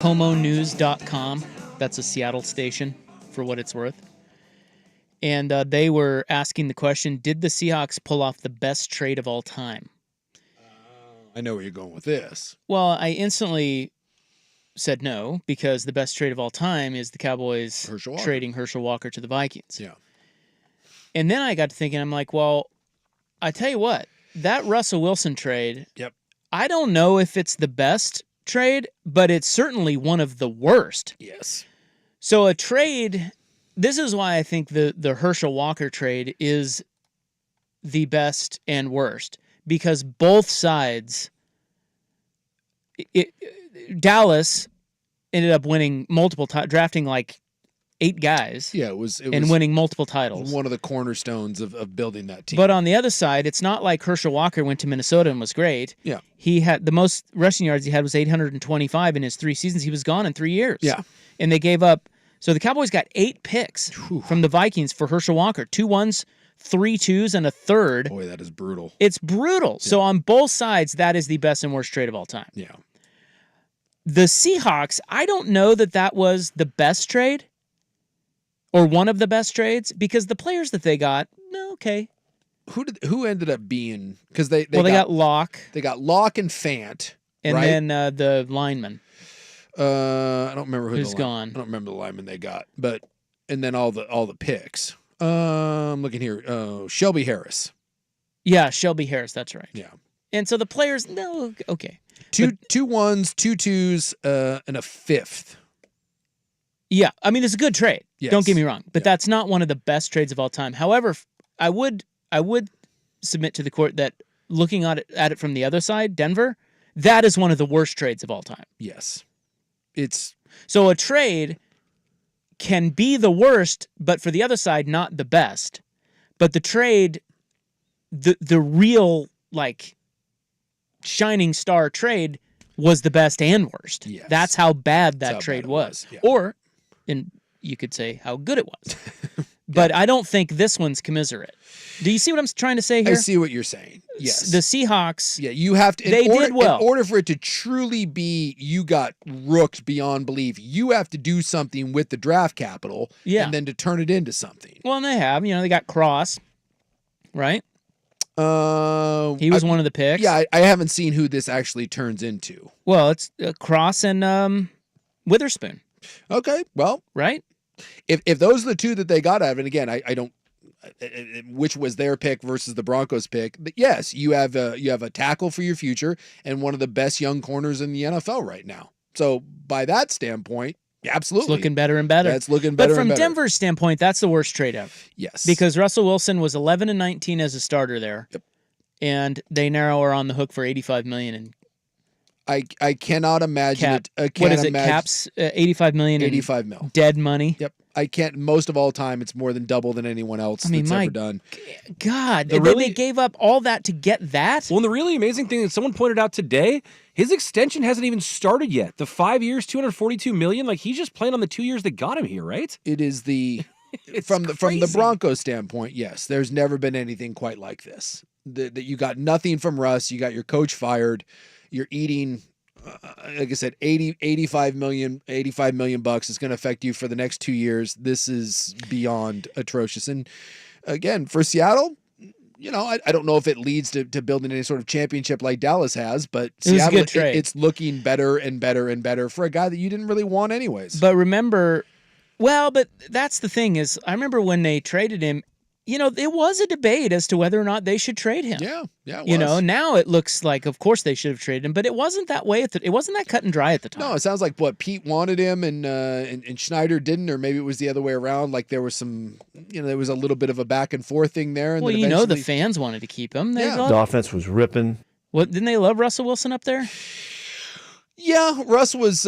homonews.com. That's a Seattle station, for what it's worth. And they were asking the question, did the Seahawks pull off the best trade of all time? I know where you're going with this. Well, I instantly said no, because the best trade of all time is the Cowboys trading Herschel Walker to the Vikings. Yeah. And then I got to thinking, I'm like, well, I tell you what, that Russell Wilson trade, I don't know if it's the best trade, but it's certainly one of the worst. Yes. So a trade, this is why I think the Herschel Walker trade is the best and worst, because both sides, Dallas ended up winning multiple drafting like 8 guys. Yeah, it was winning multiple titles. One of the cornerstones of building that team. But on the other side, it's not like Herschel Walker went to Minnesota and was great. Yeah. He had the most rushing yards he had was 825 in his 3 seasons. He was gone in 3 years. Yeah. And they gave up. So the Cowboys got 8 picks from the Vikings for Herschel Walker. 2 1s, 3 2s, and a third. Boy, that is brutal. It's brutal. Yeah. So on both sides, that is the best and worst trade of all time. Yeah. The Seahawks, I don't know that was the best trade or one of the best trades, because the players that they got, no, okay. Who ended up being, because they got Locke. They got Locke and Fant. And right? then the lineman. I don't remember who's gone. I don't remember the lineman they got, but and then all the picks. I'm looking here. Shelby Harris. Yeah, Shelby Harris. That's right. Yeah. And so the players, no, okay. 2 1s, 2 2s, and a 5th. Yeah, I mean it's a good trade. Yes. Don't get me wrong, but that's not one of the best trades of all time. However, I would submit to the court that looking at it from the other side, Denver, that is one of the worst trades of all time. Yes. So a trade can be the worst, but for the other side, not the best. But the trade, the real like shining star trade was the best and worst. Yes. That's how bad that trade was. Yeah. Or, and you could say how good it was. But I don't think this one's commiserate. Do you see what I'm trying to say here? I see what you're saying. Yes. The Seahawks. Yeah, you have to. Did well. In order for it to truly be, you got rooked beyond belief, you have to do something with the draft capital. Yeah. And then to turn it into something. Well, and they have. They got Cross, right? He was one of the picks. Yeah, I haven't seen who this actually turns into. Well, it's Cross and Witherspoon. Okay, well, right. If those are the two that they got out of it, and again, I don't, which was their pick versus the Broncos pick. But yes, you have a tackle for your future and one of the best young corners in the NFL right now. So by that standpoint, absolutely, it's looking better and better. That's looking better. But from and better. Denver's standpoint, that's the worst trade ever. Yes, because Russell Wilson was 11-19 as a starter there. Yep. And they now are on the hook for $85 million. And I cannot imagine it. What is it? Caps $85 million. $85 million dead money. Yep. I can't. Most of all time, it's more than double than anyone else that's ever done. God, they gave up all that to get that. Well, and the really amazing thing that someone pointed out today, his extension hasn't even started yet. The 5 years, $242 million. Like he's just playing on the 2 years that got him here, right? It is the from the Broncos standpoint. Yes, there's never been anything quite like this. That you got nothing from Russ. You got your coach fired. You're eating, like I said, 85 million bucks is going to affect you for the next 2 years. This is beyond atrocious. And again, for Seattle, I don't know if it leads to building any sort of championship like Dallas has, but Seattle, it's looking better and better and better for a guy that you didn't really want anyways. But remember, but that's the thing is, I remember when they traded him, it was a debate as to whether or not they should trade him. Yeah, it was. Now it looks like, of course, they should have traded him, but it wasn't that way. It wasn't that cut and dry at the time. No, it sounds like Pete wanted him and Schneider didn't, or maybe it was the other way around. Like there was some, there was a little bit of a back and forth thing there. And well, the fans wanted to keep him. The offense was ripping. What, didn't they love Russell Wilson up there? Yeah, Russ was,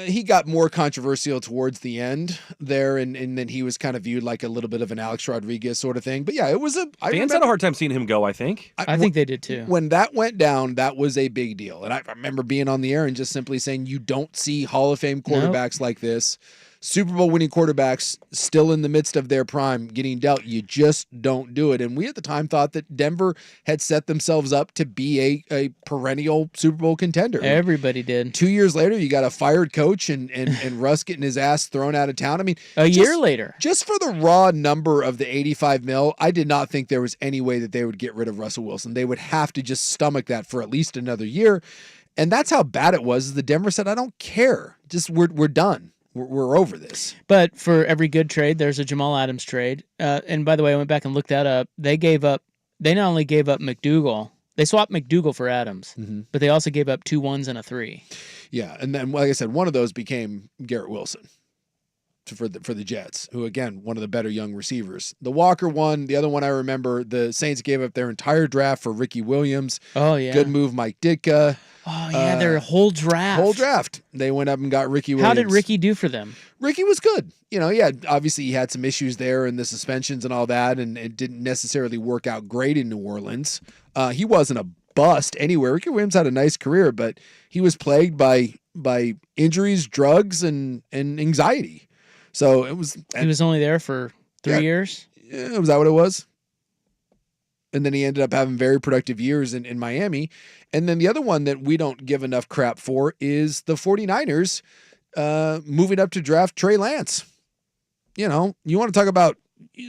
he got more controversial towards the end there, and then he was kind of viewed like a little bit of an Alex Rodriguez sort of thing. But yeah, it was fans had a hard time seeing him go, I think. I think they did too. When that went down, that was a big deal. And I remember being on the air and just simply saying, you don't see Hall of Fame quarterbacks like this. Super Bowl winning quarterbacks still in the midst of their prime getting dealt. You just don't do it. And we at the time thought that Denver had set themselves up to be a perennial Super Bowl contender. Everybody did. 2 years later, you got a fired coach and Russ getting his ass thrown out of town. I mean, a year later. Just for the raw number of the $85 million, I did not think there was any way that they would get rid of Russell Wilson. They would have to just stomach that for at least another year. And that's how bad it was. The Denver said, I don't care. Just we're done. We're over this. But for every good trade, there's a Jamal Adams trade. And by the way, I went back and looked that up. They not only gave up McDougal, they swapped McDougal for Adams, but they also gave up 2 1s and a 3. Yeah, and then like I said, one of those became Garrett Wilson for the Jets, who again, one of the better young receivers. The Walker one, the other one I remember, the Saints gave up their entire draft for Ricky Williams. Oh yeah, good move, Mike Ditka. Oh yeah, their whole draft. They went up and got Ricky Williams. How did Ricky do for them? Ricky was good. Obviously he had some issues there and the suspensions and all that, and it didn't necessarily work out great in New Orleans. He wasn't a bust anywhere. Ricky Williams had a nice career, but he was plagued by injuries, drugs, and anxiety. So it was. He was only there for 3 years. Yeah, was that what it was? And then he ended up having very productive years in Miami. And then the other one that we don't give enough crap for is the 49ers moving up to draft Trey Lance. You want to talk about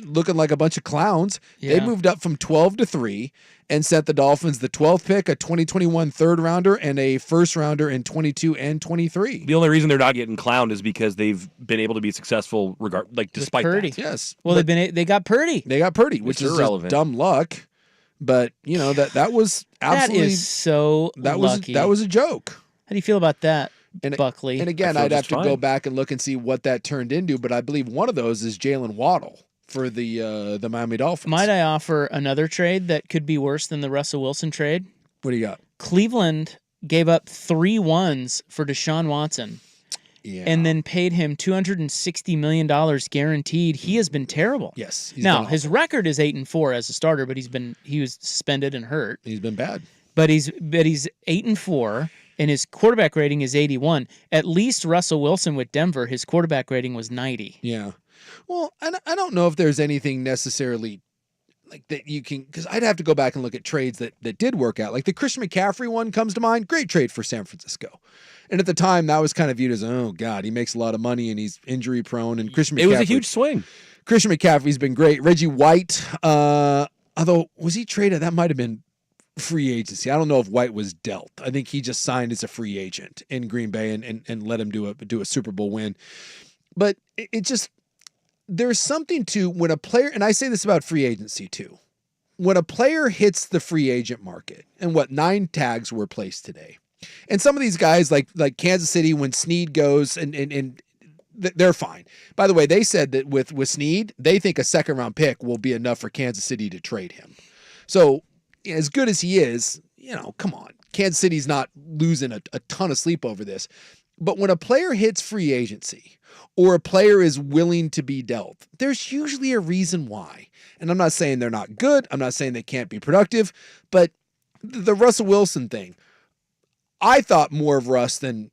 looking like a bunch of clowns. Yeah. They moved up from 12 to 3 and sent the Dolphins the 12th pick, a 2021 third rounder, and a first rounder in 22 and 23. The only reason they're not getting clowned is because they've been able to be successful despite Purdy. that. Yes. Well, they got Purdy. They got Purdy, which is irrelevant. Dumb luck. But that was absolutely that is so lucky. That was a joke. How do you feel about that, and, Buckley? And again, I'd have to go back and look and see what that turned into, but I believe one of those is Jalen Waddle for the Miami Dolphins. Might I offer another trade that could be worse than the Russell Wilson trade? What do you got? Cleveland gave up 3 1s for Deshaun Watson. Yeah. And then paid him $260 million guaranteed. He has been terrible. Yes. Now his record is 8-4 as a starter, but he was suspended and hurt. He's been bad. But he's 8-4, and his quarterback rating is 81. At least Russell Wilson with Denver, his quarterback rating was 90. Yeah. Well, I don't know if there's anything necessarily like that you can, because I'd have to go back and look at trades that did work out. Like the Christian McCaffrey one comes to mind. Great trade for San Francisco. And at the time, that was kind of viewed as, oh, God, he makes a lot of money and he's injury prone. And Christian McCaffrey. It was a huge swing. Christian McCaffrey's been great. Reggie White, although, was he traded? That might have been free agency. I don't know if White was dealt. I think he just signed as a free agent in Green Bay and let him do a Super Bowl win. But it just, there's something to when a player, and I say this about free agency too, when a player hits the free agent market, and 9 tags were placed today. And some of these guys like Kansas City, when Snead goes and they're fine. By the way, they said that with Snead, they think a second round pick will be enough for Kansas City to trade him. So as good as he is, come on. Kansas City's not losing a ton of sleep over this. But when a player hits free agency or a player is willing to be dealt, there's usually a reason why. And I'm not saying they're not good. I'm not saying they can't be productive. But the Russell Wilson thing, I thought more of Russ than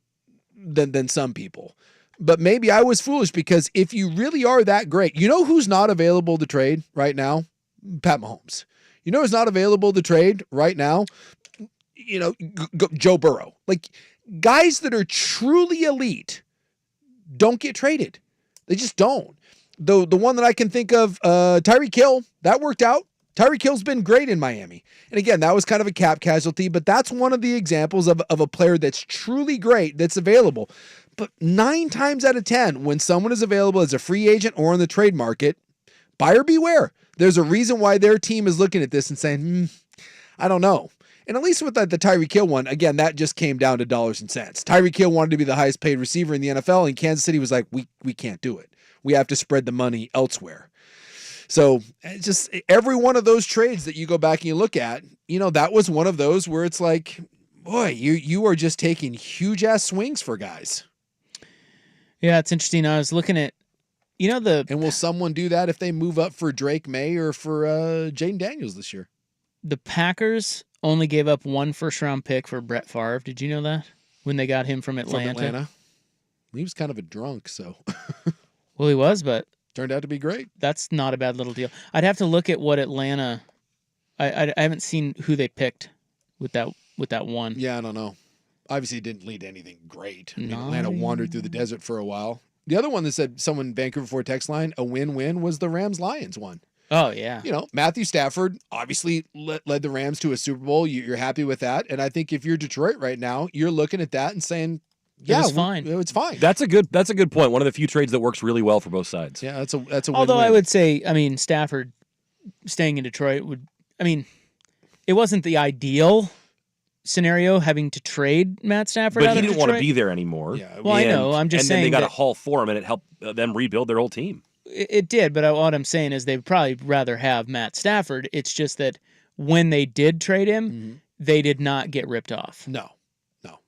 some people. But maybe I was foolish, because if you really are that great, who's not available to trade right now? Pat Mahomes. Who's not available to trade right now? Joe Burrow. Like, guys that are truly elite don't get traded. They just don't. The one that I can think of, Tyreek Hill, that worked out. Tyreek Hill's been great in Miami. And again, that was kind of a cap casualty, but that's one of the examples of a player that's truly great that's available. But 9 times out of 10, when someone is available as a free agent or in the trade market, buyer beware. There's a reason why their team is looking at this and saying, I don't know. And at least with the Tyreek Hill one, again, that just came down to dollars and cents. Tyreek Hill wanted to be the highest paid receiver in the NFL, and Kansas City was like, we can't do it. We have to spread the money elsewhere. So just every one of those trades that you go back and you look at, that was one of those where it's like, boy, you are just taking huge ass swings for guys. Yeah, it's interesting. I was looking at, and will someone do that if they move up for Drake May or for Jaden Daniels this year? The Packers only gave up 1 first-round pick for Brett Favre. Did you know that? When they got him from Atlanta? He was kind of a drunk, so Well, he was, but turned out to be great. That's not a bad little deal. I'd have to look at what Atlanta. I haven't seen who they picked with that one. Yeah, I don't know. Obviously, it didn't lead to anything great. I mean, Atlanta wandered through the desert for a while. The other one that said someone Vancouver 4 text line, a win-win, was the Rams-Lions one. Oh, yeah. You know, Matthew Stafford obviously led the Rams to a Super Bowl. You're happy with that. And I think if you're Detroit right now, you're looking at that and saying, yeah, it's fine. It's fine. That's a good point. One of the few trades that works really well for both sides. Yeah, that's a win-win. Although I would say, I mean, Stafford staying in Detroit would, I mean, it wasn't the ideal scenario having to trade Matt Stafford But out he of didn't Detroit. want to be there anymore. Yeah, well, I know. I'm just saying. And then they got that a haul for him, and it helped them rebuild their whole team. It did, but what I'm saying is they'd probably rather have Matt Stafford. It's just that when they did trade him, they did not get ripped off. No.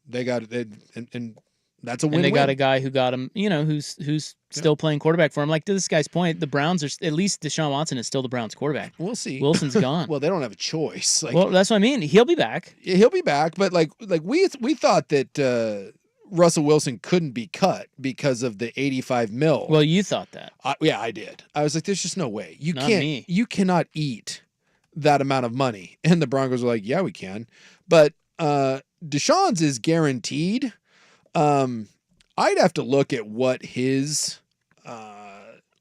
They got it, and that's a win-win. And they got a guy who got him, you know, who's still playing quarterback for him. Like, to this guy's point, the Browns are, at least Deshaun Watson is still the Browns quarterback. We'll see. Wilson's gone. Well, they don't have a choice. Like, well, that's what I mean. He'll be back. He'll be back, but like we thought that Russell Wilson couldn't be cut because of the $85 million. Well, you thought that. Yeah, I did. I was like, there's just no way. You Not can't. me. You cannot eat that amount of money. And the Broncos were like, yeah, we can. But Deshaun's is guaranteed. I'd have to look at what his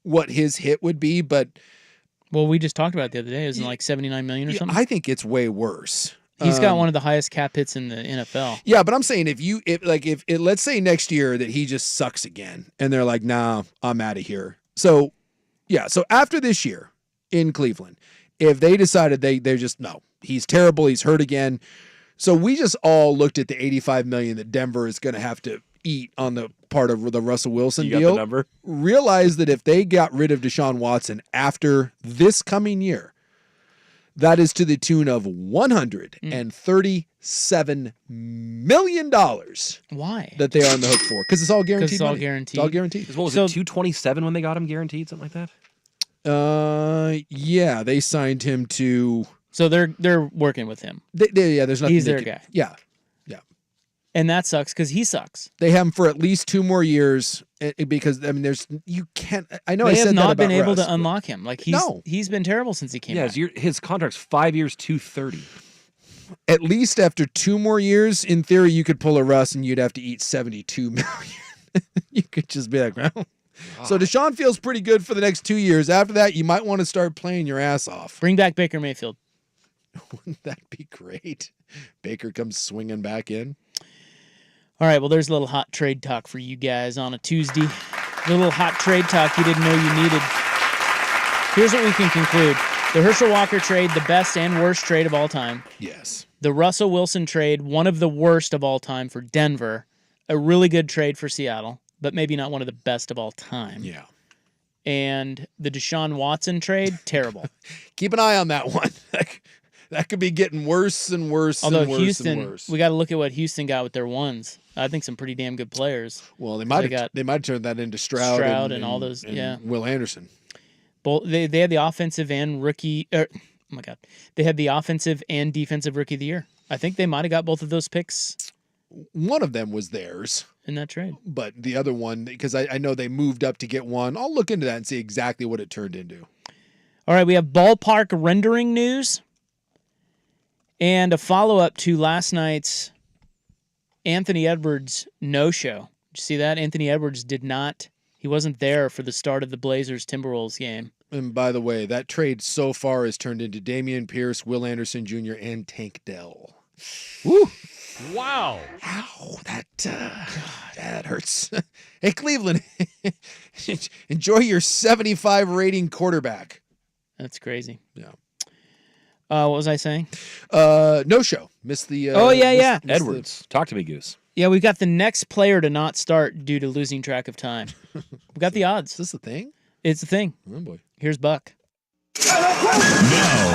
hit would be, but well, we just talked about it the other day. Isn't it like $79 million or something? I think it's way worse. He's got one of the highest cap hits in the NFL. Yeah, but I'm saying if let's say next year that he just sucks again, and they're like, nah, I'm out of here. So yeah, so after this year in Cleveland, if they decided they're just no, he's terrible, he's hurt again. So we just all looked at the $85 million that Denver is going to have to eat on the part of the Russell Wilson You deal. got the number? Realize that if they got rid of Deshaun Watson after this coming year, that is to the tune of $137 million. Why? That they are on the hook for. Because it's all guaranteed. It's all money. guaranteed. It's all guaranteed. What was it, 227 when they got him guaranteed, something like that? Yeah, they signed him to. So they're working with him. There's nothing. He's their guy. Yeah. And that sucks because he sucks. They have him for at least 2 more years because I mean, you can't. I know they I said have that not about been able Russ, to unlock him. Like he's been terrible since he came. Yeah, back. his contract's 5 years, 230. At least after 2 more years, in theory, you could pull a Russ and you'd have to eat $72 million. You could just be like, well. So Deshaun feels pretty good for the next 2 years. After that, you might want to start playing your ass off. Bring back Baker Mayfield. Wouldn't that be great? Baker comes swinging back in. All right, well, there's a little hot trade talk for you guys on a Tuesday. A little hot trade talk you didn't know you needed. Here's what we can conclude. The Herschel Walker trade, the best and worst trade of all time. Yes. The Russell Wilson trade, one of the worst of all time for Denver. A really good trade for Seattle, but maybe not one of the best of all time. Yeah. And the Deshaun Watson trade, terrible. Keep an eye on that one. That could be getting worse and worse. Although and worse Houston, and worse. we got to look at what Houston got with their ones. I think some pretty damn good players. Well, they might have turned that into Stroud and all those. Yeah, Will Anderson. Both they had the offensive and rookie. Oh my God, they had the offensive and defensive rookie of the year. I think they might have got both of those picks. One of them was theirs in that trade, but the other one, because I know they moved up to get one. I'll look into that and see exactly what it turned into. All right, we have ballpark rendering news. And a follow-up to last night's Anthony Edwards no-show. Did you see that? Anthony Edwards he wasn't there for the start of the Blazers-Timberwolves game. And by the way, that trade so far has turned into Damian Pierce, Will Anderson Jr., and Tank Dell. Woo! Wow. Ow, that hurts. Hey, Cleveland, enjoy your 75 rating quarterback. That's crazy. Yeah. What was I saying? No show. Missed the. Yeah. Edwards. Talk to me, Goose. Yeah, we've got the next player to not start due to losing track of time. We got the odds. Is this a thing? It's a thing. Oh, boy. Here's Buck. Now,